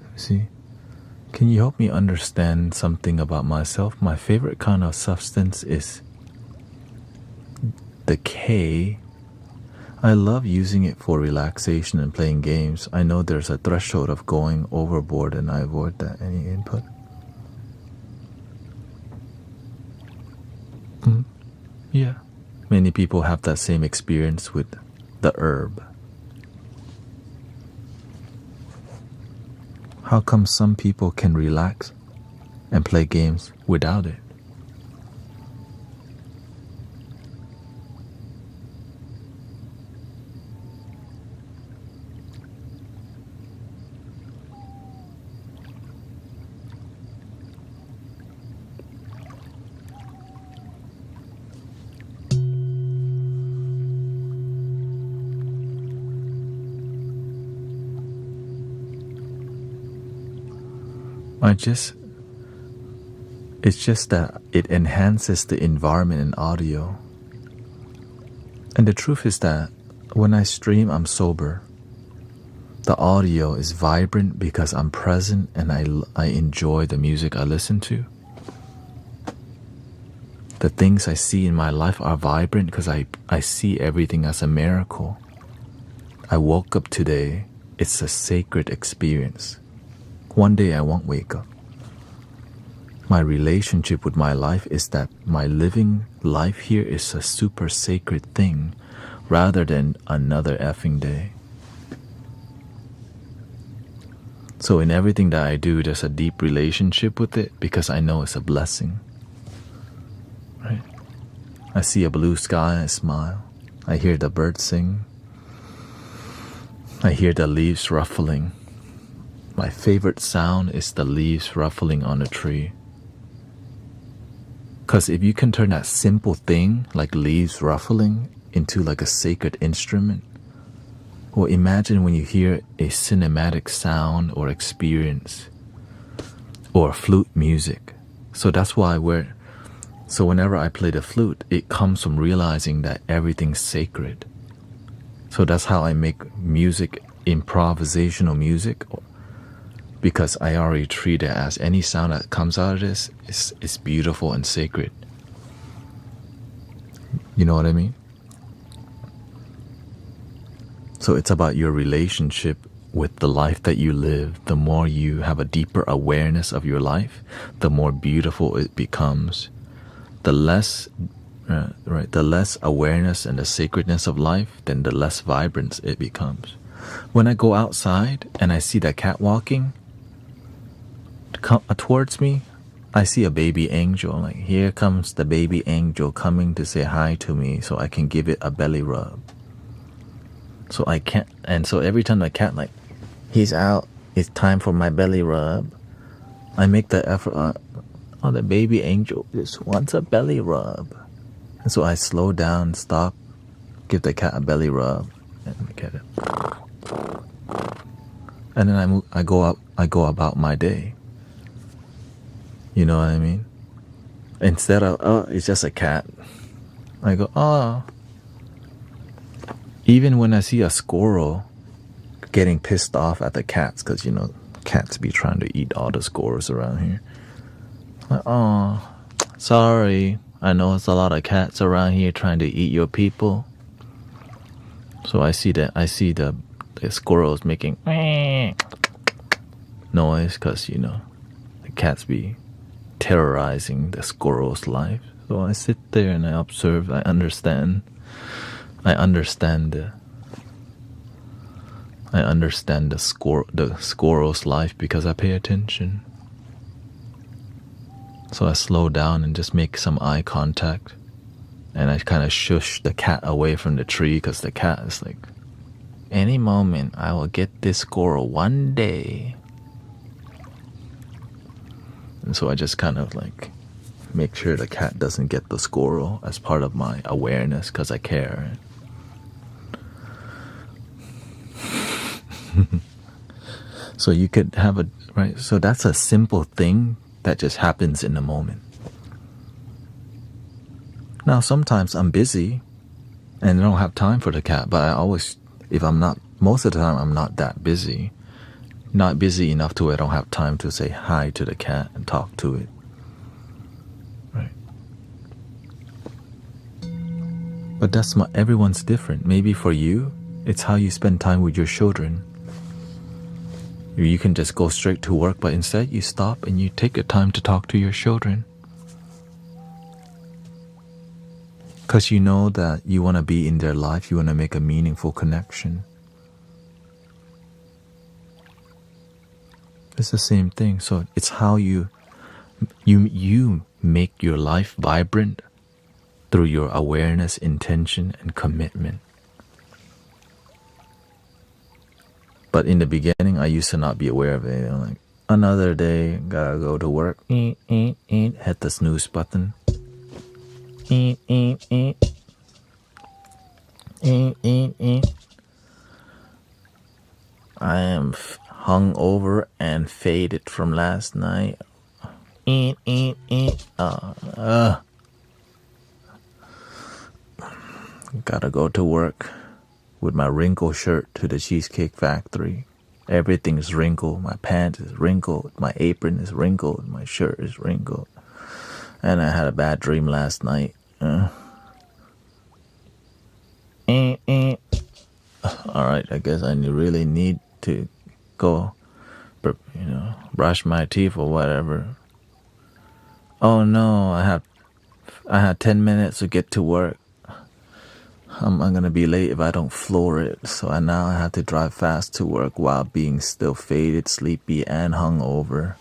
can you help me understand something about myself? My favorite kind of substance is the K. I love using it for relaxation and playing games. I know there's a threshold of going overboard, and I avoid that. Any input? Yeah. Many people have that same experience with the herb. How come some people can relax and play games without it? It's just that it enhances the environment in audio. And the truth is that when I stream, I'm sober. The audio is vibrant because I'm present and I enjoy the music I listen to. The things I see in my life are vibrant because I see everything as a miracle. I woke up today. It's a sacred experience. One day I won't wake up. My relationship with my life is that my living life here is a super sacred thing rather than another effing day. So in everything that I do, there's a deep relationship with it because I know it's a blessing. Right? I see a blue sky, I smile. I hear the birds sing. I hear the leaves ruffling. My favorite sound is the leaves ruffling on a tree. Because if you can turn that simple thing, like leaves ruffling, into like a sacred instrument, well, imagine when you hear a cinematic sound or experience or flute music. So that's why so whenever I play the flute, it comes from realizing that everything's sacred. So that's how I make music, improvisational music, because I already treat it as any sound that comes out of this is beautiful and sacred. You know what I mean? So it's about your relationship with the life that you live. The more you have a deeper awareness of your life, the more beautiful it becomes. The less awareness and the sacredness of life, then the less vibrant it becomes. When I go outside and I see that cat walking towards me, I see a baby angel. Like, here comes the baby angel coming to say hi to me so I can give it a belly rub. So I can't, and so every time the cat, like, he's out, it's time for my belly rub, I make the effort, the baby angel just wants a belly rub. And so I slow down, stop, give the cat a belly rub, and get it. And then I go about my day. You know what I mean? Instead of, it's just a cat, I go, Even when I see a squirrel getting pissed off at the cats, because, cats be trying to eat all the squirrels around here. Like, sorry, I know it's a lot of cats around here trying to eat your people. So I see the squirrels making noise because, the cats be terrorizing the squirrel's life. So I sit there and I observe, I understand the squirrel's life because I pay attention. So I slow down and just make some eye contact, and I kind of shush the cat away from the tree because the cat is like, any moment I will get this squirrel one day. And so I just kind of like make sure the cat doesn't get the squirrel as part of my awareness because I care. So you could have right? So that's a simple thing that just happens in the moment. Now, sometimes I'm busy and I don't have time for the cat, but most of the time I'm not that busy. Not busy enough to where I don't have time to say hi to the cat and talk to it. Right? But everyone's different. Maybe for you, it's how you spend time with your children. You can just go straight to work, but instead you stop and you take your time to talk to your children. Because you know that you want to be in their life, you want to make a meaningful connection. It's the same thing. So it's how you make your life vibrant through your awareness, intention, and commitment. But in the beginning, I used to not be aware of it. I'm like, another day, gotta go to work. Hit the snooze button. I am hungover and faded from last night. Gotta go to work with my wrinkled shirt to the Cheesecake Factory. Everything is wrinkled. My pants is wrinkled. My apron is wrinkled. My shirt is wrinkled. And I had a bad dream last night. Alright, I guess I really need to go, brush my teeth or whatever. Oh no, I had 10 minutes to get to work. I'm gonna be late if I don't floor it, so now I have to drive fast to work while being still faded, sleepy, and hungover.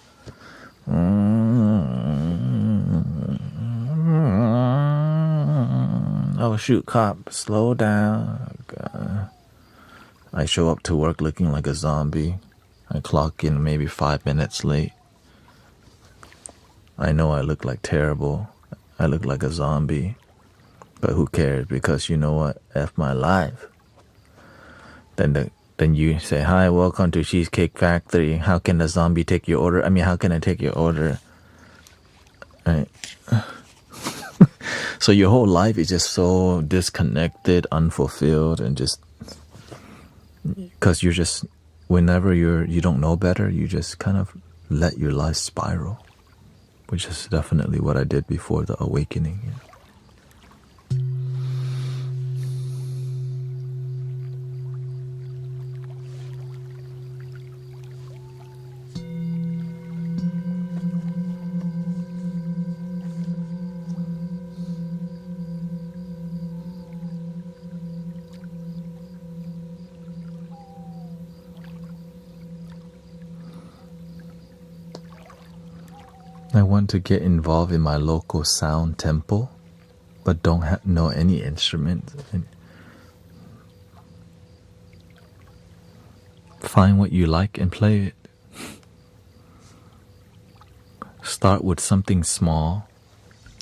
Oh shoot, cop, slow down. I show up to work looking like a zombie. I clock in maybe 5 minutes late. I know I look like terrible. I look like a zombie. But who cares? Because you know what? F my life. Then you say, hi, welcome to Cheesecake Factory. How can the zombie take your order? How can I take your order? Right. So your whole life is just so disconnected, unfulfilled, and just because you're just, whenever you don't know better, you just kind of let your life spiral, which is definitely what I did before the awakening. I want to get involved in my local sound temple, but don't know any instruments. Find what you like and play it. Start with something small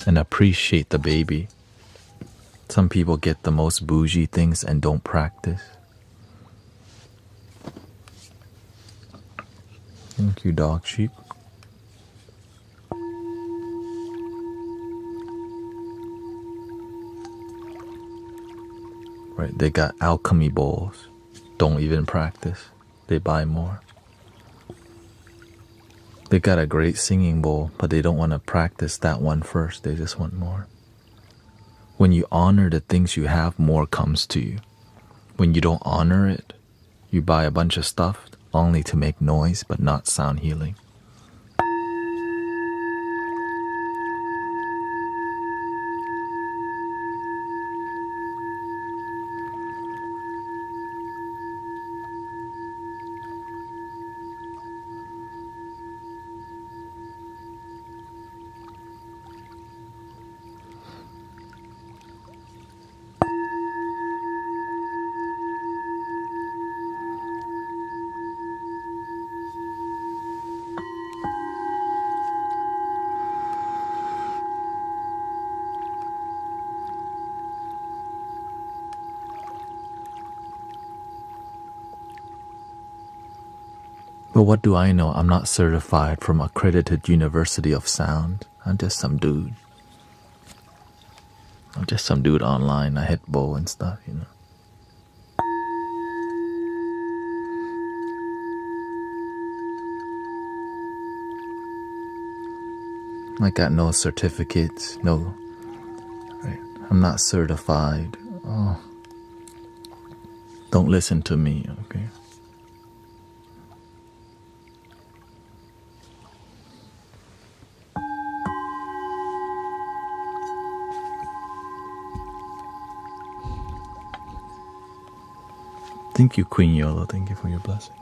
and appreciate the baby. Some people get the most bougie things and don't practice. Thank you, dog sheep. Right, they got alchemy bowls. Don't even practice. They buy more. They got a great singing bowl, but they don't want to practice that one first. They just want more. When you honor the things you have, more comes to you. When you don't honor it, you buy a bunch of stuff only to make noise but not sound healing. But what do I know? I'm not certified from accredited University of Sound. I'm just some dude. I'm just some dude online. I hit bow and stuff, I got no certificates, no. Right. I'm not certified. Oh. Don't listen to me, okay? Thank you, Queen Yolo. Thank you for your blessing.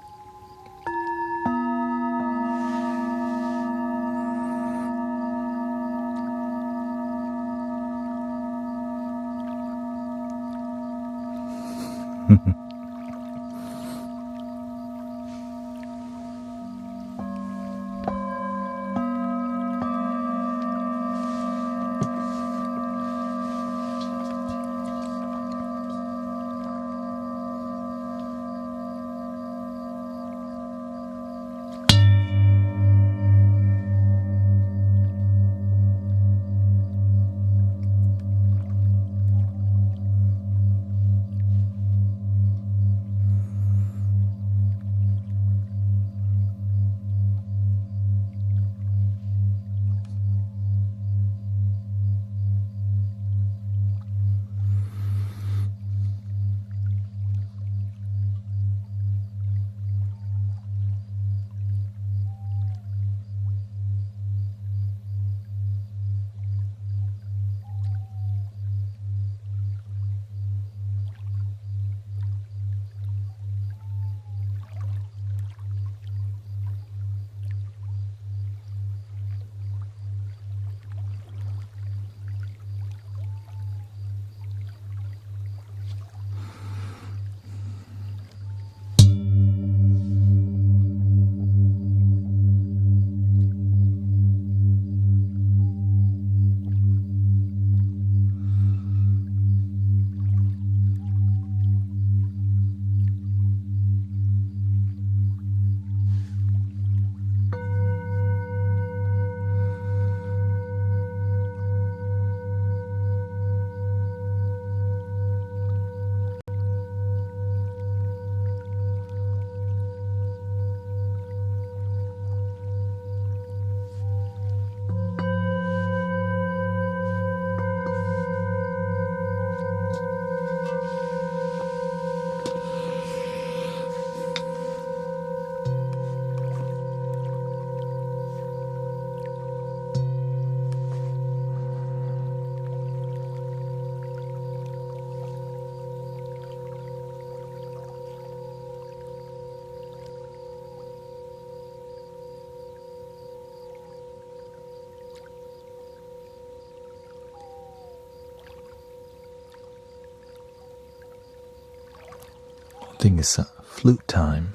think it's flute time,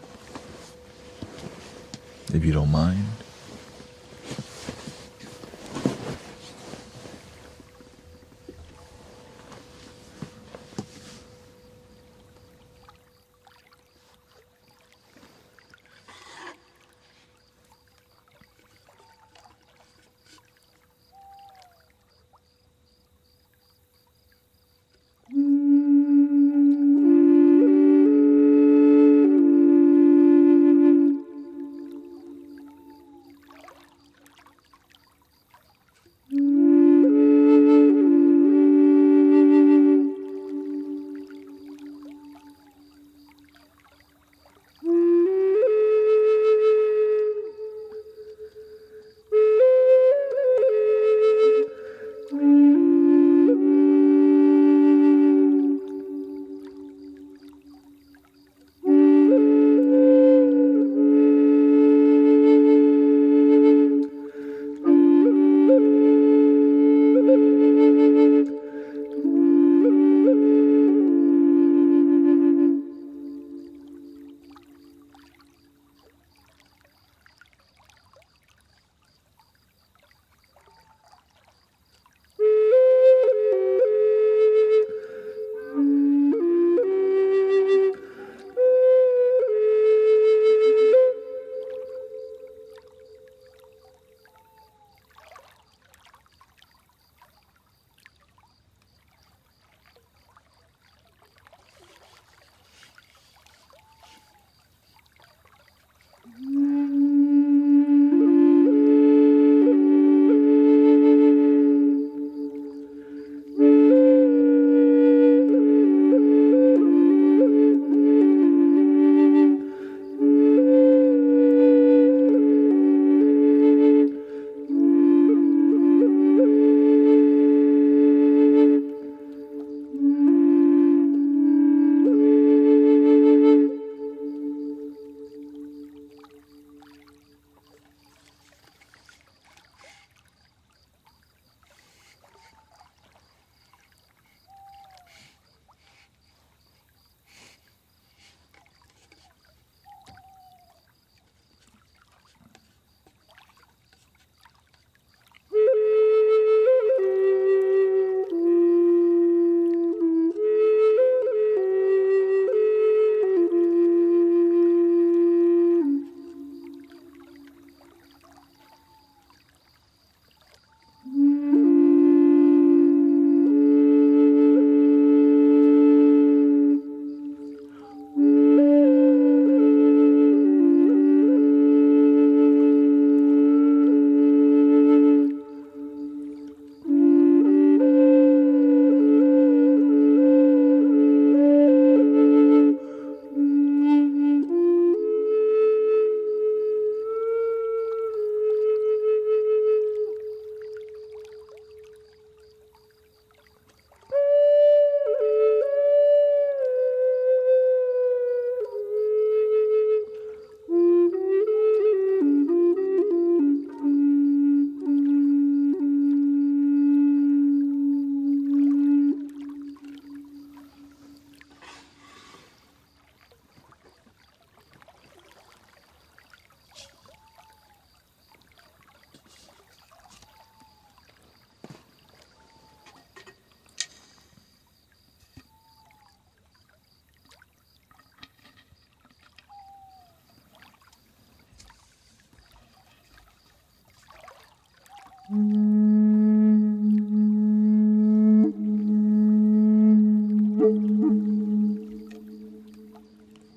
if you don't mind.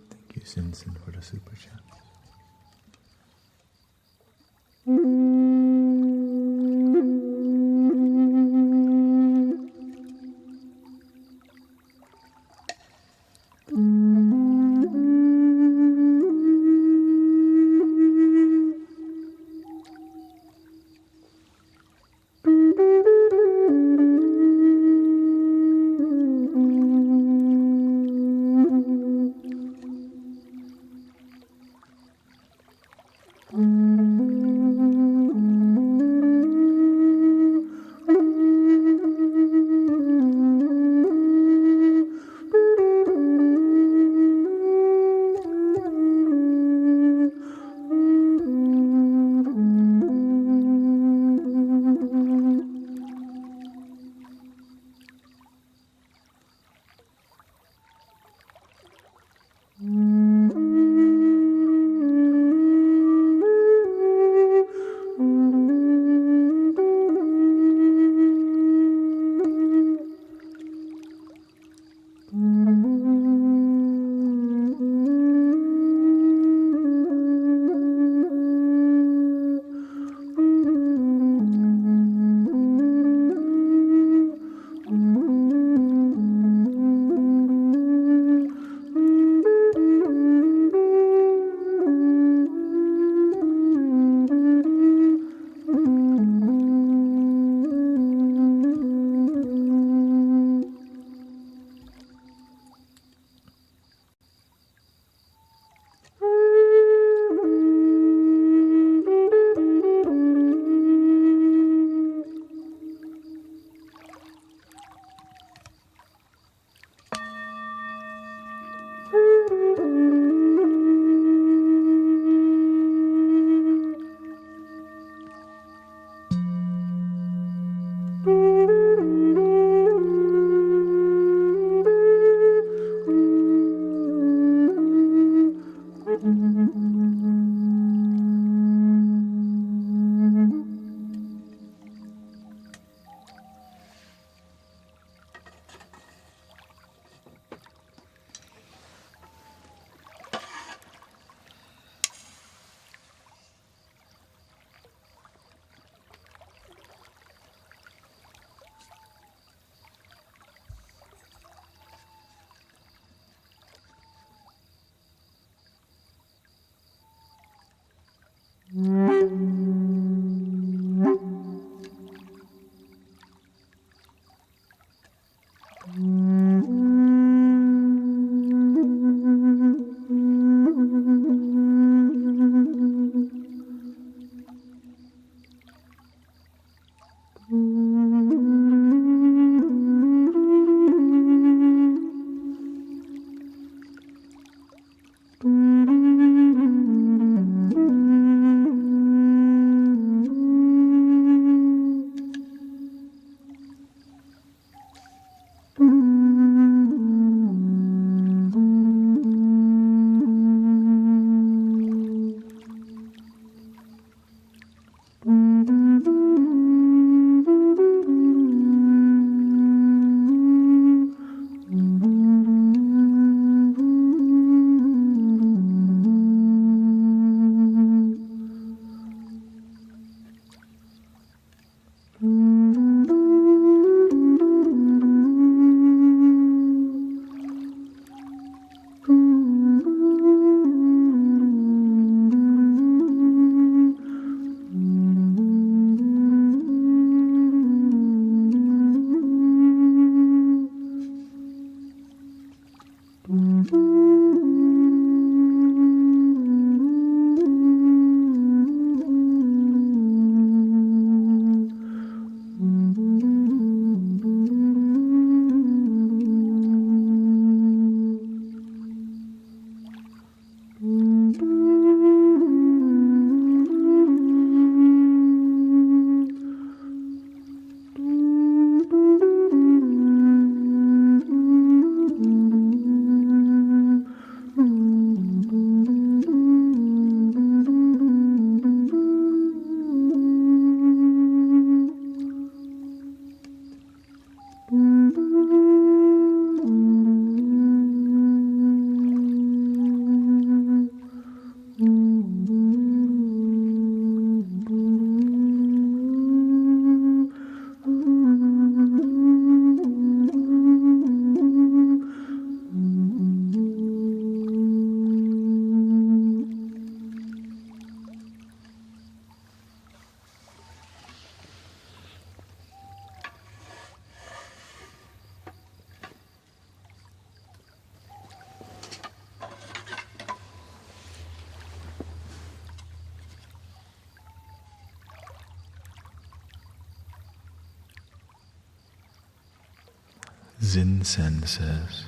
Thank you, Sinsin, for the super chat. Zinsen says,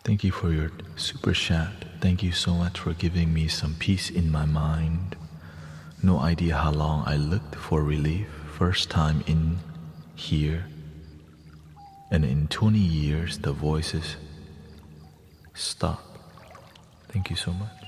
thank you for your super chat. Thank you so much for giving me some peace in my mind. No idea how long I looked for relief. First time in here. And in 20 years, the voices stop. Thank you so much.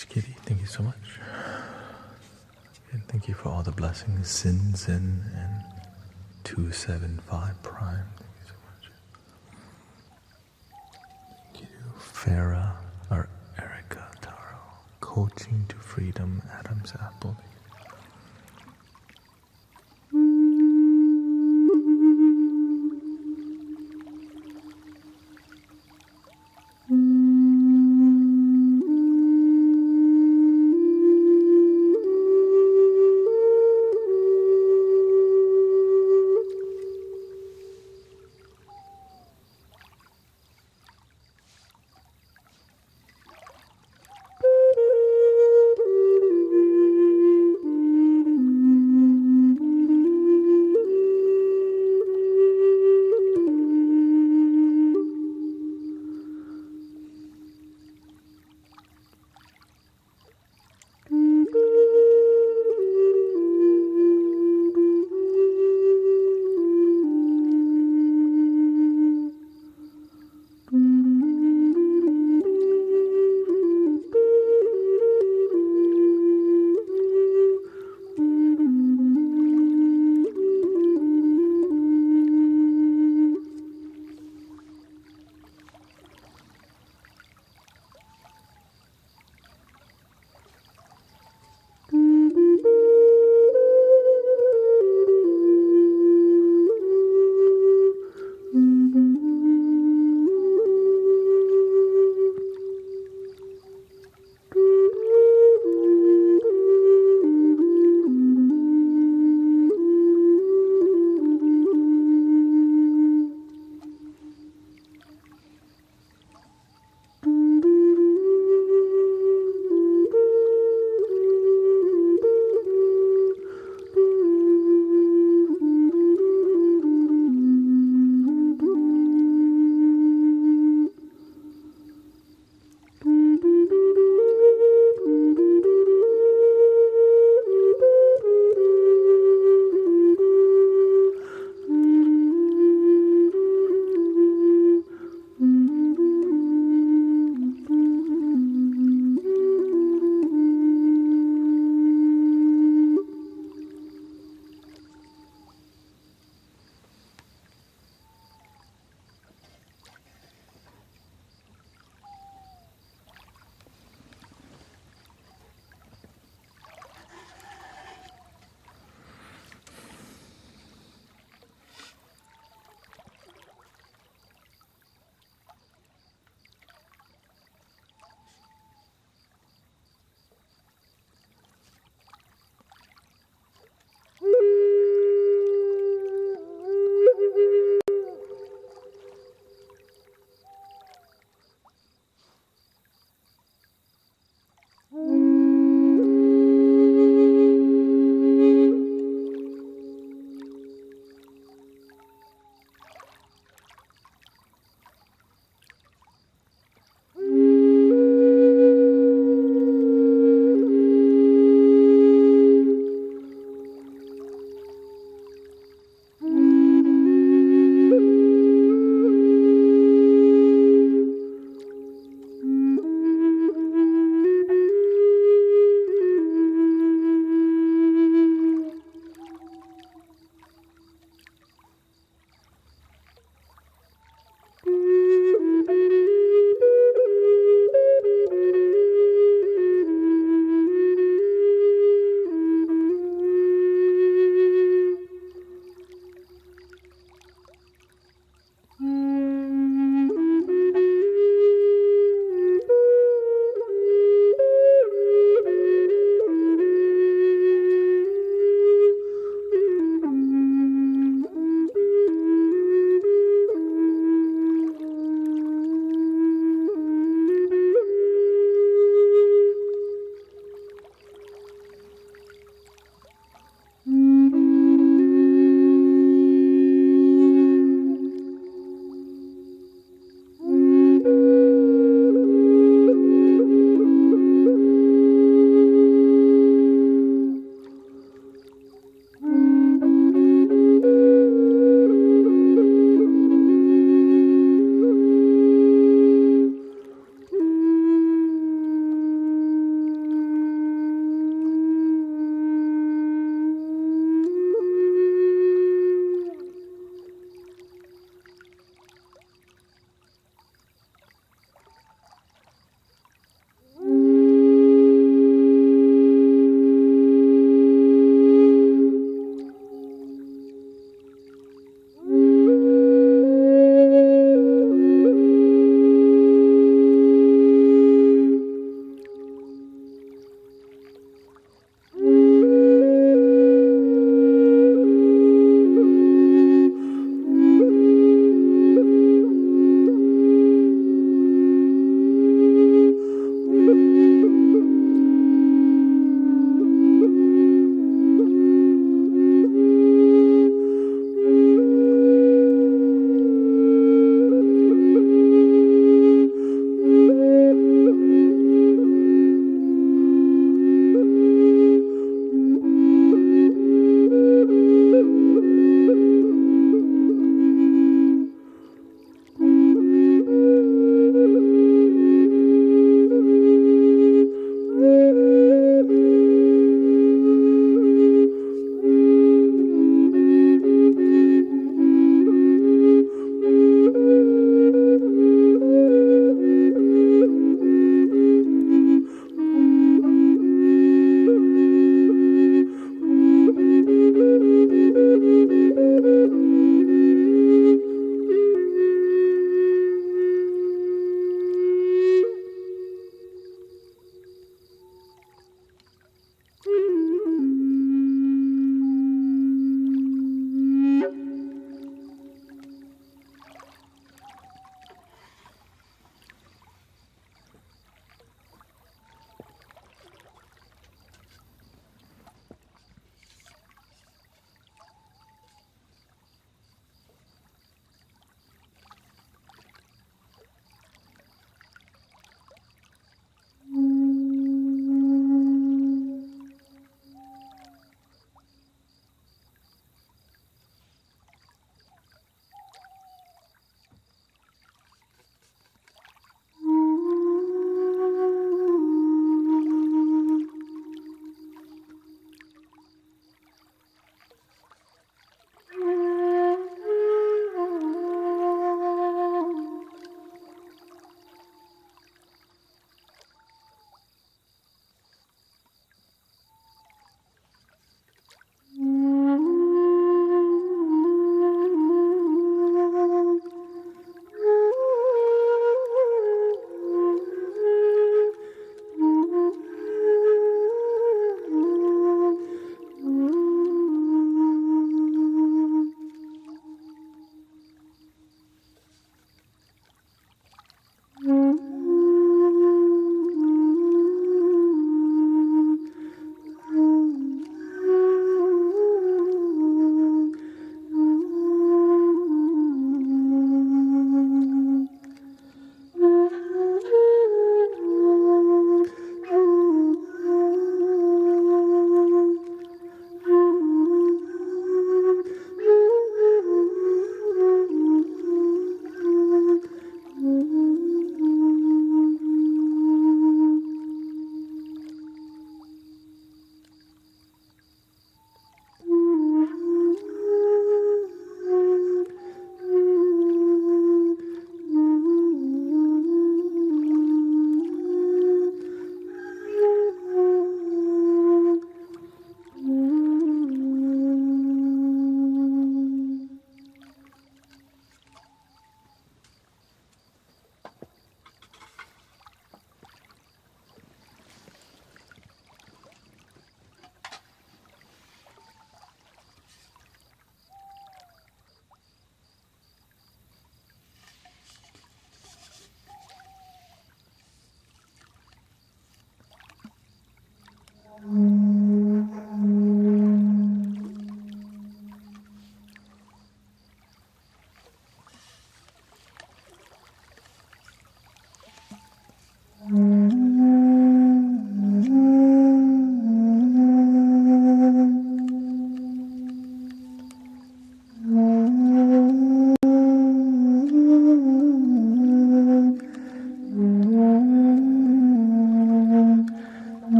much, Kitty. Thank you so much. And thank you for all the blessings. Sin and 275 Prime. Thank you so much. Thank you, Farah or Erica Taro. Coaching to Freedom, Adam's Apple.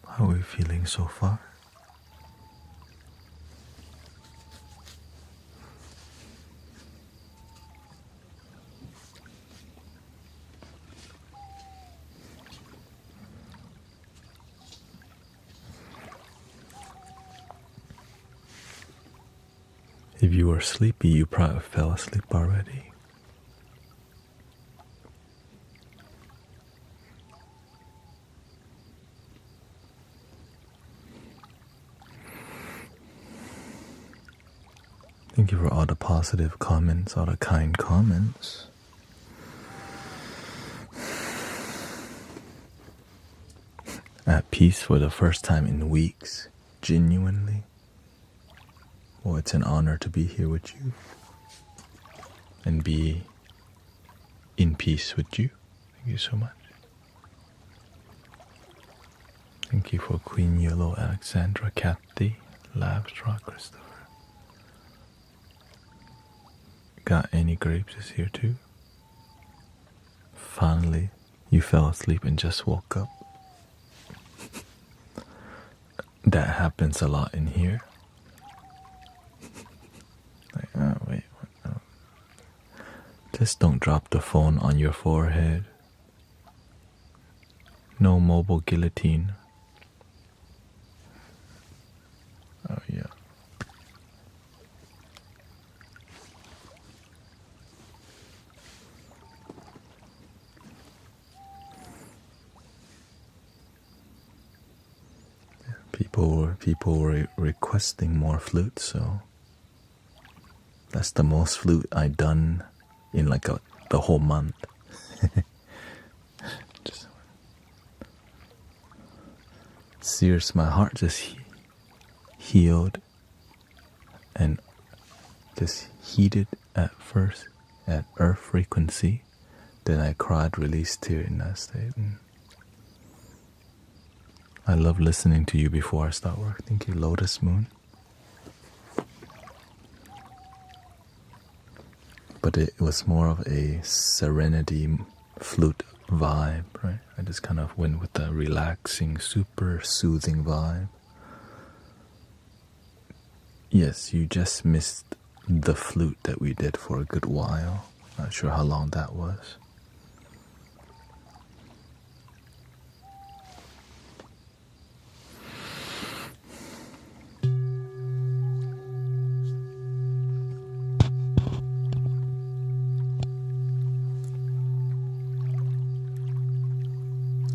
How are we feeling so far? If you were sleepy, you probably fell asleep already. Thank you for all the positive comments, all the kind comments. At peace for the first time in weeks, genuinely. Well, it's an honor to be here with you and be in peace with you. Thank you so much. Thank you for Queen Yellow, Alexandra, Kathy, Labstraw, Christopher. Got any grapes is here too. Finally, you fell asleep and just woke up. That happens a lot in here. Like, oh wait, what? No. Just don't drop the phone on your forehead. No mobile guillotine. Oh yeah. People were requesting more flute, so that's the most flute I done in like the whole month. Just, serious, my heart just healed and just heated at first at earth frequency. Then I cried, released tear in that state. And I love listening to you before I start work. Thank you, Lotus Moon. But it was more of a serenity flute vibe, right? I just kind of went with the relaxing, super soothing vibe. Yes, you just missed the flute that we did for a good while. Not sure how long that was.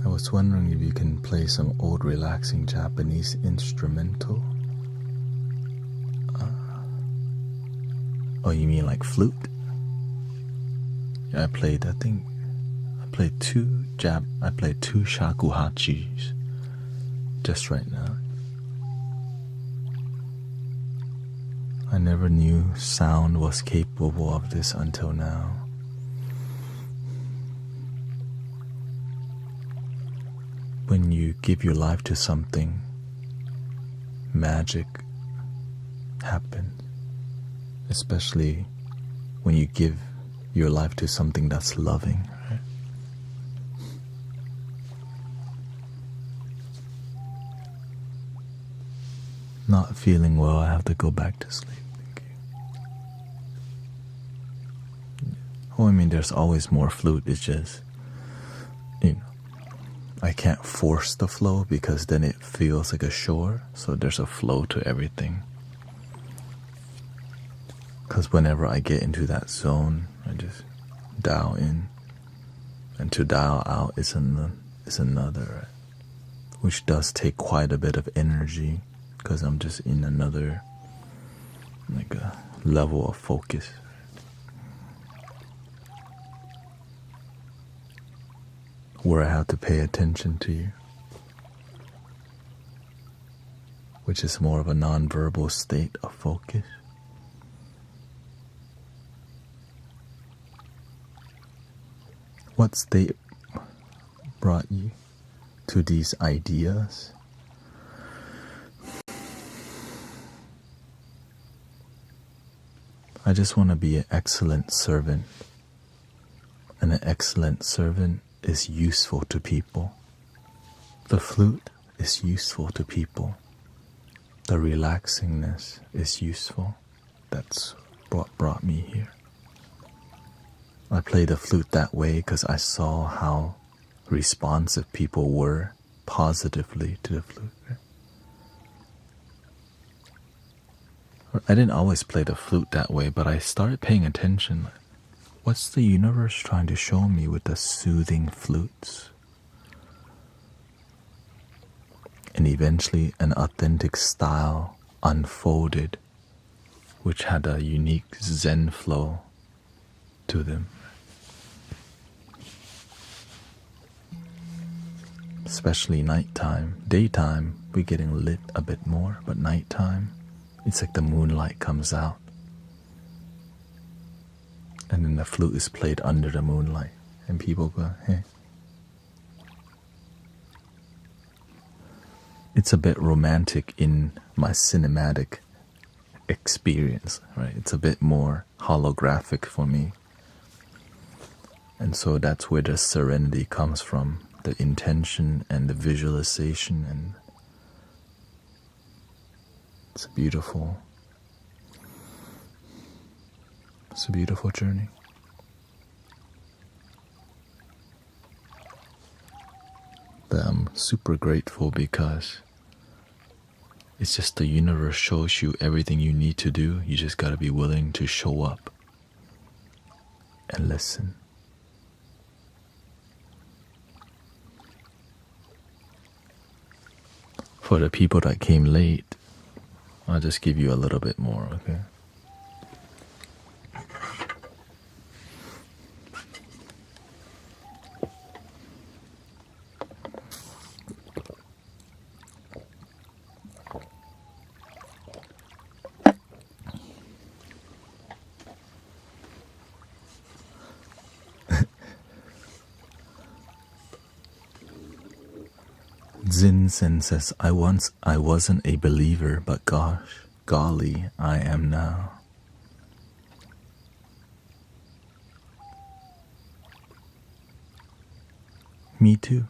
I was wondering if you can play some old relaxing Japanese instrumental. Oh, you mean like flute? Yeah, I played two shakuhachis just right now. I never knew sound was capable of this until now. When you give your life to something, magic happens. Especially when you give your life to something that's loving, right? Not feeling well, I have to go back to sleep. Thank you. Oh, I mean, there's always more flute. It's just, I can't force the flow because then it feels like a chore. So there's a flow to everything. Because whenever I get into that zone, I just dial in. and to dial out is another, right? Which does take quite a bit of energy because I'm just in another like a level of focus. Where I have to pay attention to you, which is more of a non-verbal state of focus. What state brought you to these ideas? I just want to be an excellent servant, and an excellent servant is useful to people. The flute is useful to people. The relaxingness is useful. That's what brought me here. I play the flute that way because I saw how responsive people were positively to the flute. I didn't always play the flute that way, but I started paying attention. What's the universe trying to show me with the soothing flutes? And eventually an authentic style unfolded, which had a unique Zen flow to them. Especially nighttime. Daytime, we're getting lit a bit more, but nighttime, it's like the moonlight comes out. And then the flute is played under the moonlight, and people go, hey. It's a bit romantic in my cinematic experience, right? It's a bit more holographic for me. And so that's where the serenity comes from, the intention and the visualization, and it's a beautiful journey. But I'm super grateful because it's just the universe shows you everything you need to do. You just gotta be willing to show up and listen. For the people that came late, I'll just give you a little bit more, okay? Zen says, I wasn't a believer, but golly, I am now. Me too.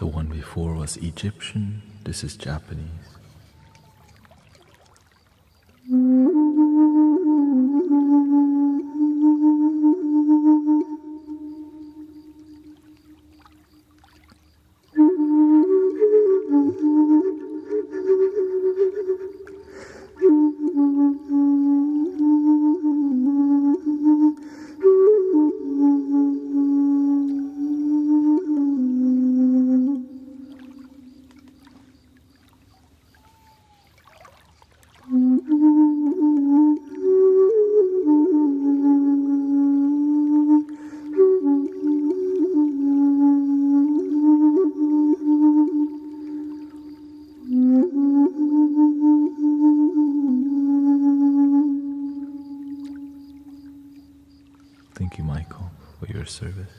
The one before was Egyptian, this is Japanese. Thank you, Michael, for your service.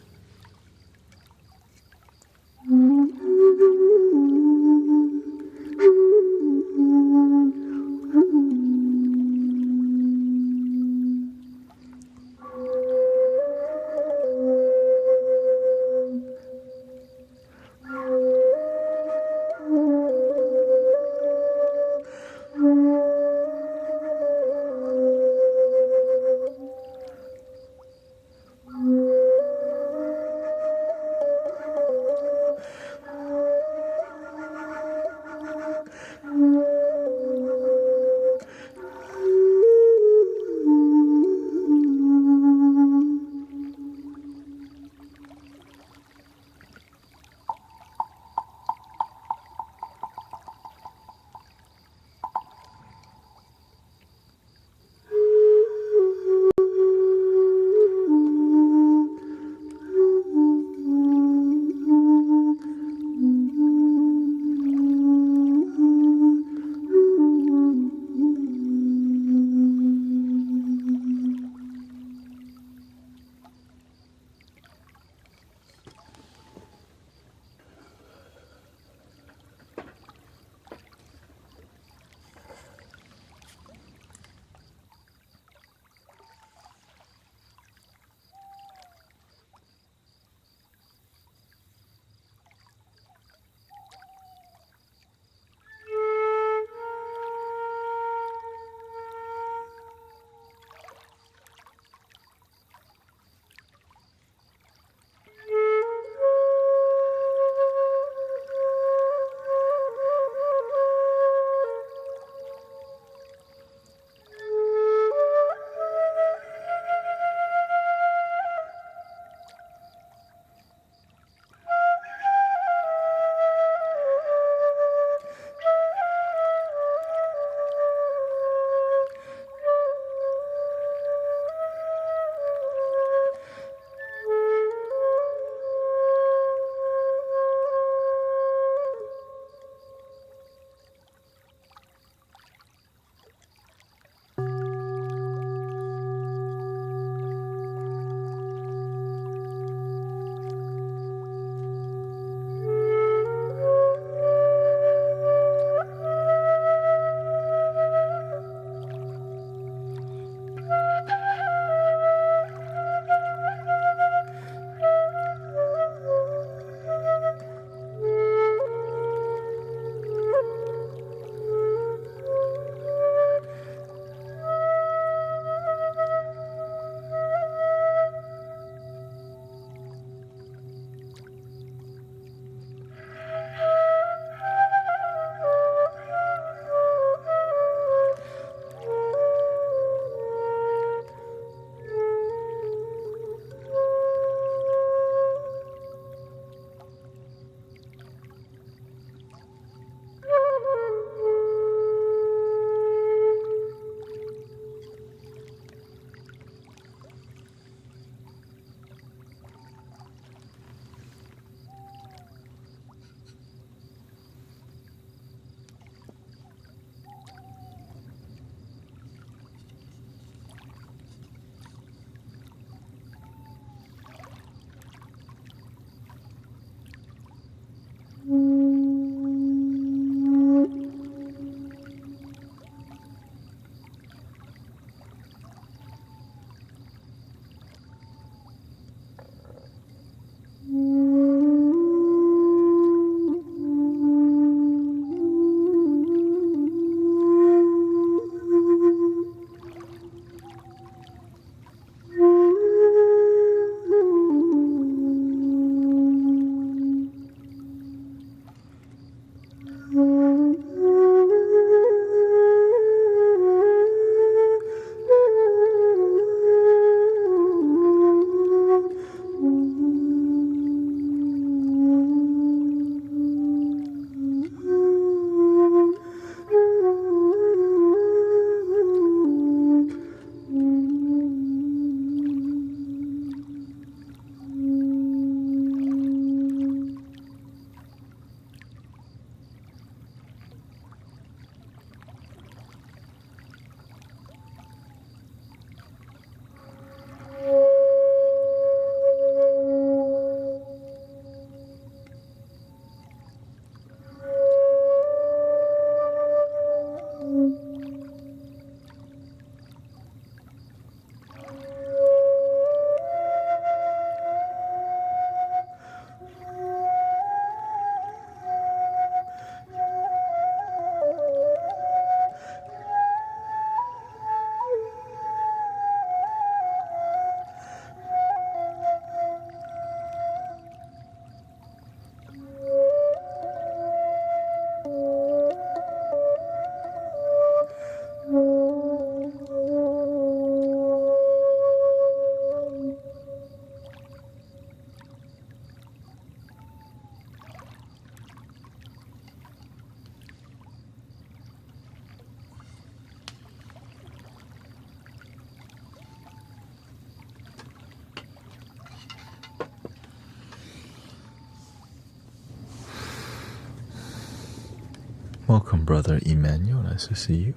Welcome, Brother Emmanuel. Nice to see you.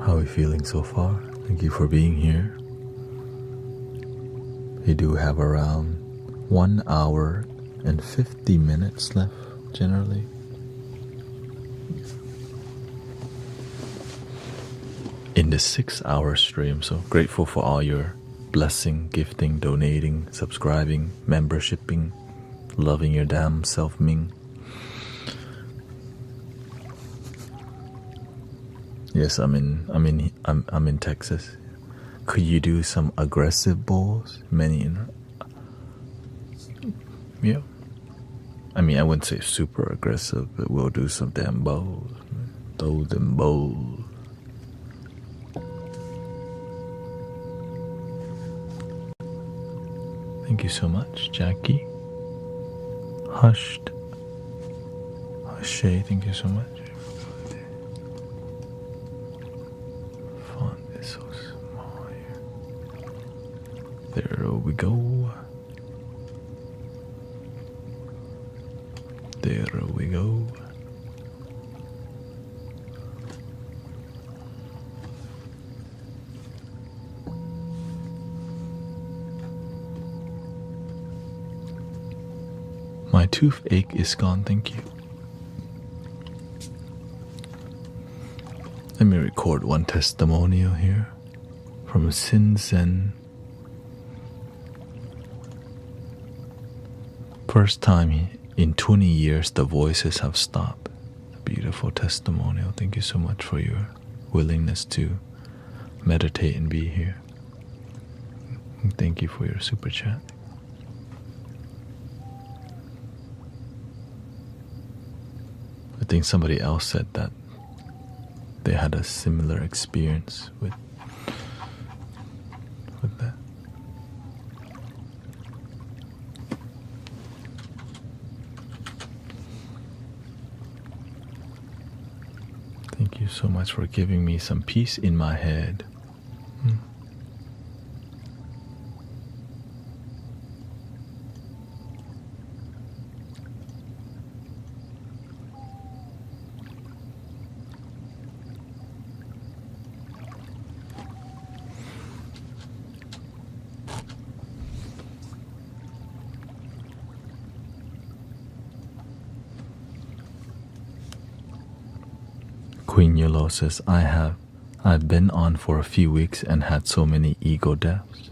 How are we feeling so far? Thank you for being here. We do have around 1 hour and 50 minutes left, generally. In the 6-hour stream, so grateful for all your blessing, gifting, donating, subscribing, membershiping, loving your damn self, Ming. Yes, I'm in Texas. Could you do some aggressive bowls? Yeah. I mean, I wouldn't say super aggressive, but we'll do some damn bowls. Throw them bowls. Thank you so much, Jackie. Hushed. Hushay, thank you so much. Font is so small here. There we go. There we go. My toothache is gone, thank you. Let me record one testimonial here from Sin Zen. First time in 20 years the voices have stopped. A beautiful testimonial. Thank you so much for your willingness to meditate and be here. And thank you for your super chat. I think somebody else said that they had a similar experience with that. Thank you so much for giving me some peace in my head. Queen Yellow says, I've been on for a few weeks and had so many ego deaths.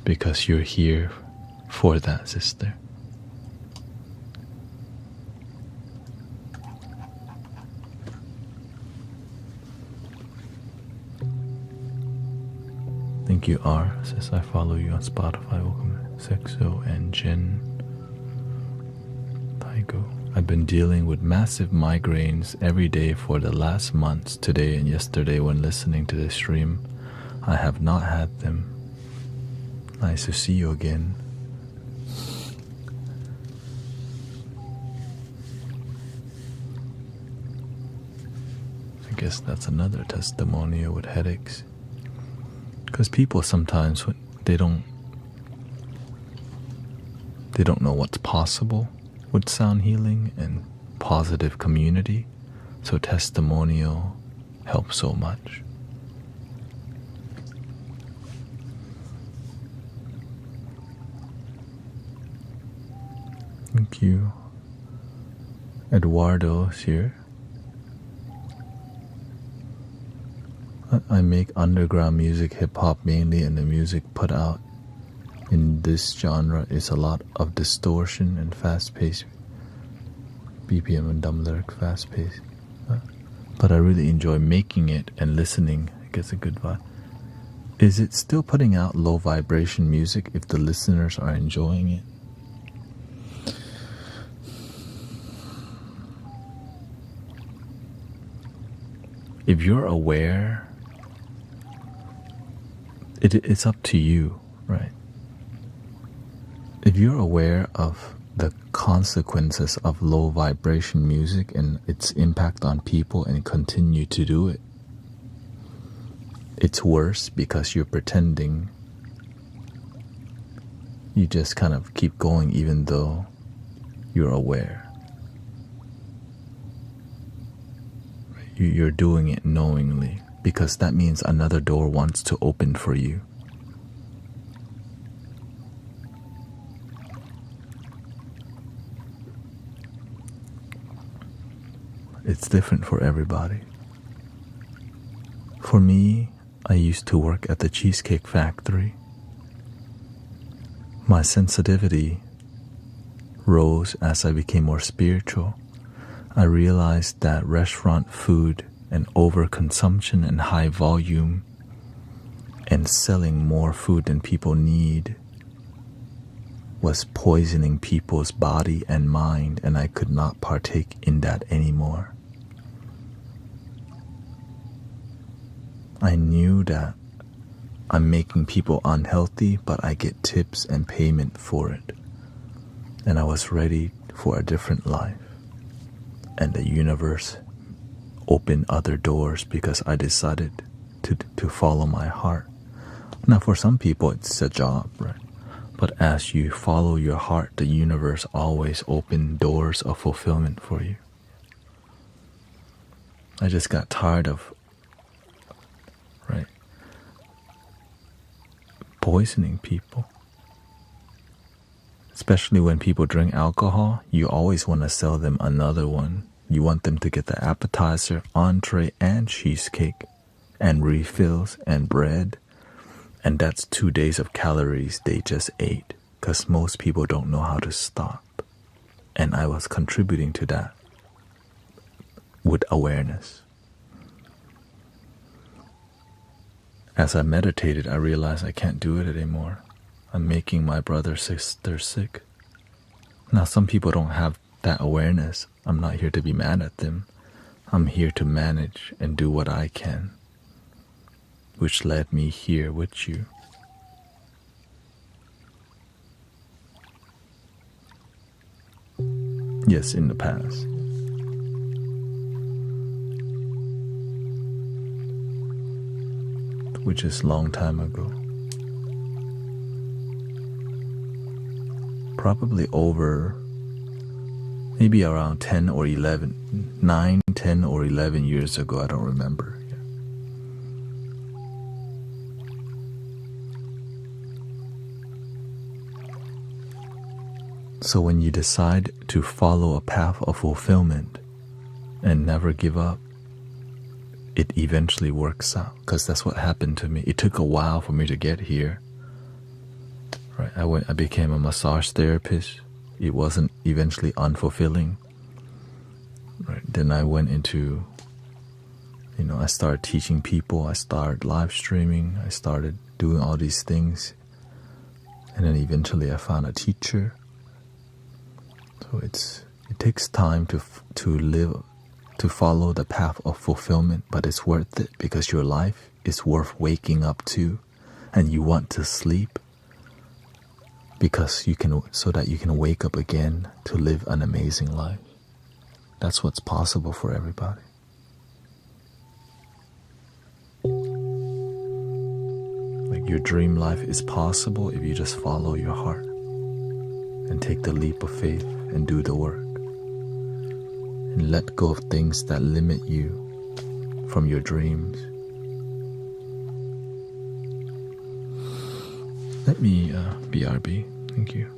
Because you're here for that, sister. Thank you, R. Says I follow you on Spotify. Welcome, Sexo and Jen. Taigo. I've been dealing with massive migraines every day for the last months. Today and yesterday when listening to the stream, I have not had them. Nice to see you again. I guess that's another testimonial with headaches. Because people sometimes, they don't know what's possible with sound healing and positive community, so testimonial helps so much. Thank you. Eduardo's here. I make underground music, hip-hop mainly, and the music put out in this genre is a lot of distortion and fast-paced BPM and dumb lyric, fast-paced. but I really enjoy making it and listening. It gets a good vibe. Is it still putting out low vibration music if the listeners are enjoying it? If you're aware, it's up to you, right? If you're aware of the consequences of low vibration music and its impact on people and continue to do it, it's worse because you're pretending. You just kind of keep going even though you're aware. You're doing it knowingly because that means another door wants to open for you. It's different for everybody. For me, I used to work at the Cheesecake Factory. My sensitivity rose as I became more spiritual. I realized that restaurant food and overconsumption and high volume and selling more food than people need was poisoning people's body and mind, and I could not partake in that anymore. I knew that I'm making people unhealthy, but I get tips and payment for it. And I was ready for a different life. And the universe opened other doors because I decided to follow my heart. Now, for some people, it's a job, right? But as you follow your heart, the universe always opens doors of fulfillment for you. I just got tired of, right, poisoning people. Especially when people drink alcohol, you always want to sell them another one. You want them to get the appetizer, entree, and cheesecake, and refills, and bread. And that's 2 days of calories they just ate, because most people don't know how to stop. And I was contributing to that with awareness. As I meditated, I realized I can't do it anymore. I'm making my brother sister sick. Now, some people don't have that awareness. I'm not here to be mad at them. I'm here to manage and do what I can, which led me here with you. Yes, in the past. Which is a long time ago. Probably over maybe around 10 or 11, 9, 10 or 11 years ago, I don't remember. Yeah. So when you decide to follow a path of fulfillment and never give up, it eventually works out, because that's what happened to me. It took a while for me to get here. Right, I became a massage therapist. It wasn't eventually unfulfilling. Right, then I went into, I started teaching people. I started live streaming. I started doing all these things, and then eventually I found a teacher. So it takes time to live, to follow the path of fulfillment, but it's worth it because your life is worth waking up to, and you want to sleep because so that you can wake up again to live an amazing life. That's what's possible for everybody. Like, your dream life is possible if you just follow your heart and take the leap of faith and do the work and let go of things that limit you from your dreams. Let me BRB. Thank you.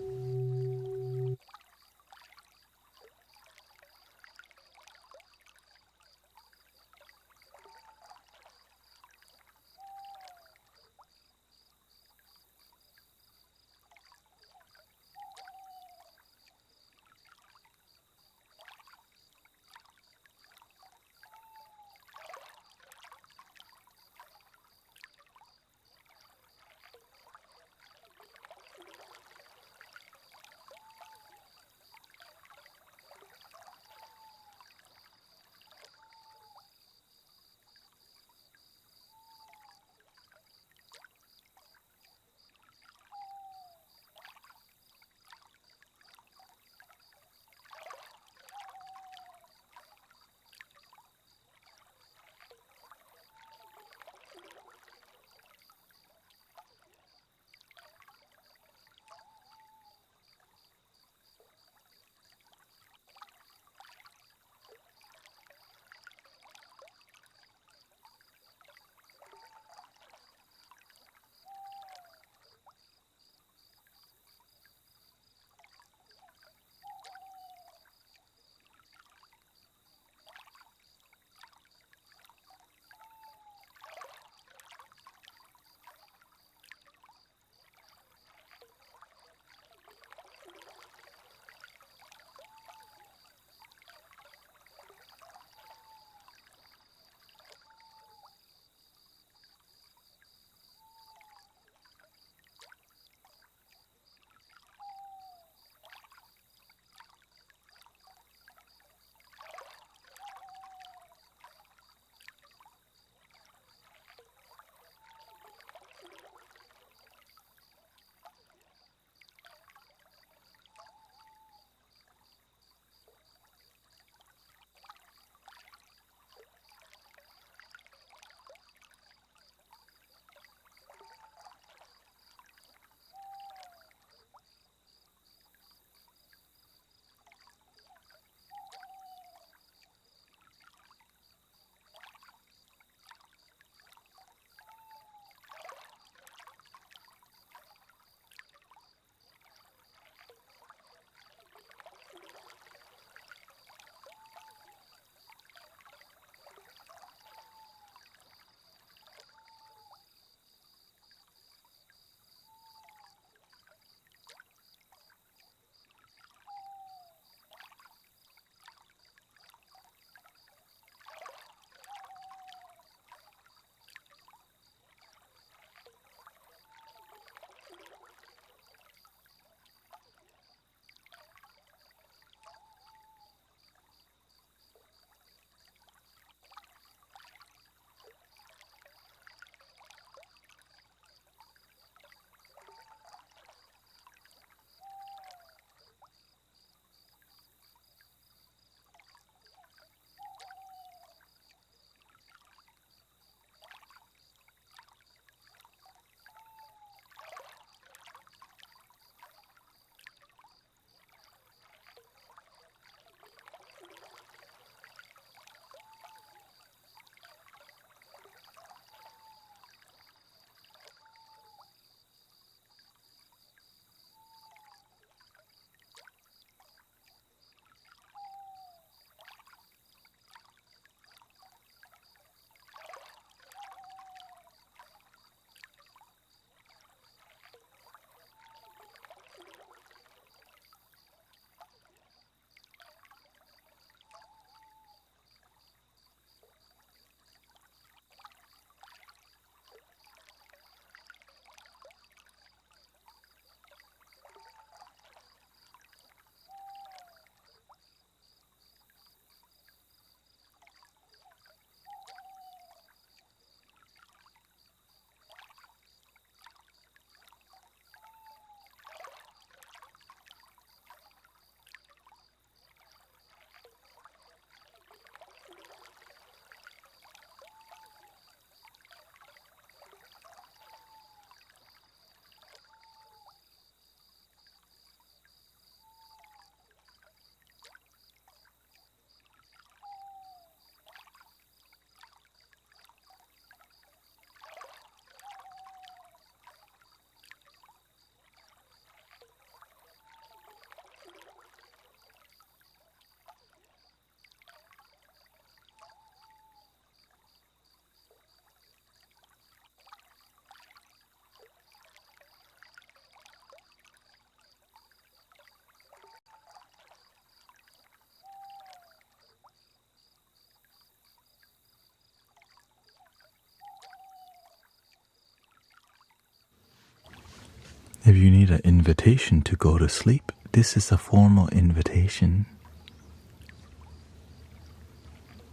If you need an invitation to go to sleep, this is a formal invitation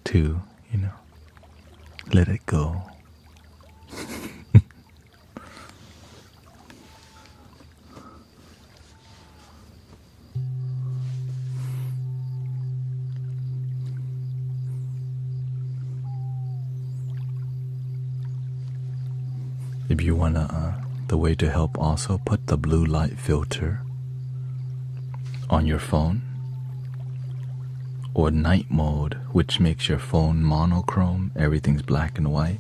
to, let it go. If you wanna, the way to help also, put the blue light filter on your phone, or night mode, which makes your phone monochrome, everything's black and white,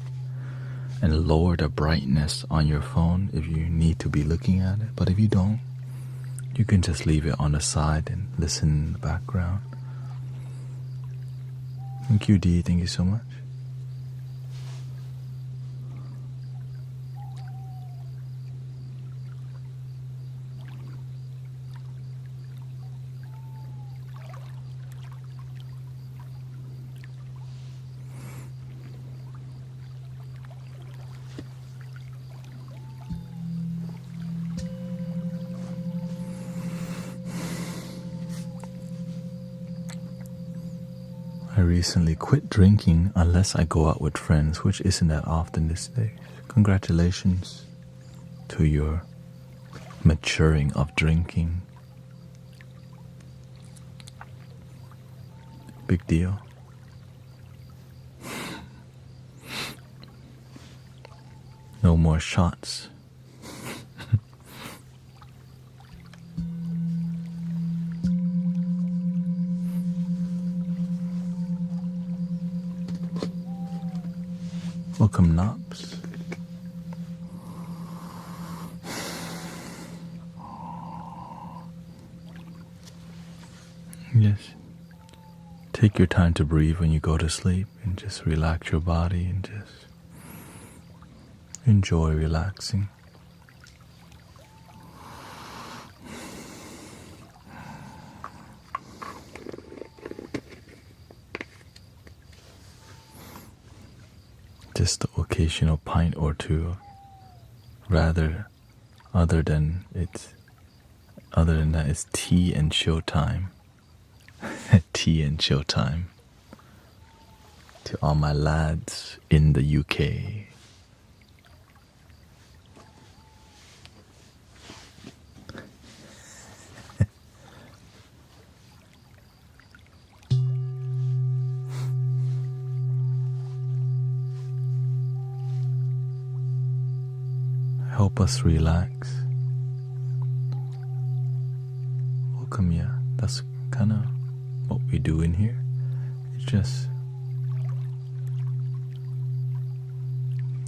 and lower the brightness on your phone if you need to be looking at it. But if you don't, you can just leave it on the side and listen in the background. Thank you, Dee. Thank you so much. I recently quit drinking unless I go out with friends, which isn't that often these days. Congratulations to your maturing of drinking. Big deal. No more shots. Welcome, Knobs. Yes. Take your time to breathe when you go to sleep and just relax your body and just enjoy relaxing. Just the occasional pint or two, rather, other than that, it's tea and chill time. Tea and chill time. To all my lads in the UK. Help us relax. Welcome, yeah. That's kind of what we do in here. It's just,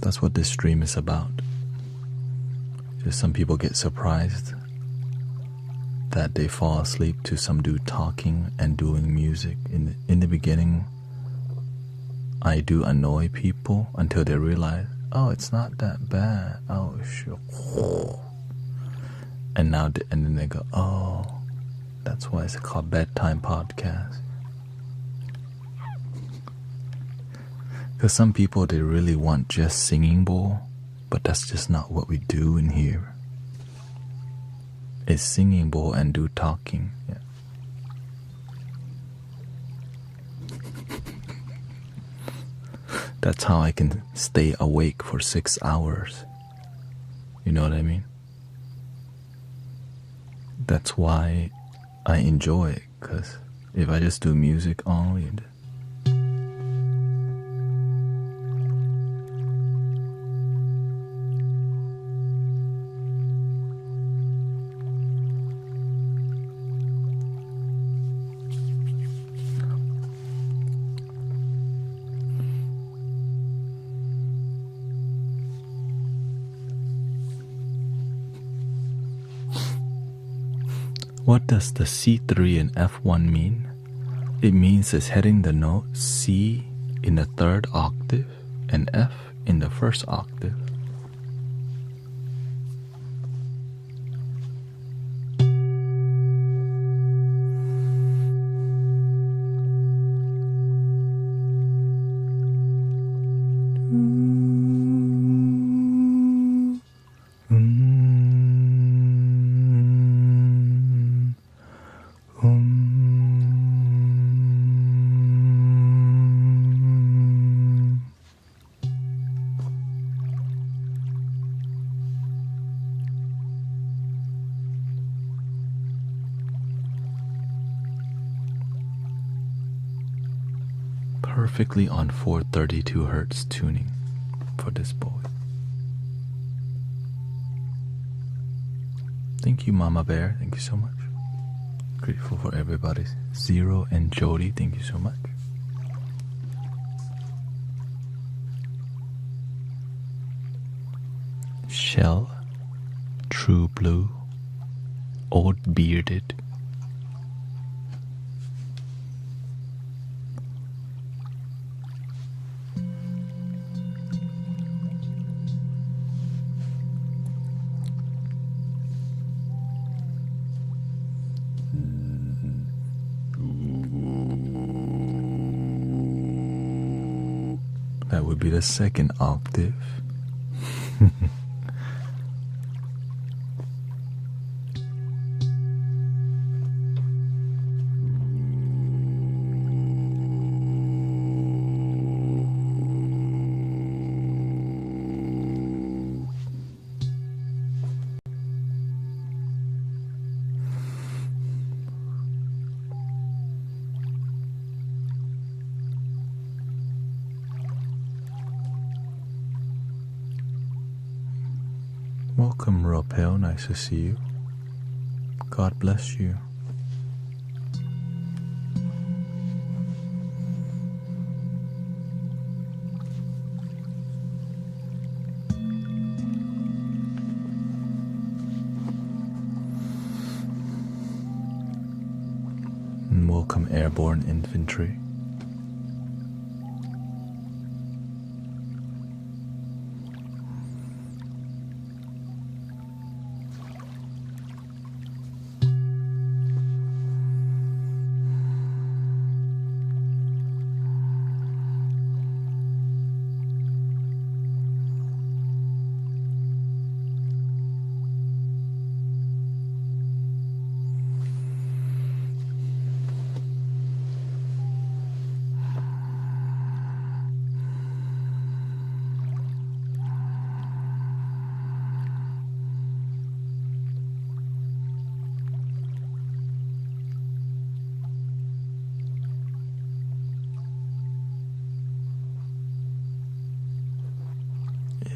that's what this stream is about. Just some people get surprised that they fall asleep to some dude talking and doing music. In the beginning, I do annoy people until they realize, oh, it's not that bad. Oh, sure. And then they go, oh, that's why it's called bedtime podcast. Because some people, they really want just singing bowl, but that's just not what we do in here. It's singing bowl and do talking. Yeah. That's how I can stay awake for 6 hours. You know what I mean? That's why I enjoy it, because if I just do music only, what does the C3 and F1 mean? It means it's hitting the note C in the third octave and F in the first octave. perfectly on 432 hertz tuning for this boy. Thank you, Mama Bear. Thank you so much. Grateful for everybody. Zero and Jody, thank you so much. Shell, True Blue, Old Bearded. That would be the second octave. Welcome, Ropel. Nice to see you. God bless you. And welcome, Airborne Infantry.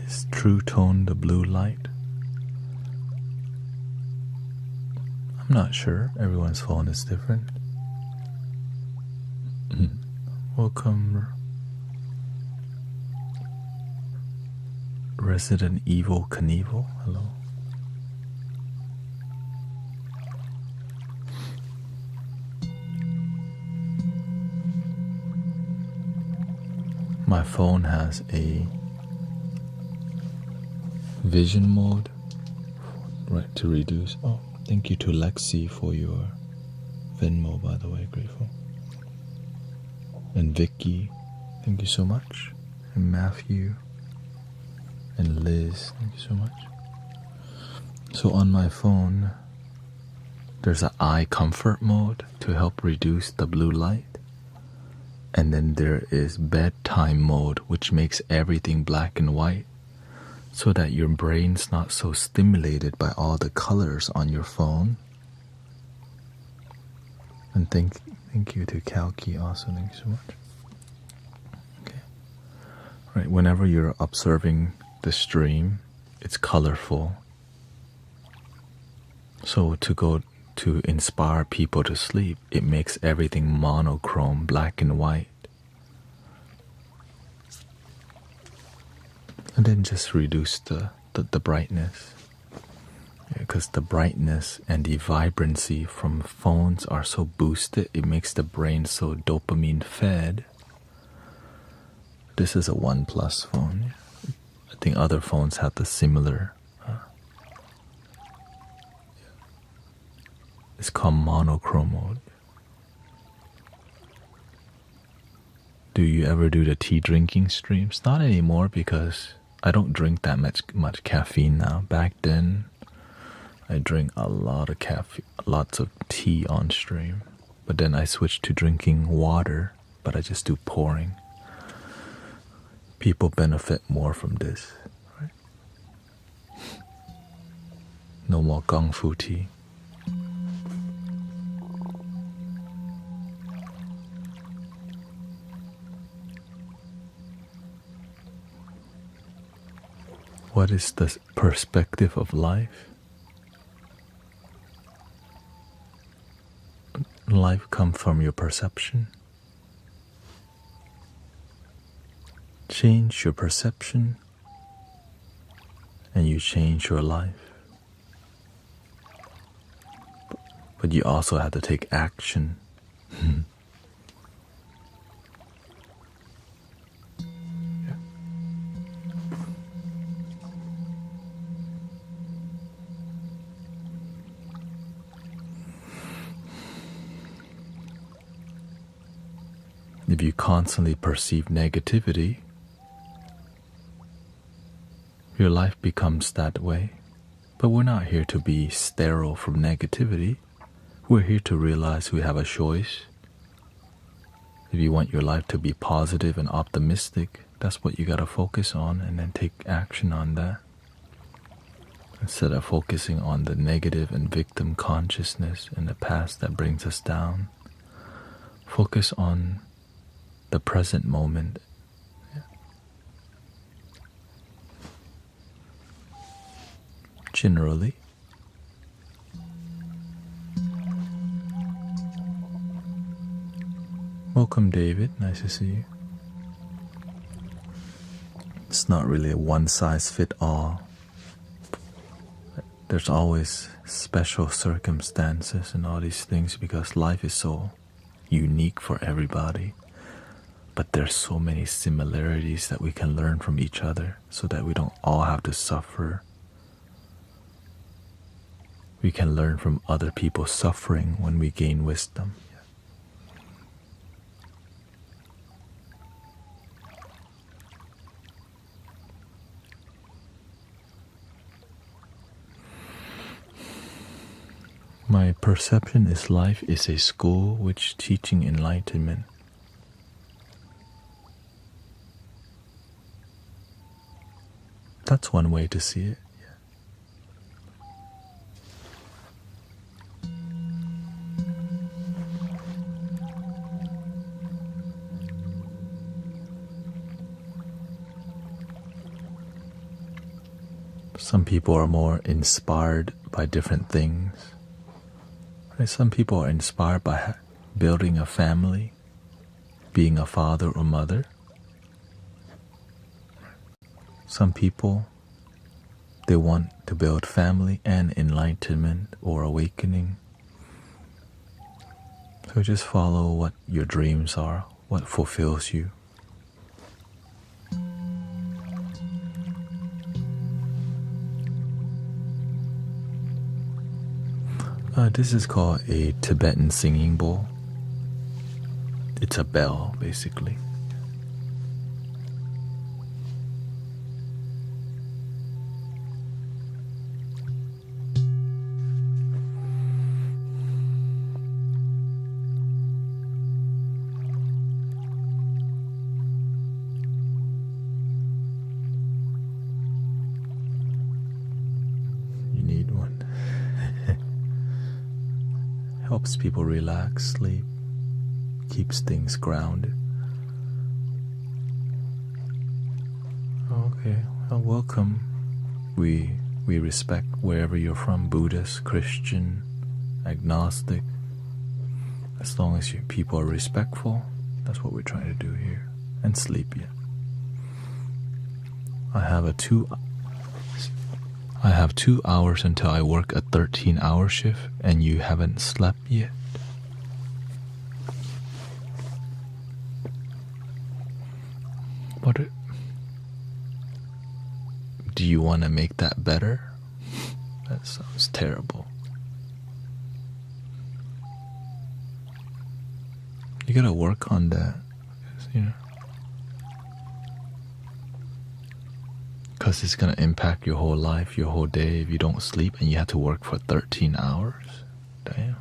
Is True Tone the blue light? I'm not sure. Everyone's phone is different. Welcome, Resident Evil Knievel. Hello. My phone has a vision mode, right, to reduce. Oh, thank you to Lexi for your Venmo, by the way. Grateful. And Vicky, thank you so much. And Matthew and Liz, thank you so much. So on my phone, there's an eye comfort mode to help reduce the blue light. And then there is bedtime mode, which makes everything black and white, so that your brain's not so stimulated by all the colors on your phone. And thank you to Kalki also, thank you so much. Okay. Right, whenever you're observing the stream, it's colorful. So to inspire people to sleep, it makes everything monochrome, black and white. And then just reduce the brightness. Because the brightness and the vibrancy from phones are so boosted, it makes the brain so dopamine fed. This is a OnePlus phone. I think other phones have the similar. It's called monochrome mode. Do you ever do the tea drinking streams? Not anymore, because I don't drink that much caffeine now. Back then, I drink a lot of caffeine, lots of tea on stream. But then I switched to drinking water, but I just do pouring. People benefit more from this, right? No more kung fu tea. What is the perspective of life? Life comes from your perception. Change your perception and you change your life. But you also have to take action. If you constantly perceive negativity, your life becomes that way. But we're not here to be sterile from negativity. We're here to realize we have a choice. If you want your life to be positive and optimistic, that's what you gotta focus on and then take action on that. Instead of focusing on the negative and victim consciousness in the past that brings us down, focus on the present moment. Generally, welcome, David. Nice to see you. It's not really a one-size-fits-all. There's always special circumstances and all these things because life is so unique for everybody. But there's so many similarities that we can learn from each other so that we don't all have to suffer. We can learn from other people's suffering when we gain wisdom. My perception is life is a school which teaching enlightenment. That's one way to see it. Some people are more inspired by different things. Right? Some people are inspired by building a family, being a father or mother. Some people, they want to build family and enlightenment or awakening. So just follow what your dreams are, what fulfills you. This is called a Tibetan singing bowl. It's a bell, basically. You need one. Helps people relax, sleep, keeps things grounded. Okay, well, welcome. We respect wherever you're from, Buddhist, Christian, agnostic. As long as your people are respectful, that's what we're trying to do here. And sleep yet. I have 2 hours until I work a 13-hour shift, and you haven't slept yet. What? Do you want to make that better? That sounds terrible. You gotta work on that, because it's gonna impact your whole life, your whole day if you don't sleep and you have to work for 13 hours. Damn.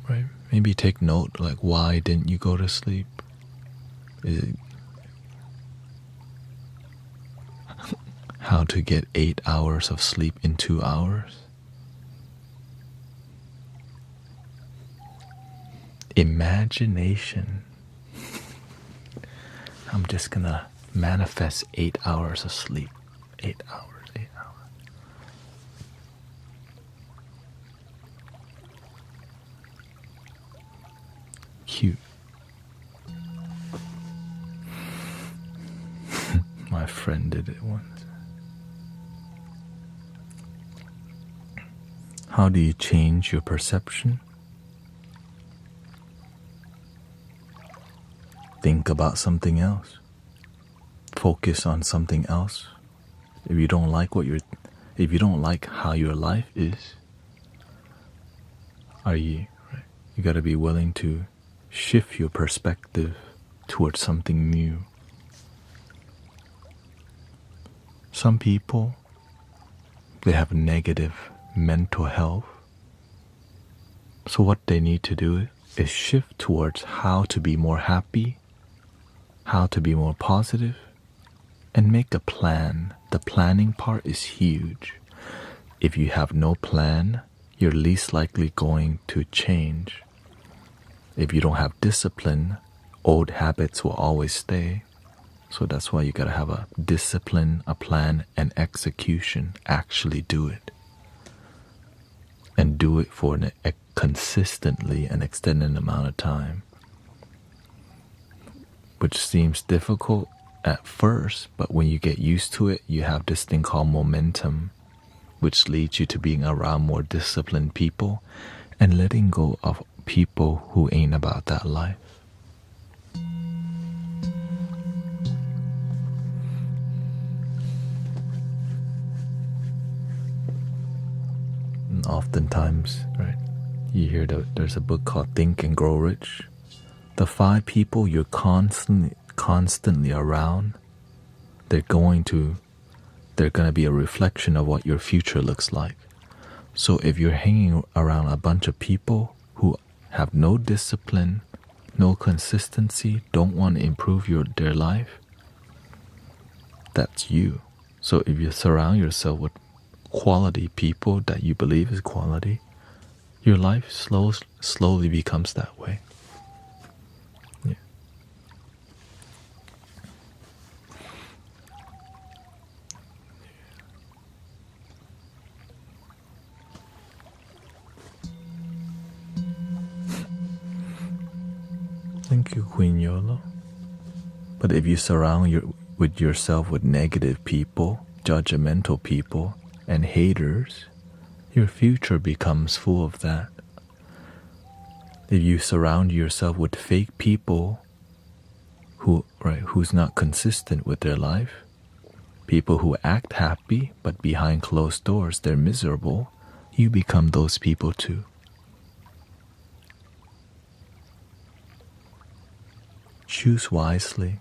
Right? Maybe take note, like, why didn't you go to sleep? Is it how to get 8 hours of sleep in 2 hours? Imagination. I'm just gonna manifest 8 hours of sleep. 8 hours, 8 hours. Cute. My friend did it once. How do you change your perception? Think about something else. Focus on something else. If you don't like how your life is, you gotta be willing to shift your perspective towards something new. Some people, they have negative mental health. So what they need to do is shift towards how to be more happy, how to be more positive, and make a plan. The planning part is huge. If you have no plan, you're least likely going to change. If you don't have discipline, old habits will always stay. So that's why you gotta have a discipline, a plan, and execution. Actually do it. And do it for consistently an extended amount of time. Which seems difficult at first, but when you get used to it, you have this thing called momentum, which leads you to being around more disciplined people and letting go of people who ain't about that life. And oftentimes, right, you hear that there's a book called Think and Grow Rich. The 5 people you're constantly around, they're gonna be a reflection of what your future looks like. So if you're hanging around a bunch of people who have no discipline, no consistency, don't want to improve their life, that's you. So if you surround yourself with quality people that you believe is quality, your life slowly becomes that way. Yeah. Thank you, Queen Yolo. But if you surround yourself with negative people, judgmental people, and haters, your future becomes full of that. If you surround yourself with fake people who's not consistent with their life, people who act happy but behind closed doors they're miserable, you become those people too. Choose wisely.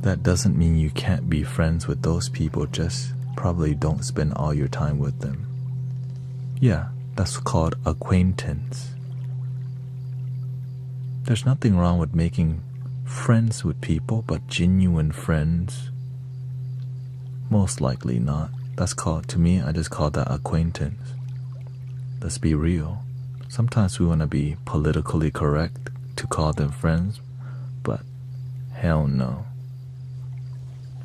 That doesn't mean you can't be friends with those people, just probably don't spend all your time with them. Yeah, that's called acquaintance. There's nothing wrong with making friends with people, but genuine friends, most likely not. To me, I just call that acquaintance. Let's be real. Sometimes we want to be politically correct to call them friends, but hell no.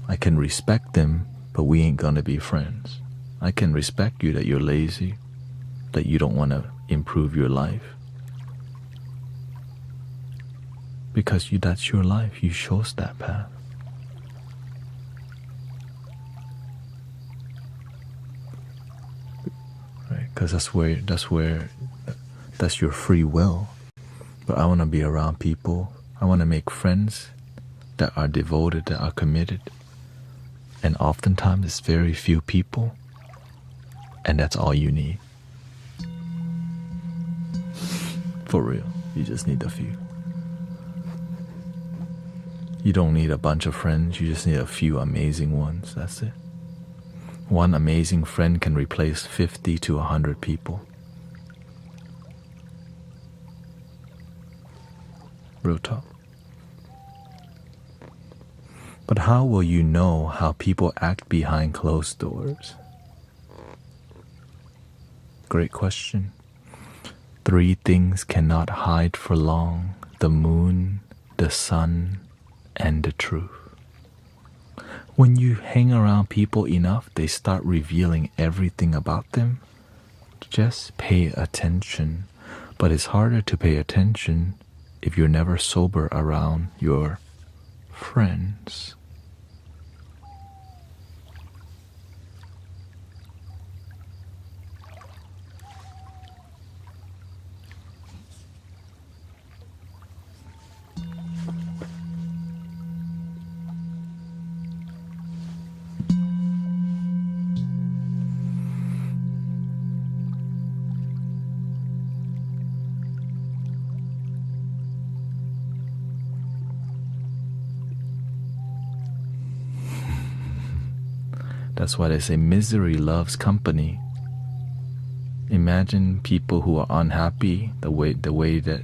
I can respect them, but we ain't gonna be friends. I can respect you that you're lazy, that you don't want to improve your life. Because that's your life, you chose that path. Right? Because that's your free will. But I want to be around people. I want to make friends that are devoted, that are committed. And oftentimes it's very few people, and that's all you need. For real, you just need a few. You don't need a bunch of friends, you just need a few amazing ones, that's it. One amazing friend can replace 50 to 100 people. Real talk. But how will you know how people act behind closed doors? Great question. 3 things cannot hide for long: the moon, the sun, and the truth. When you hang around people enough, they start revealing everything about them. Just pay attention. But it's harder to pay attention if you're never sober around your friends. That's why they say misery loves company. Imagine people who are unhappy, the way that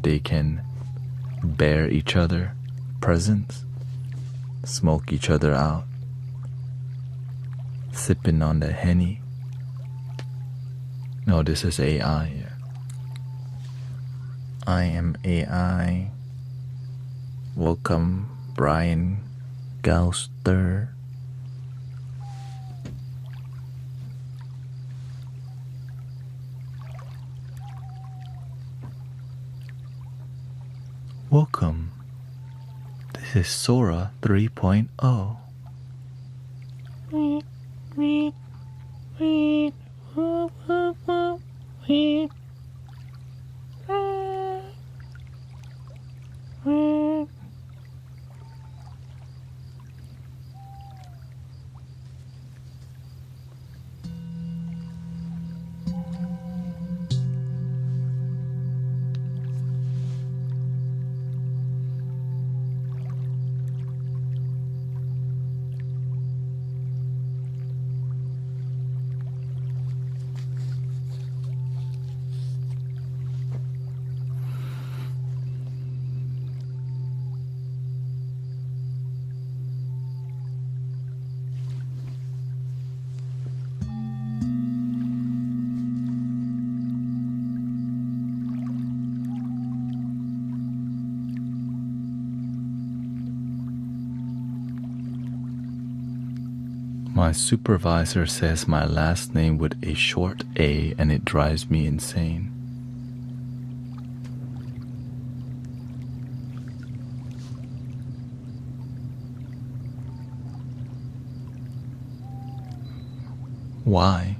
they can bear each other presence, smoke each other out, sipping on the Henny. No, this is AI. Yeah. I am AI. Welcome, Brian Gauster. Welcome. This is Sora 3.0. My supervisor says my last name with a short A and it drives me insane. Why?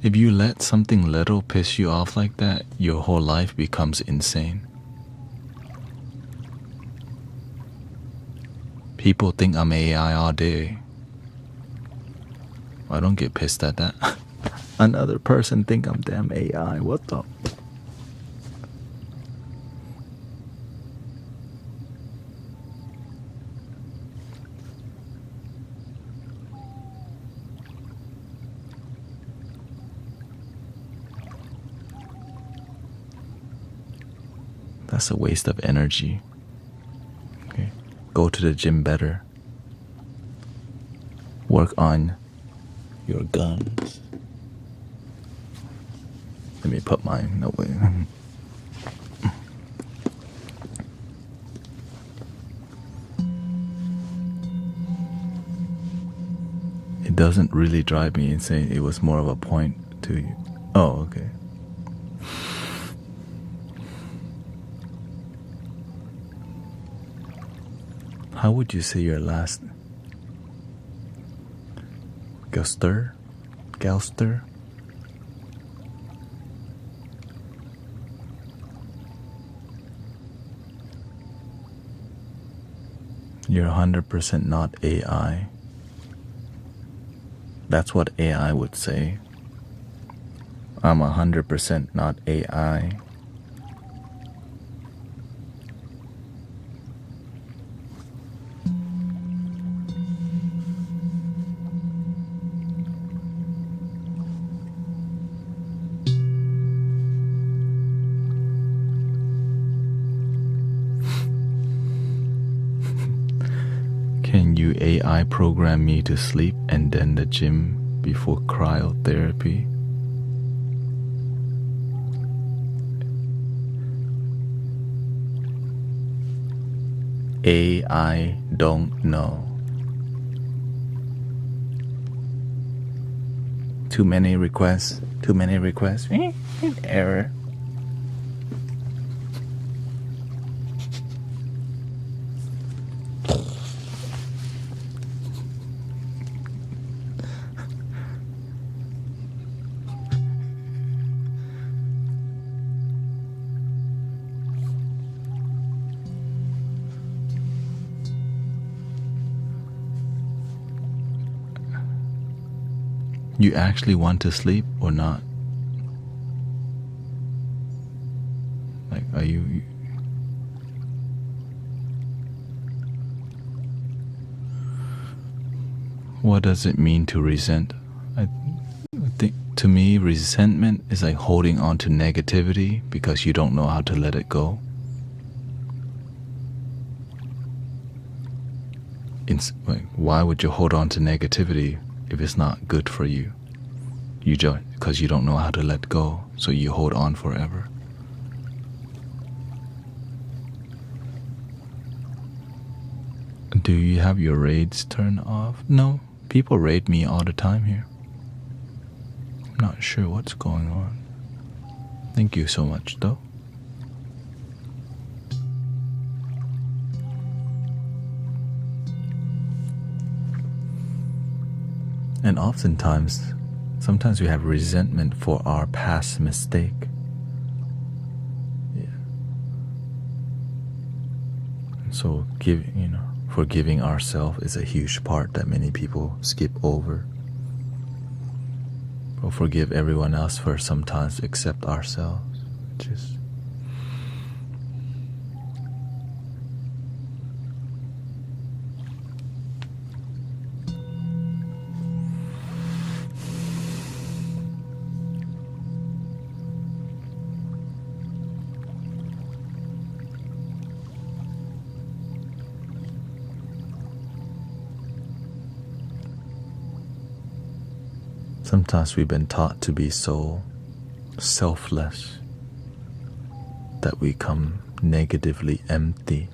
If you let something little piss you off like that, your whole life becomes insane. People think I'm AI all day. I don't get pissed at that. Another person think I'm damn AI. What the? That's a waste of energy. Okay. Go to the gym better. Work on your guns. Let me put mine away. It doesn't really drive me insane. It was more of a point to you. Oh, okay. How would you say your last? Gauster? Gauster? You're 100% not AI. That's what AI would say. I'm 100% not AI. Can you AI program me to sleep and then the gym before cryotherapy? I don't know. Too many requests. Error. You actually want to sleep or not? Like, are you... What does it mean to resent? I think, to me, resentment is like holding on to negativity because you don't know how to let it go. Like, why would you hold on to negativity if it's not good for you? Because you don't know how to let go, so you hold on forever. Do you have your raids turned off? No, people raid me all the time here. I'm not sure what's going on. Thank you so much, though. And sometimes we have resentment for our past mistake. Yeah. And so forgiving ourselves is a huge part that many people skip over. We'll forgive everyone else for sometimes accept ourselves. Sometimes we've been taught to be so selfless that we come negatively empty.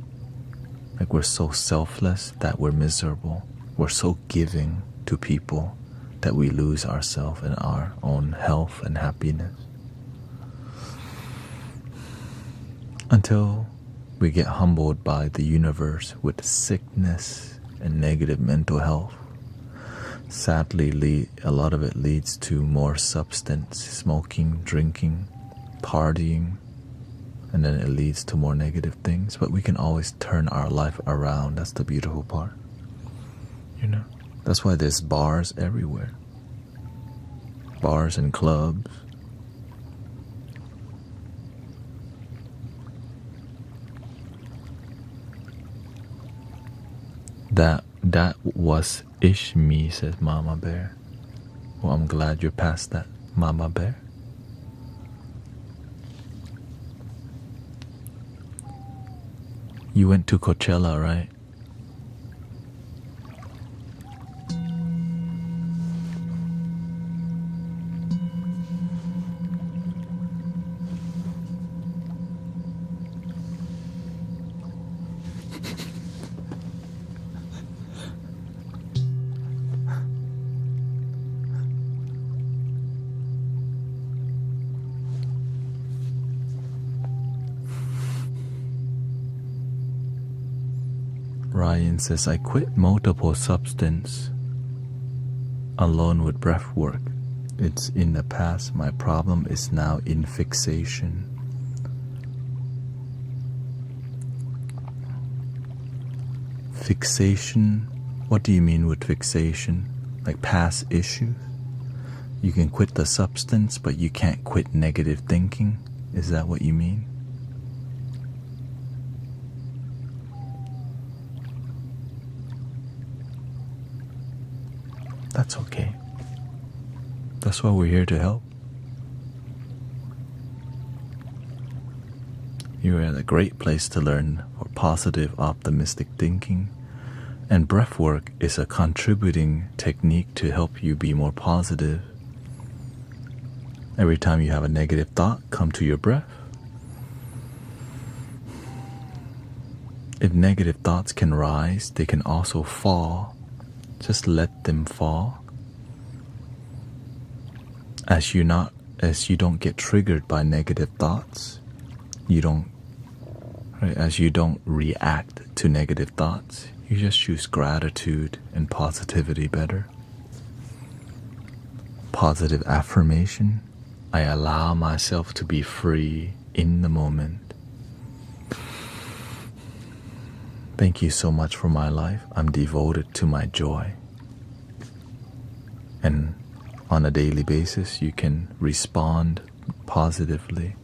Like we're so selfless that we're miserable. We're so giving to people that we lose ourselves and our own health and happiness. Until we get humbled by the universe with sickness and negative mental health. Sadly, a lot of it leads to more substance, smoking, drinking, partying, and then it leads to more negative things. But we can always turn our life around. That's the beautiful part. That's why there's bars everywhere. Bars and clubs. That was ish me, says Mama Bear. Well, I'm glad you're past that, Mama Bear. You went to Coachella, right? Ryan says, I quit multiple substance alone with breath work. It's in the past. My problem is now in fixation. Fixation? What do you mean with fixation? Like past issues? You can quit the substance, but you can't quit negative thinking? Is that what you mean? That's okay. That's why we're here to help. You're at a great place to learn for positive, optimistic thinking And breath work is a contributing technique to help you be more positive. Every time you have a negative thought, come to your breath. If negative thoughts can rise, they can also fall. Just let them fall. As you don't get triggered by negative thoughts, as you don't react to negative thoughts, you just choose gratitude and positivity better. Positive affirmation. I allow myself to be free in the moment. Thank you so much for my life. I'm devoted to my joy. And on a daily basis, you can respond positively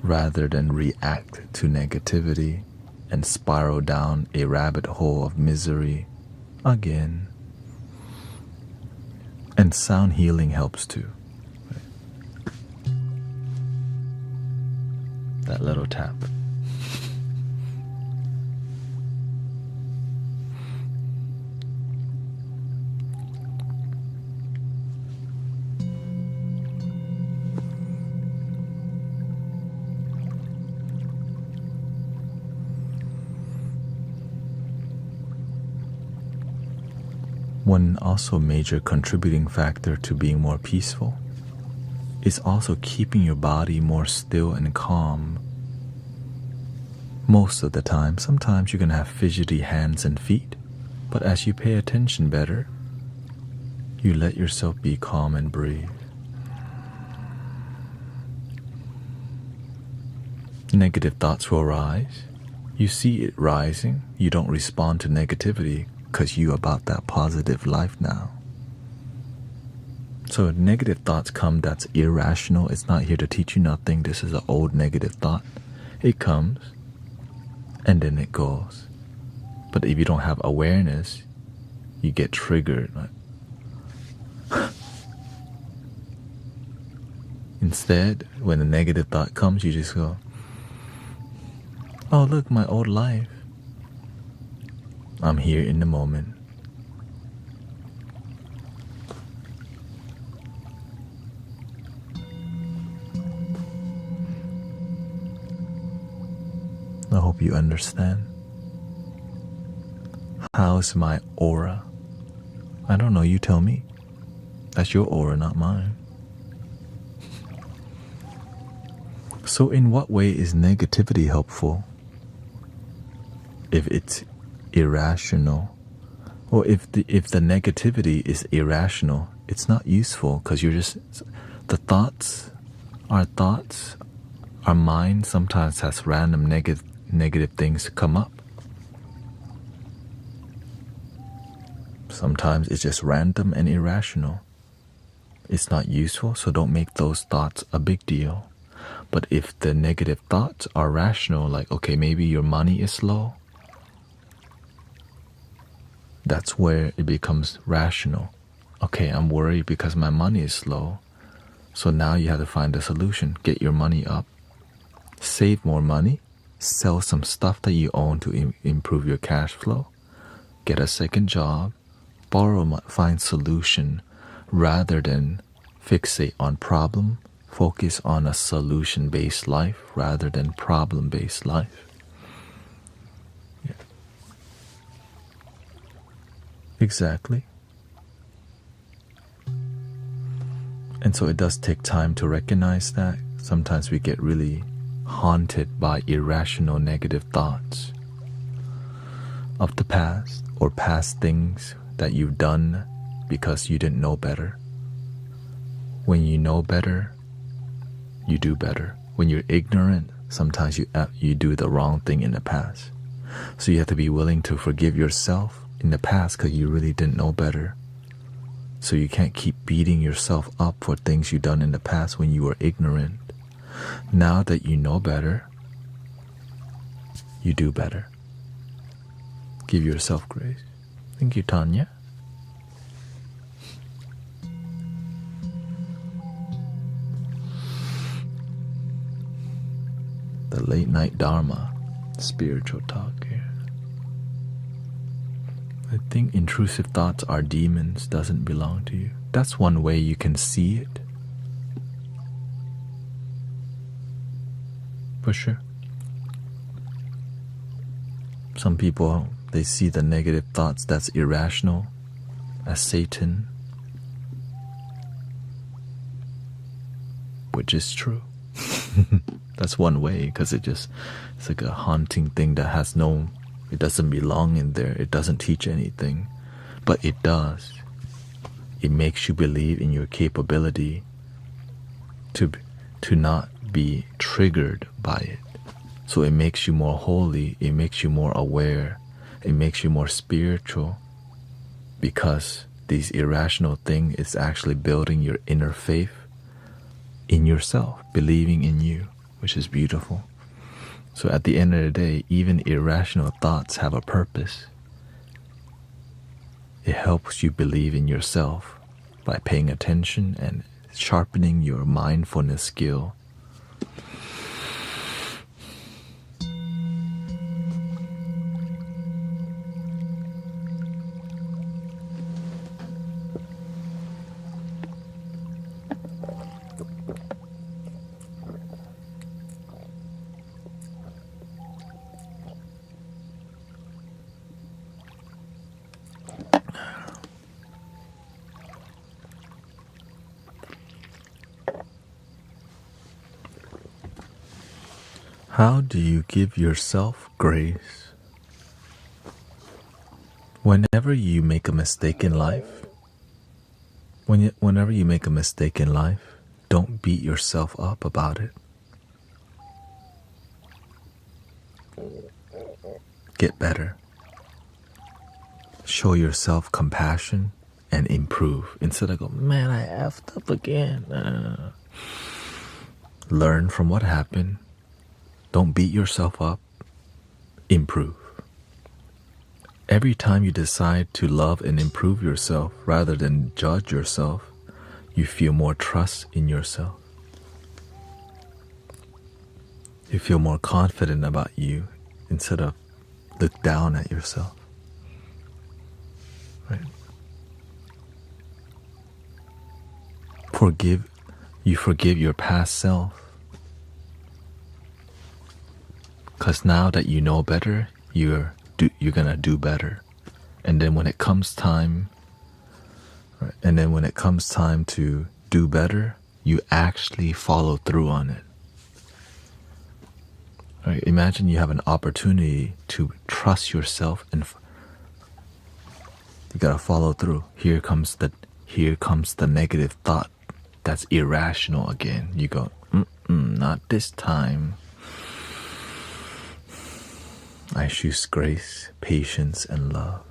rather than react to negativity and spiral down a rabbit hole of misery again. And sound healing helps too. That little tap. One also major contributing factor to being more peaceful is also keeping your body more still and calm. Most of the time, sometimes you're going to have fidgety hands and feet, but as you pay attention better, you let yourself be calm and breathe. Negative thoughts will rise. You see it rising. You don't respond to negativity because you're about that positive life now. So if negative thoughts come that's irrational, it's not here to teach you nothing. This is an old negative thought. It comes and then it goes. But if you don't have awareness, you get triggered. Instead, when a negative thought comes, you just go, oh, look, my old life. I'm here in the moment. I hope you understand. How's my aura? I don't know, you tell me. That's your aura, not mine. So in what way is negativity helpful? If it's irrational, or if the negativity is irrational, it's not useful because you're just, our mind sometimes has random negative things come up. Sometimes it's just random and irrational. It's not useful, so don't make those thoughts a big deal. But if the negative thoughts are rational, like, okay, maybe your money is low, that's where it becomes rational. Okay, I'm worried because my money is low. So now you have to find a solution. Get your money up. Save more money. Sell some stuff that you own to improve your cash flow. Get a second job. Borrow, find solution rather than fixate on problem. Focus on a solution-based life rather than problem-based life. Exactly. And so it does take time to recognize that. Sometimes we get really haunted by irrational negative thoughts of the past or past things that you've done because you didn't know better. When you know better, you do better. When you're ignorant, sometimes you do the wrong thing in the past. So you have to be willing to forgive yourself in the past because you really didn't know better. So you can't keep beating yourself up for things you've done in the past when you were ignorant. Now that you know better, you do better. Give yourself grace. Thank you, Tanya. The late night Dharma, spiritual talk here. I think intrusive thoughts are demons, doesn't belong to you. That's one way you can see it. For sure. Some people, they see the negative thoughts that's irrational as Satan, which is true. That's one way, because it's like a haunting thing that has it doesn't belong in there. It doesn't teach anything, but it does. It makes you believe in your capability to not be triggered by it. So it makes you more holy, it makes you more aware, it makes you more spiritual, because this irrational thing is actually building your inner faith in yourself, believing in you, which is beautiful. So at the end of the day, even irrational thoughts have a purpose. It helps you believe in yourself by paying attention and sharpening your mindfulness skill. How do you give yourself grace? Whenever you make a mistake in life, whenever you make a mistake in life, don't beat yourself up about it. Get better. Show yourself compassion and improve. Instead of go, man, I effed up again. Learn from what happened. Don't beat yourself up. Improve. Every time you decide to love and improve yourself rather than judge yourself, you feel more trust in yourself. You feel more confident about you instead of look down at yourself. Right? You forgive your past self. Because now that you know better, you're gonna do better. And then when it comes time, to do better, you actually follow through on it. Right? Imagine you have an opportunity to trust yourself, and you gotta follow through. Here comes the negative thought that's irrational again. You go, not this time. I choose grace, patience, and love.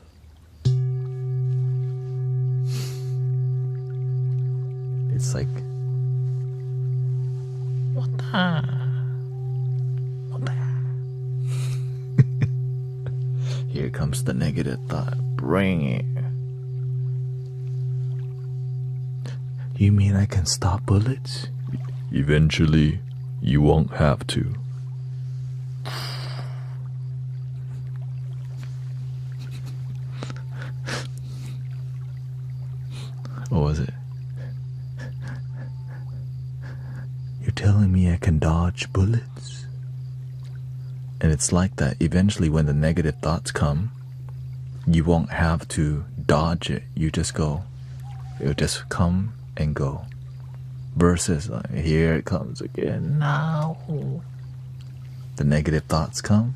It's like, what the? Here comes the negative thought. Bring it. You mean I can stop bullets? Eventually, you won't have to. What was it? You're telling me I can dodge bullets? And it's like that. Eventually, when the negative thoughts come, you won't have to dodge it. You just go. It'll just come and go. Versus, like, here it comes again. Now. The negative thoughts come.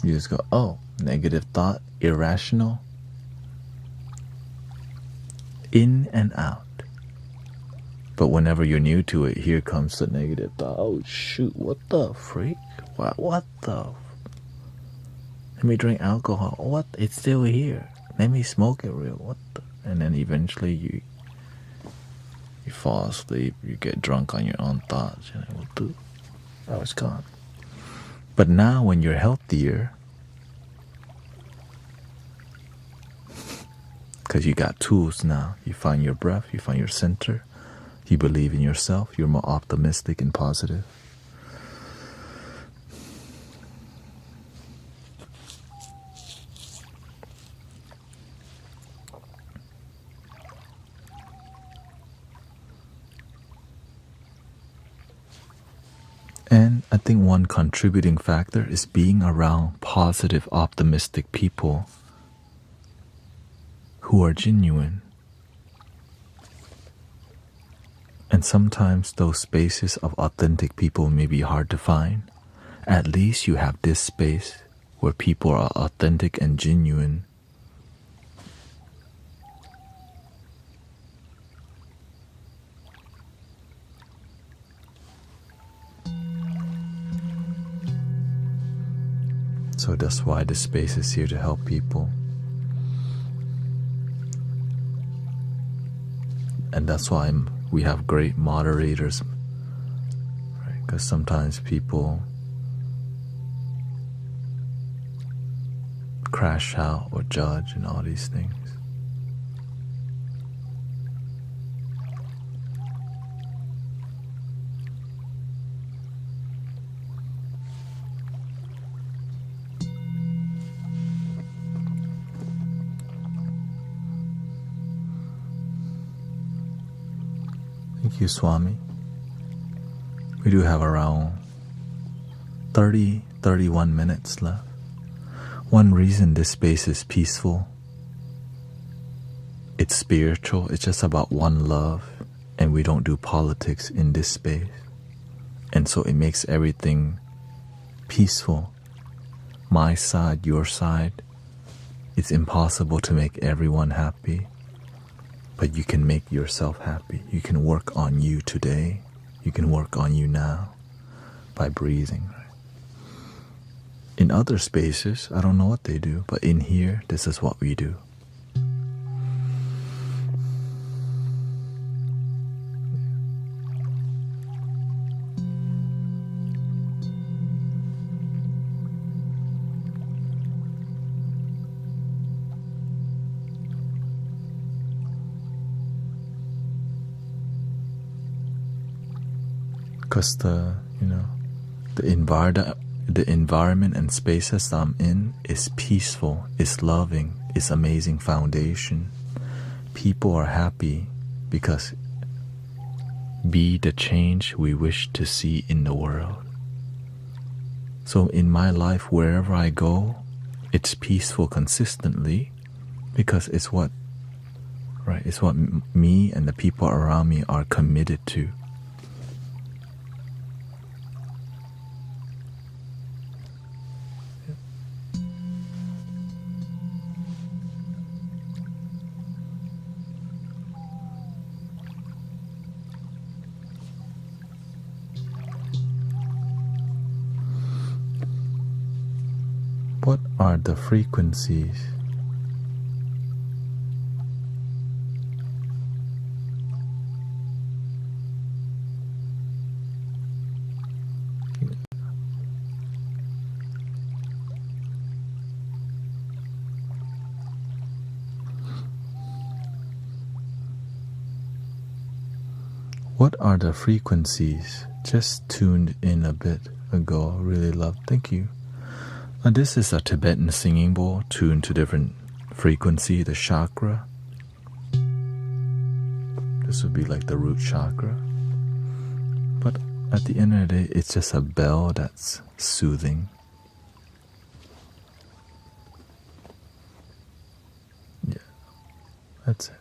You just go, oh, negative thought, irrational. In and out. But whenever you're new to it, here comes the negative thought. Oh shoot, what the freak? What the? Let me drink alcohol. What? It's still here. Let me smoke it real. What the? And then eventually you fall asleep, you get drunk on your own thoughts. You know, oh, it's gone. But now when you're healthier, because you got tools now. You find your breath, you find your center, you believe in yourself, you're more optimistic and positive. think one contributing factor is being around positive, optimistic people who are genuine. And sometimes those spaces of authentic people may be hard to find. At least you have this space where people are authentic and genuine. So that's why this space is here to help people. And that's why we have great moderators, right? Because sometimes people crash out or judge and all these things. Thank you, Swami. We do have around 31 minutes left. One reason this space is peaceful, it's spiritual, it's just about one love, and we don't do politics in this space. And so it makes everything peaceful. My side, your side. It's impossible to make everyone happy. But you can make yourself happy. You can work on you today. You can work on you now by breathing. In other spaces, I don't know what they do, but in here, this is what we do. Because the environment and spaces I'm in is peaceful, is loving, is amazing foundation. People are happy because be the change we wish to see in the world. So in my life, wherever I go, it's peaceful consistently because it's what me and the people around me are committed to. What are the frequencies? What are the frequencies? Just tuned in a bit ago. Really love. Thank you. This is a Tibetan singing bowl tuned to different frequency, the chakra. This would be like the root chakra. But at the end of the day, it's just a bell that's soothing. Yeah, that's it.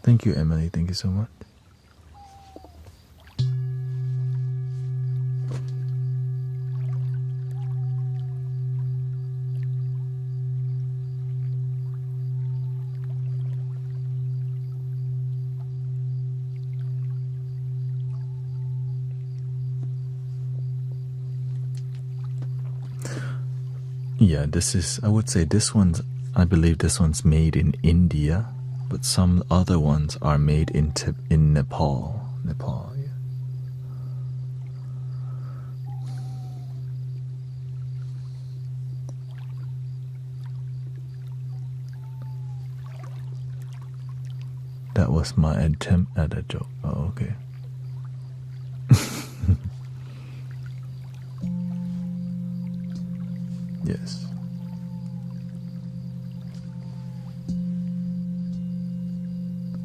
Thank you, Emily. Thank you so much. Yeah, I would say I believe this one's made in India, but some other ones are made in Nepal. Nepal, yeah. That was my attempt at a joke. Oh, okay. Yes.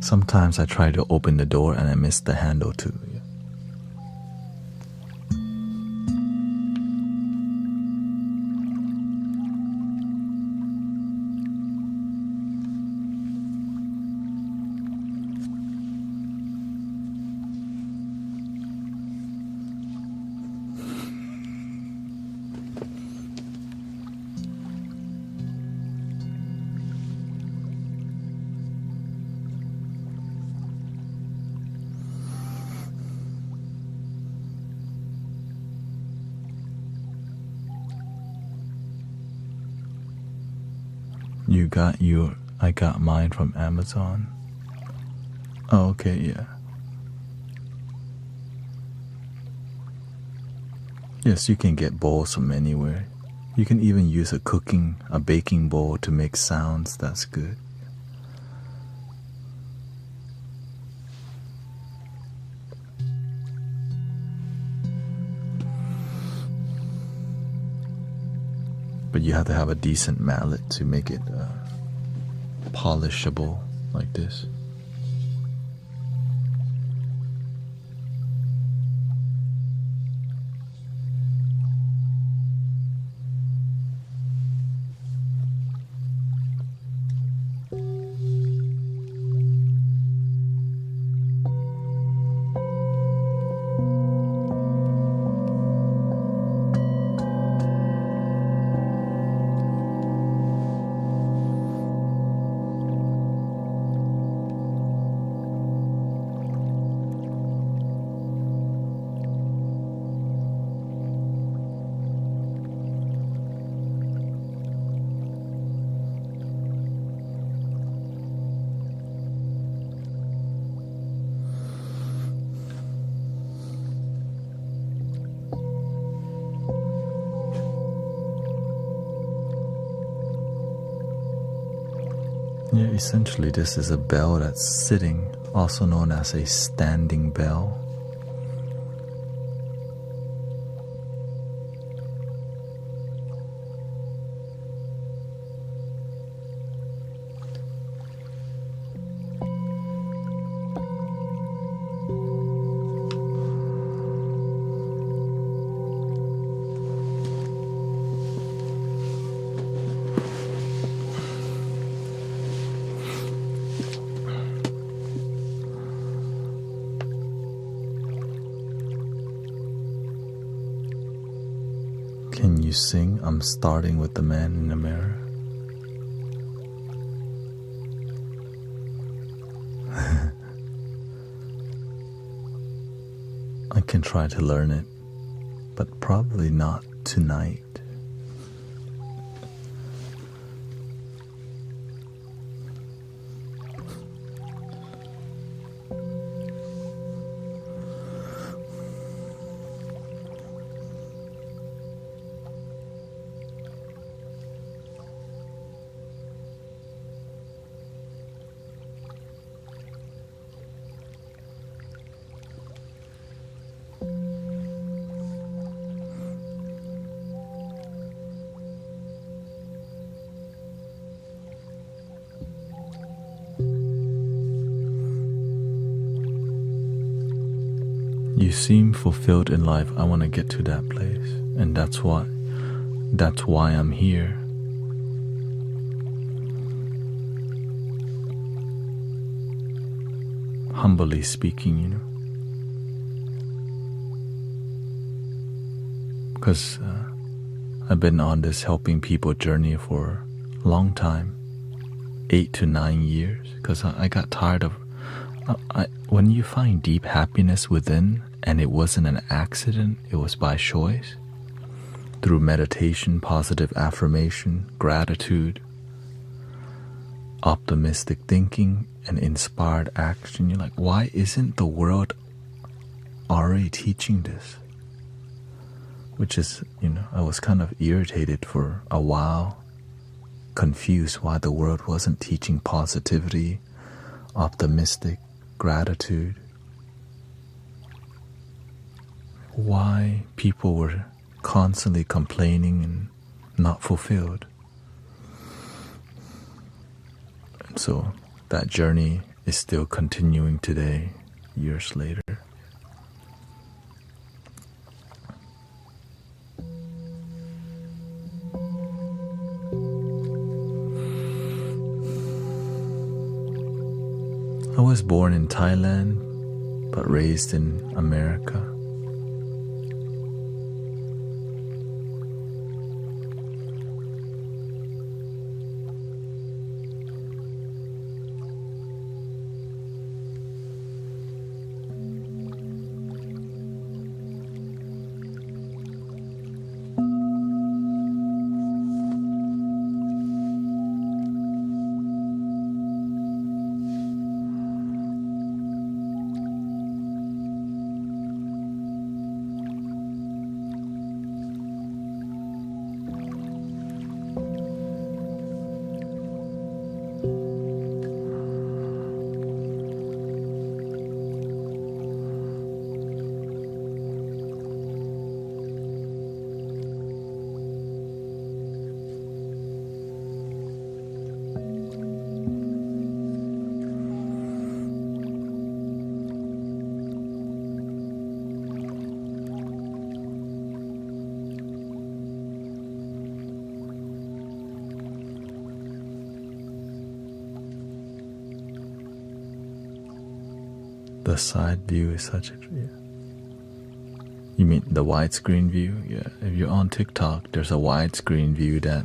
Sometimes I try to open the door and I miss the handle too. Yeah. I got mine from Amazon. Oh, okay, yeah. Yes, you can get bowls from anywhere. You can even use a baking bowl to make sounds. That's good. But you have to have a decent mallet to make it polishable like this. Yeah, essentially this is a bell that's sitting, also known as a standing bell. Can you sing I'm Starting with the Man in the Mirror? I can try to learn it, but probably not tonight. You seem fulfilled in life. I want to get to that place, and that's why I'm here. Humbly speaking, because I've been on this helping people journey for a long time, 8 to 9 years, because I got tired of when you find deep happiness within, and it wasn't an accident, it was by choice, through meditation, positive affirmation, gratitude, optimistic thinking, and inspired action. You're like, why isn't the world already teaching this? Which is, I was kind of irritated for a while, confused why the world wasn't teaching positivity, optimistic, gratitude. Why people were constantly complaining and not fulfilled. And so that journey is still continuing today, years later. I was born in Thailand, but raised in America. The side view is such a... Yeah. You mean the widescreen view? Yeah. If you're on TikTok, there's a widescreen view that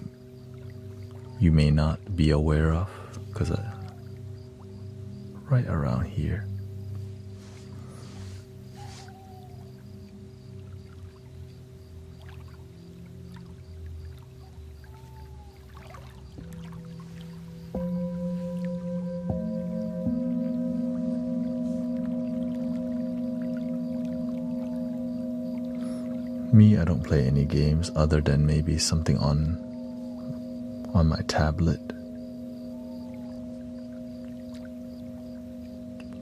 you may not be aware of, because right around here. Me, I don't play any games other than maybe something on my tablet,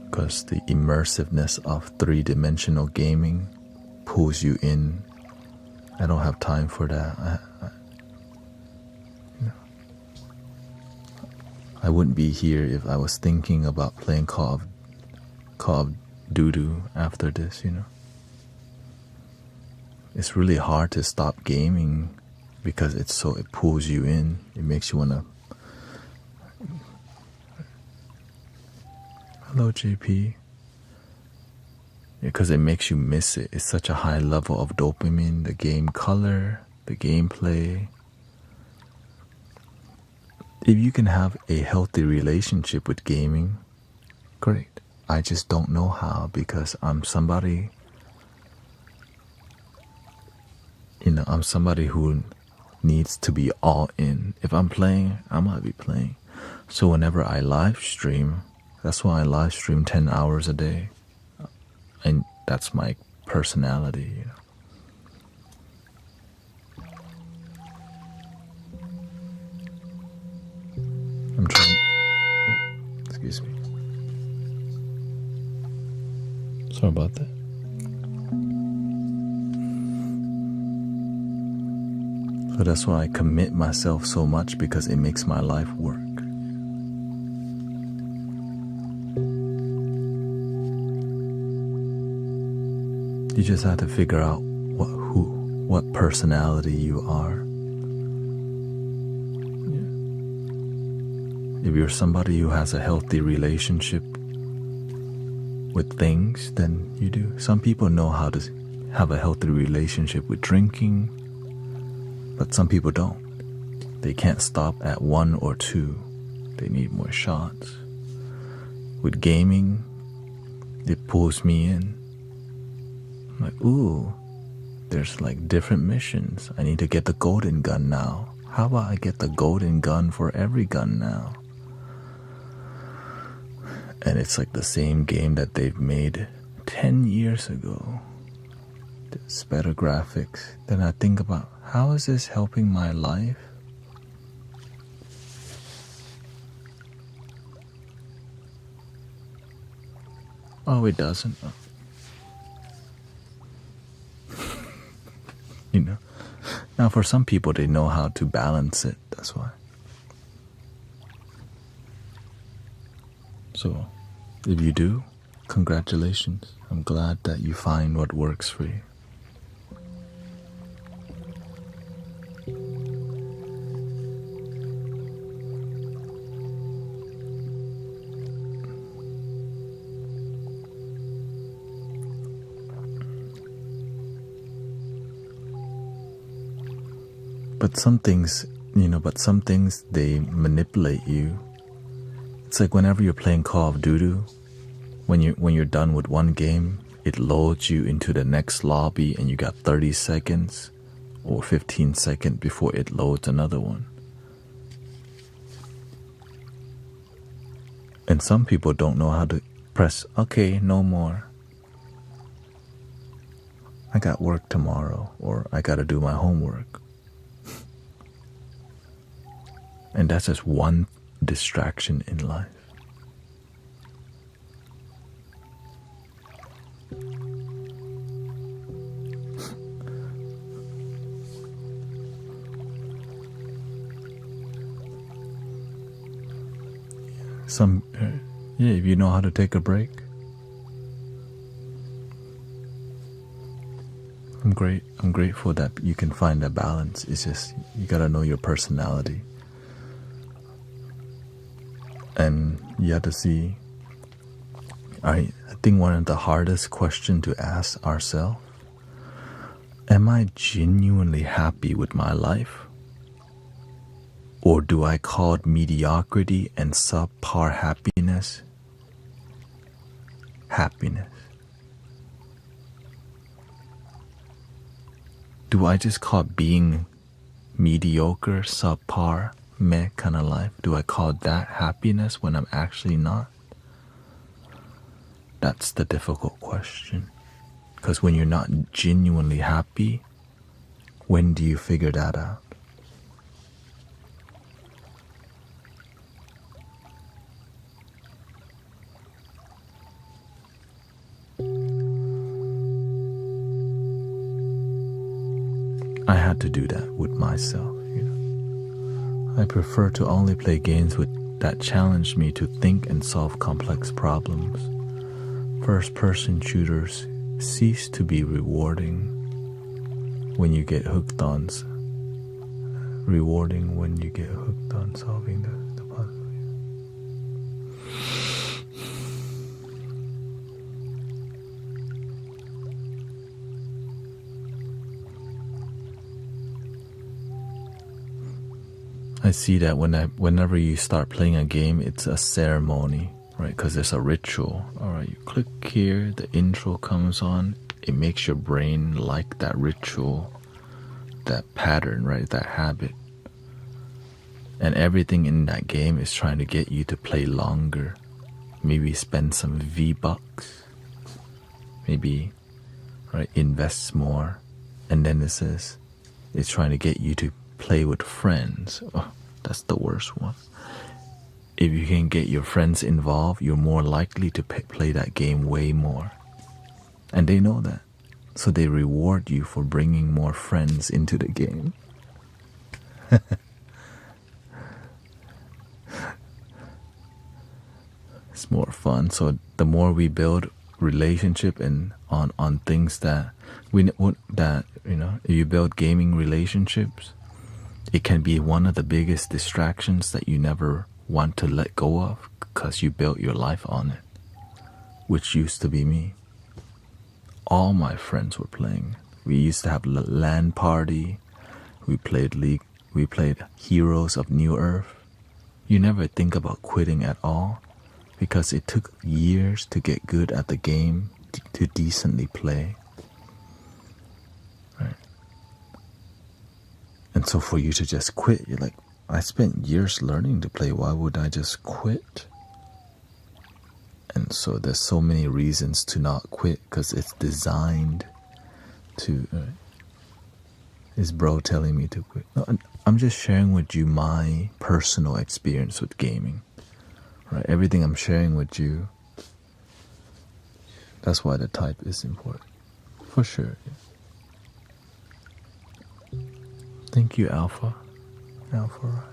because the immersiveness of three-dimensional gaming pulls you in. I don't have time for that. I wouldn't be here if I was thinking about playing Call of Duty after this, It's really hard to stop gaming because it pulls you in. It makes you want to... Hello, JP. Because it makes you miss it. It's such a high level of dopamine, the game color, the gameplay. If you can have a healthy relationship with gaming, great. I just don't know how, because I'm somebody... I'm somebody who needs to be all in. If I'm playing, I'm gonna be playing. So whenever I live stream, that's why I live stream 10 hours a day. And that's my personality, I'm trying... excuse me. Sorry about that. So that's why I commit myself so much, because it makes my life work. You just have to figure out what personality you are. Yeah. If you're somebody who has a healthy relationship with things, then you do. Some people know how to have a healthy relationship with drinking, but some people don't. They can't stop at 1 or 2. They need more shots. With gaming, it pulls me in. I'm like, ooh, there's like different missions. I need to get the golden gun now. How about I get the golden gun for every gun now? And it's like the same game that they've made 10 years ago. It's better graphics. Then I think about, how is this helping my life? Oh, it doesn't. Oh. Now for some people, they know how to balance it. That's why. So, if you do, congratulations. I'm glad that you find what works for you. But some things, they manipulate you. It's like whenever you're playing Call of Duty, when you're done with one game, it loads you into the next lobby and you got 30 seconds or 15 seconds before it loads another one. And some people don't know how to press, okay, no more. I got work tomorrow, or I gotta do my homework. And that's just one distraction in life. If you know how to take a break. I'm grateful that you can find that balance. It's just, you gotta know your personality. And you have to see, think one of the hardest questions to ask ourselves, am I genuinely happy with my life? Or do I call mediocrity and subpar happiness happiness? Do I just call being mediocre, subpar, meh kind of life? Do I call that happiness when I'm actually not? That's the difficult question. Because when you're not genuinely happy, when do you figure that out? I had to do that with myself, I prefer to only play games that challenge me to think and solve complex problems. First-person shooters cease to be rewarding when you get hooked on solving the puzzle. I see that whenever you start playing a game, it's a ceremony, right? Because there's a ritual. All right, you click here, the intro comes on. It makes your brain like that ritual, that pattern, right? That habit. And everything in that game is trying to get you to play longer. Maybe spend some V-Bucks. Maybe, right, invest more. And then it says, it's trying to get you to play with friends. Oh, that's the worst one. If you can get your friends involved, you're more likely to play that game way more. And they know that. So they reward you for bringing more friends into the game. It's more fun. So the more we build relationship and on things that if you build gaming relationships, it can be one of the biggest distractions that you never want to let go of because you built your life on it, which used to be me. All my friends were playing. We used to have a LAN party. We played League. We played Heroes of New Earth. You never think about quitting at all because it took years to get good at the game to decently play. Right? And so for you to just quit, you're like, I spent years learning to play. Why would I just quit? And so there's so many reasons to not quit because it's designed to. Is bro telling me to quit? No, I'm just sharing with you my personal experience with gaming. Right? Everything I'm sharing with you. That's why the type is important. For sure. Yeah. Thank you, Alpha. Alpha Ride.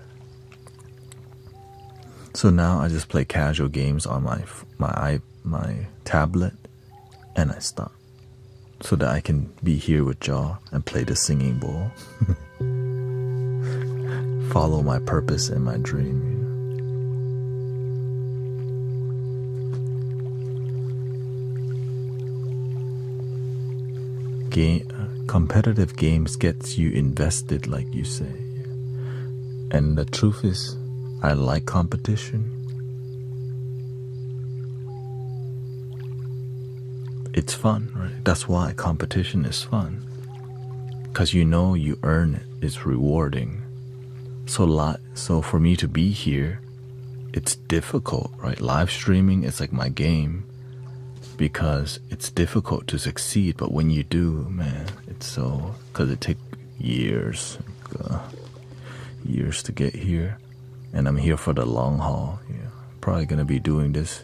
So now I just play casual games on my tablet, and I stop, so that I can be here with y'all and play the singing bowl. Follow my purpose and my dream. Competitive games gets you invested, like you say. And the truth is, I like competition. It's fun, right? That's why competition is fun. Because you earn it. It's rewarding. So for me to be here, it's difficult, right? Live streaming is like my game because it's difficult to succeed. But when you do, man, it's so... Because it takes years to get here. And I'm here for the long haul. Yeah. Probably going to be doing this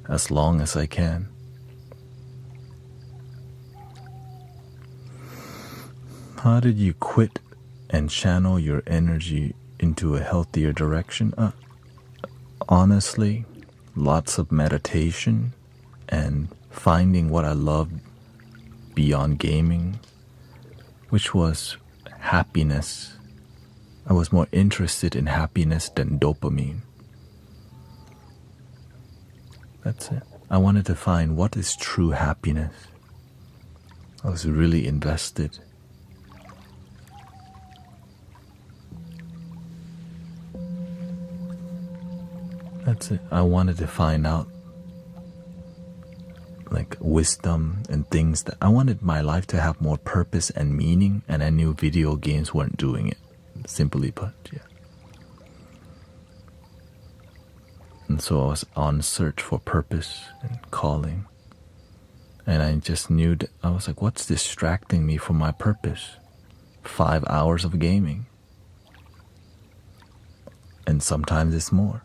as long as I can. How did you quit and channel your energy into a healthier direction? Honestly, lots of meditation and finding what I love beyond gaming, which was happiness. I was more interested in happiness than dopamine. That's it. I wanted to find what is true happiness. I was really invested. That's it. I wanted to find out like wisdom and things that I wanted my life to have more purpose and meaning, and I knew video games weren't doing it. Simply put, yeah. And so I was on search for purpose and calling. And I just knew that I was like, what's distracting me from my purpose? 5 hours of gaming. And sometimes it's more.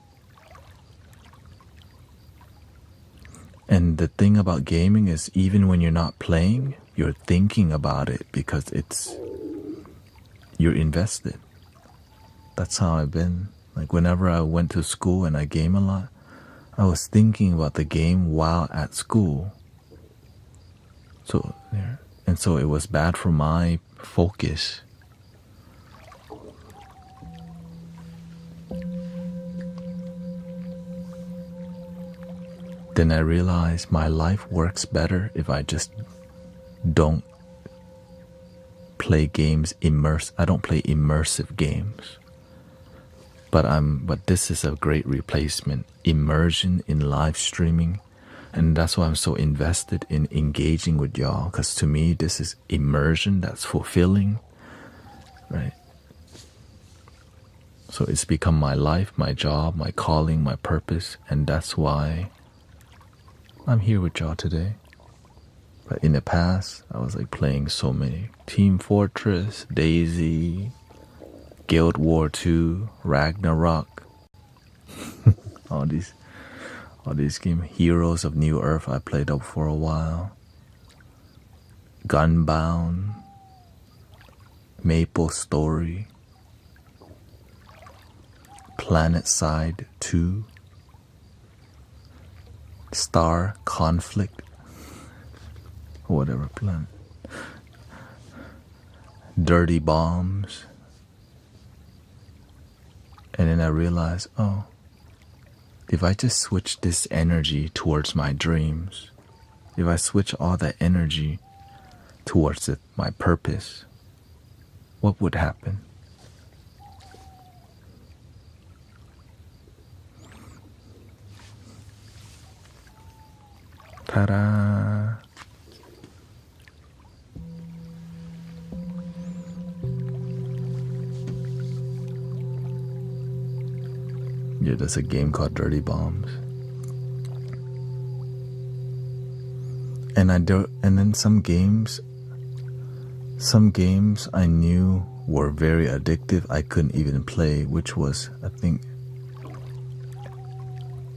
And the thing about gaming is even when you're not playing, you're thinking about it because you're invested. That's how I've been. Like whenever I went to school and I game a lot, I was thinking about the game while at school. So it was bad for my focus. Then I realized my life works better if I just don't play games I don't play immersive games. But this is a great replacement. Immersion in live streaming. And that's why I'm so invested in engaging with y'all, because to me this is immersion that's fulfilling, right? So it's become my life, my job, my calling, my purpose, and that's why I'm here with y'all today. But in the past, I was like playing so many. Team Fortress, Daisy, Guild War 2, Ragnarok. all these games. Heroes of New Earth, I played up for a while. Gunbound, Maple Story, Planet Side 2, Star Conflict, whatever planet. Dirty Bombs. And then I realized, if I just switch this energy towards my dreams, if I switch all that energy towards my purpose, what would happen? Ta-da! Yeah, there's a game called Dirty Bombs. And then some games I knew were very addictive. I couldn't even play, which was, I think,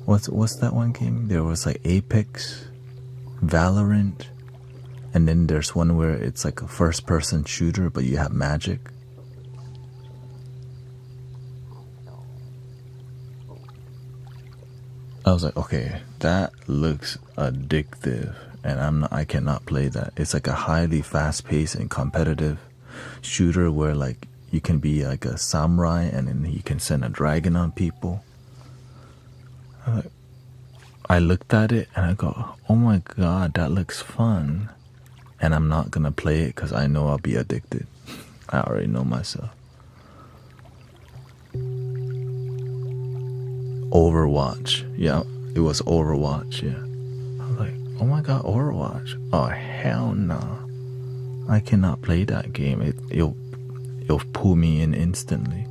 what's that one game? There was like Apex, Valorant, and then there's one where it's like a first-person shooter, but you have magic. I was like, okay, that looks addictive, and I cannot play that. It's like a highly fast-paced and competitive shooter where like you can be like a samurai and then you can send a dragon on people. I looked at it and I go, oh my god, that looks fun. And I'm not gonna play it because I know I'll be addicted. I already know myself. Overwatch. Yeah, it was Overwatch, yeah. I was like, oh my god, Overwatch. Oh, hell no. I cannot play that game. It'll pull me in instantly.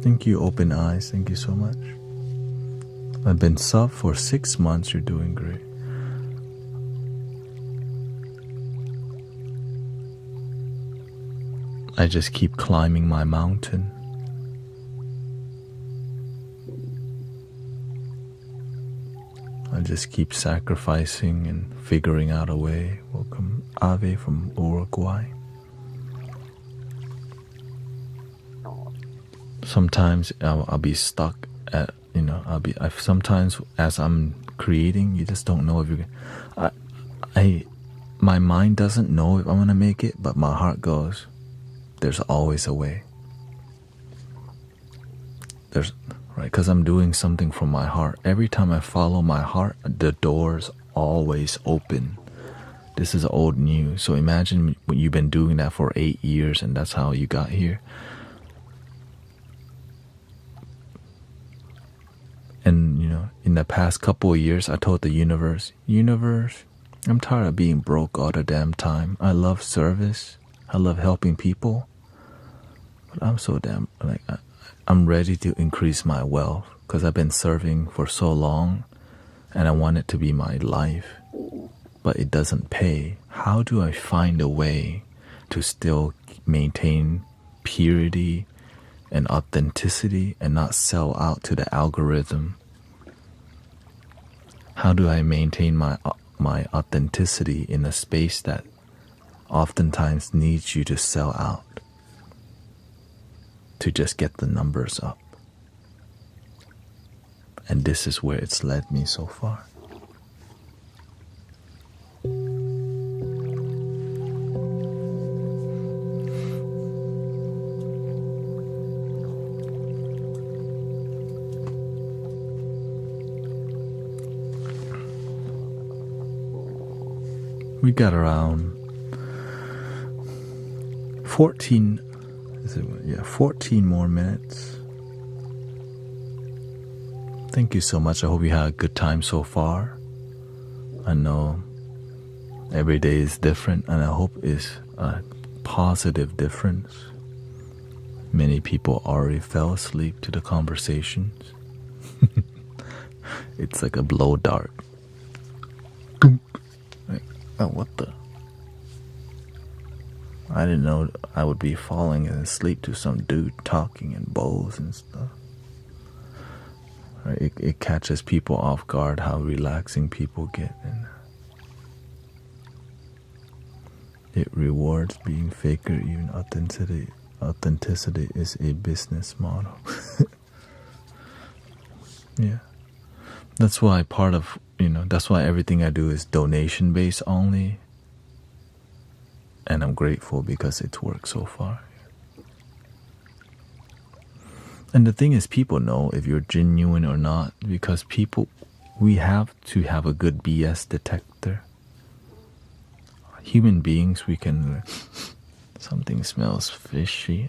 Thank you, Open Eyes. Thank you so much. I've been sub for 6 months. You're doing great. I just keep climbing my mountain. I just keep sacrificing and figuring out a way. Welcome, Ave from Uruguay. Sometimes I'll be stuck at, sometimes as I'm creating, you just don't know if you're, My mind doesn't know if I'm gonna make it, but my heart goes, there's always a way. Right, because I'm doing something from my heart. Every time I follow my heart, the door's always open. This is old news. So imagine when you've been doing that for 8 years and that's how you got here. And, in the past couple of years, I told the universe, I'm tired of being broke all the damn time. I love service. I love helping people. But I'm so damn, I'm ready to increase my wealth because I've been serving for so long and I want it to be my life. But it doesn't pay. How do I find a way to still maintain purity and authenticity and not sell out to the algorithm? How do I maintain my authenticity in a space that oftentimes needs you to sell out to just get the numbers up? And this is where it's led me so far. We got around 14 more minutes. Thank you so much. I hope you had a good time so far. I know every day is different, and I hope it's a positive difference. Many people already fell asleep to the conversations. It's like a blow dart. Oh, what the? I didn't know I would be falling asleep to some dude talking in bowls and stuff. Right? It catches people off guard how relaxing people get, and it rewards being faker. Even authenticity is a business model. Yeah. That's why that's why everything I do is donation based only. And I'm grateful because it's worked so far. And the thing is, people know if you're genuine or not, because we have to have a good BS detector. Human beings, we can, something smells fishy.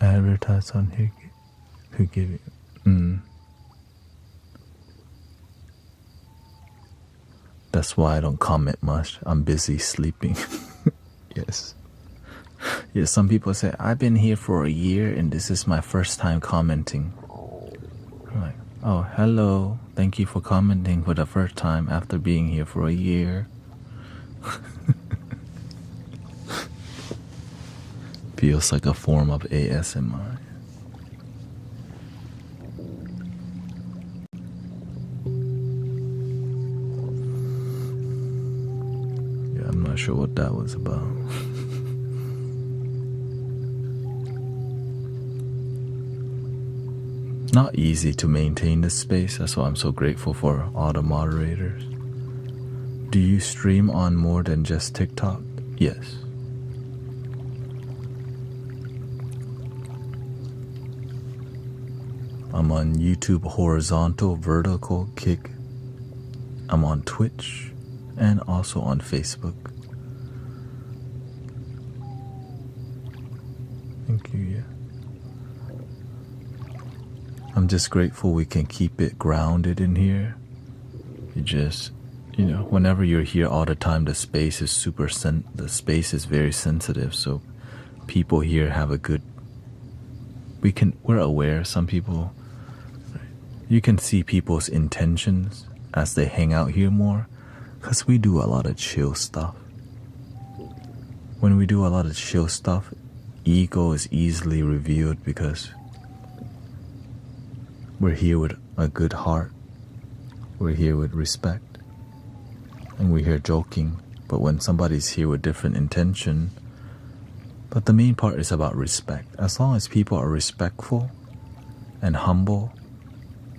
Advertise on who give you. That's why I don't comment much. I'm busy sleeping. Yes. Yeah, some people say, I've been here for a year and this is my first time commenting. I'm like, oh, hello. Thank you for commenting for the first time after being here for a year. Feels like a form of ASMR. Yeah, I'm not sure what that was about. Not easy to maintain this space. That's why I'm so grateful for all the moderators. Do you stream on more than just TikTok? Yes. I'm on YouTube horizontal, vertical, kick. I'm on Twitch and also on Facebook. Thank you, yeah. I'm just grateful we can keep it grounded in here. You just, whenever you're here all the time, the space is very sensitive. So people here have a good, we're aware. Some people, you can see people's intentions as they hang out here more, because we do a lot of chill stuff. When we do a lot of chill stuff, ego is easily revealed because we're here with a good heart. We're here with respect. And we're here joking. But when somebody's here with different intention, but the main part is about respect. As long as people are respectful and humble,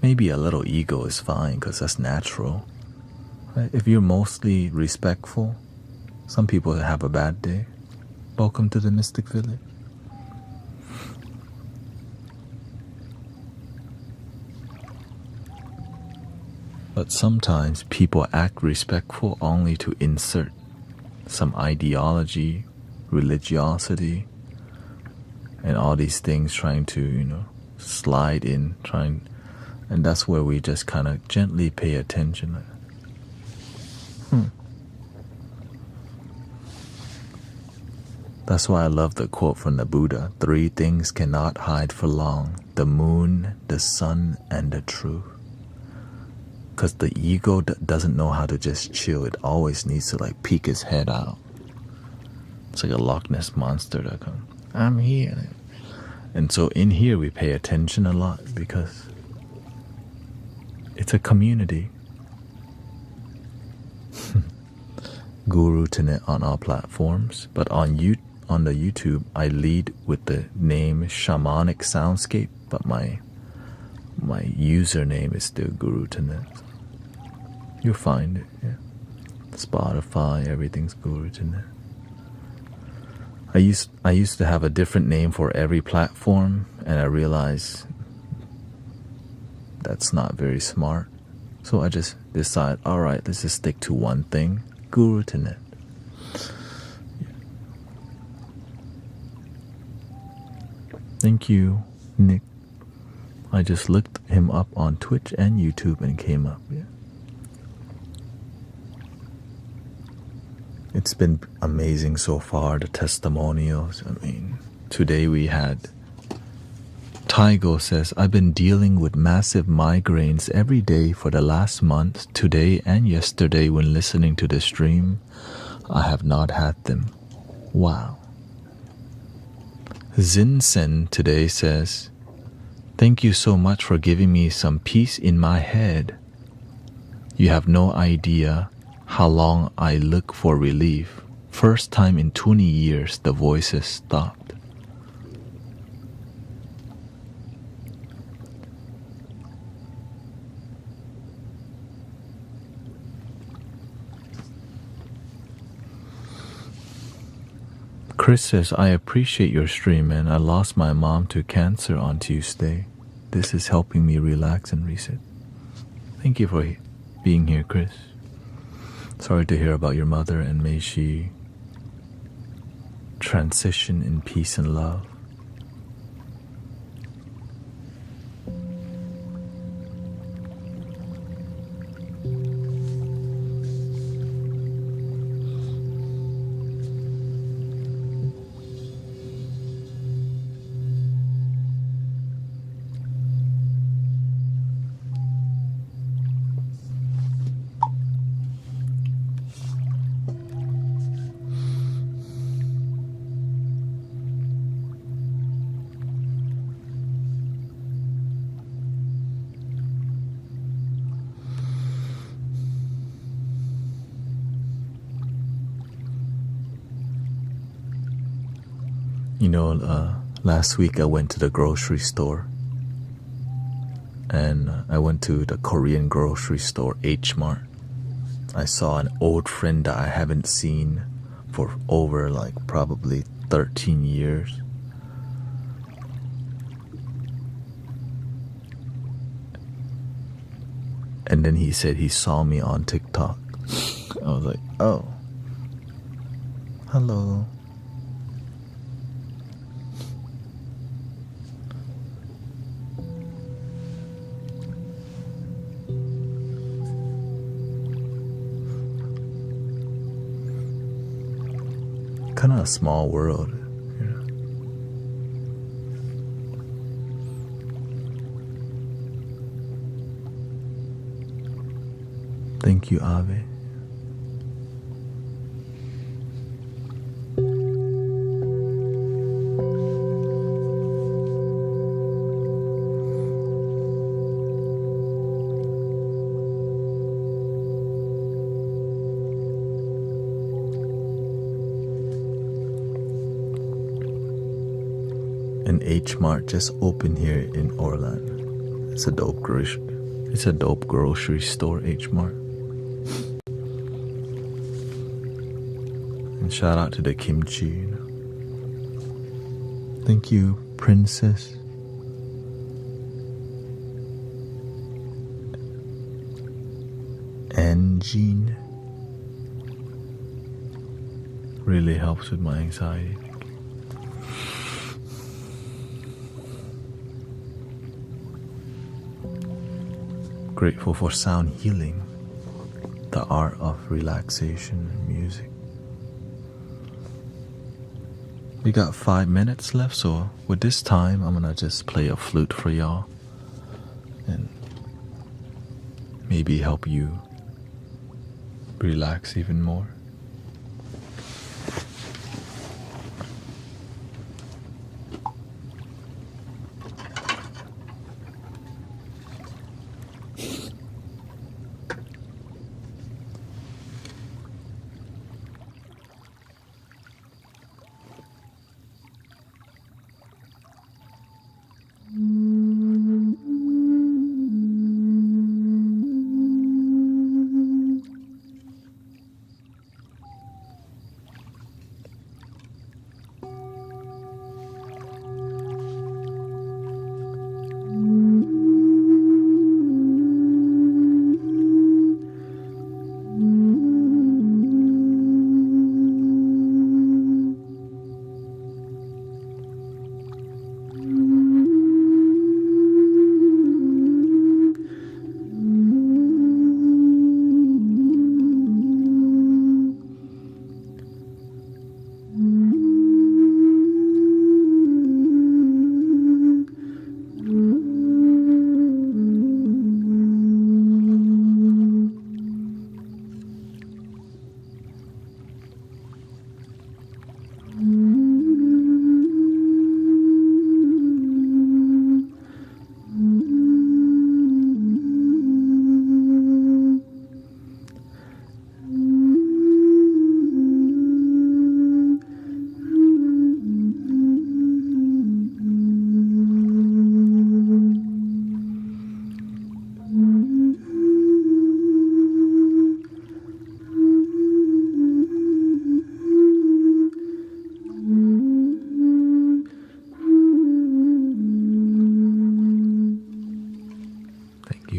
maybe a little ego is fine because that's natural. Right? If you're mostly respectful, some people have a bad day. Welcome to the Mystic Village. But sometimes people act respectful only to insert some ideology, religiosity, and all these things trying to, slide in, and that's where we just kind of gently pay attention. That's why I love the quote from the Buddha: 3 things cannot hide for long: the moon, the sun, and the truth. Because the ego doesn't know how to just chill. It always needs to like peek its head out. It's like a Loch Ness monster that comes, I'm here. And so in here we pay attention a lot because it's a community. Guru Thanet on all platforms, but on the YouTube I lead with the name Shamanic Soundscape, but my username is still Guru Thanet. You'll find it, yeah. Spotify, everything's Guru Thanet. I used to have a different name for every platform, and I realized that's not very smart. So I just decided, all right, let's just stick to one thing: Guru Thanet. Thank you, Nick. I just looked him up on Twitch and YouTube and came up. Yeah. It's been amazing so far, the testimonials. I mean, today we had Tygo says, I've been dealing with massive migraines every day for the last month. Today and yesterday when listening to the stream, I have not had them. Wow. Zinsen today says, thank you so much for giving me some peace in my head. You have no idea how long I look for relief. First time in 20 years the voices stopped. Chris says, I appreciate your stream, man. I lost my mom to cancer on Tuesday. This is helping me relax and reset. Thank you for being here, Chris. Sorry to hear about your mother, and may she transition in peace and love. Last week I went to the grocery store, and I went to the Korean grocery store, H-Mart. I saw an old friend that I haven't seen for over probably 13 years. And then he said he saw me on TikTok. I was like, oh, hello. Kind of a small world. Yeah. Thank you, Ave. An H Mart just opened here in Orlando. It's a dope grocery store, H Mart. And shout out to the kimchi. Thank you, Princess. And Jean. Really helps with my anxiety. Grateful for sound healing, the art of relaxation and music. We got 5 minutes left, so with this time, I'm gonna just play a flute for y'all and maybe help you relax even more.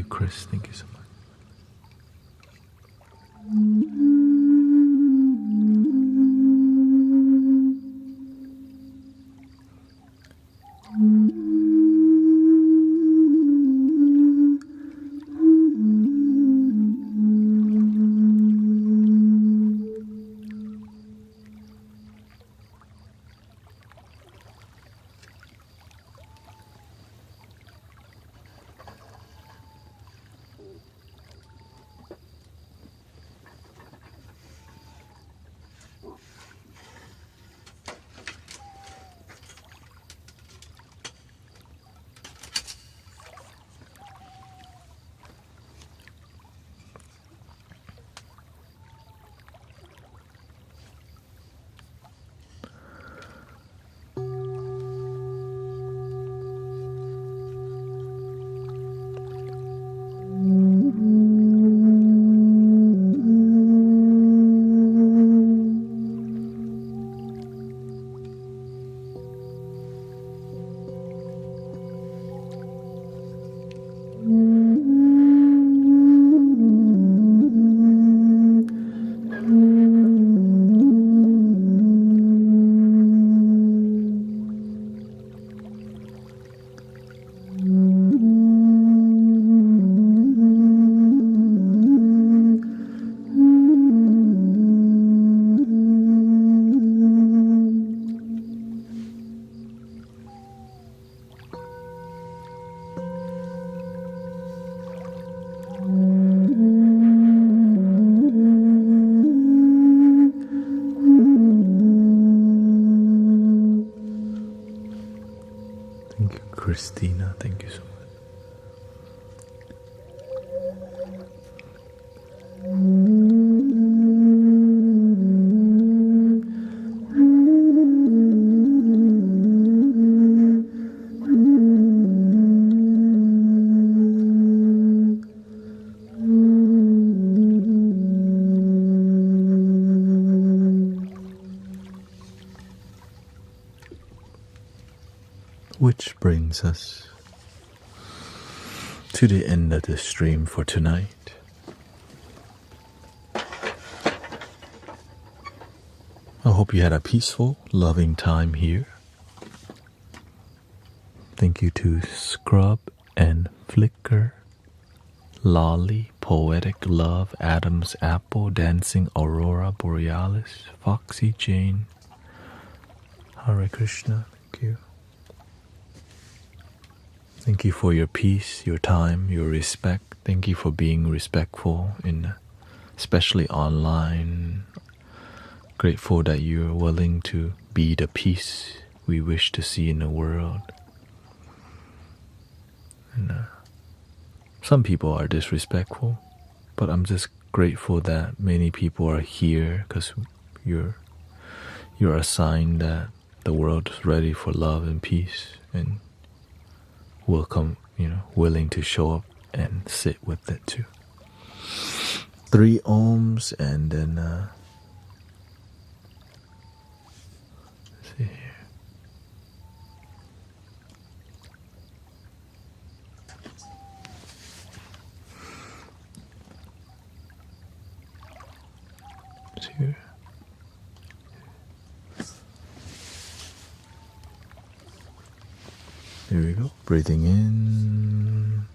Chris, thank you so much. Christina, thank you so much. Which brings us to the end of the stream for tonight. I hope you had a peaceful, loving time here. Thank you to Scrub and Flicker, Lolly, Poetic Love, Adam's Apple, Dancing Aurora Borealis, Foxy Jane. Hare Krishna, thank you. Thank you for your peace, your time, your respect. Thank you for being respectful, especially online. Grateful that you're willing to be the peace we wish to see in the world. And some people are disrespectful, but I'm just grateful that many people are here because you're a sign that the world is ready for love and peace, and will come, willing to show up and sit with it too. 3 ohms, and then let's see here. Here. Here we go. Breathing in.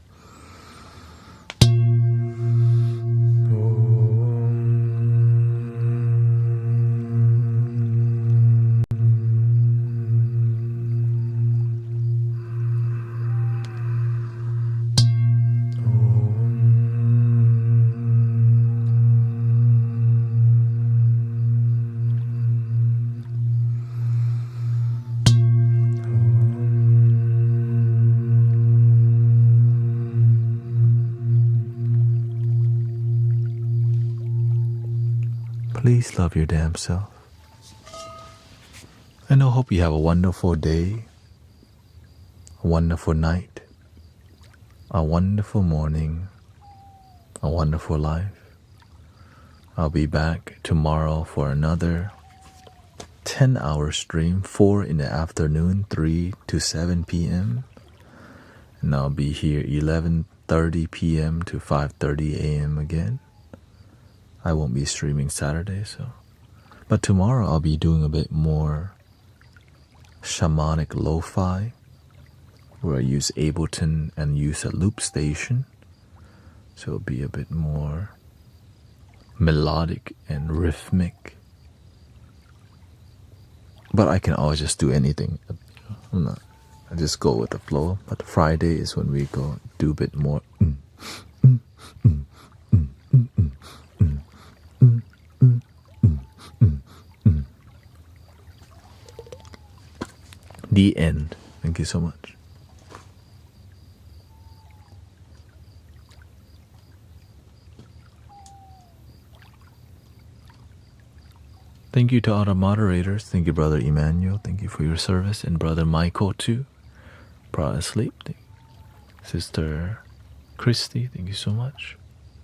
Please love your damn self. And I hope you have a wonderful day, a wonderful night, a wonderful morning, a wonderful life. I'll be back tomorrow for another 10-hour stream, 4 in the afternoon, 3 to 7 p.m. And I'll be here 11:30 p.m. to 5:30 a.m. again. I won't be streaming Saturday, but tomorrow I'll be doing a bit more shamanic lo-fi, where I use Ableton and use a loop station, so it'll be a bit more melodic and rhythmic. But I can always just do anything. I just go with the flow. But Friday is when we go do a bit more. The end. Thank you so much. Thank you to all the moderators. Thank you, Brother Emmanuel. Thank you for your service. And Brother Michael, too. Brought us sleep. Sister Christy, thank you so much.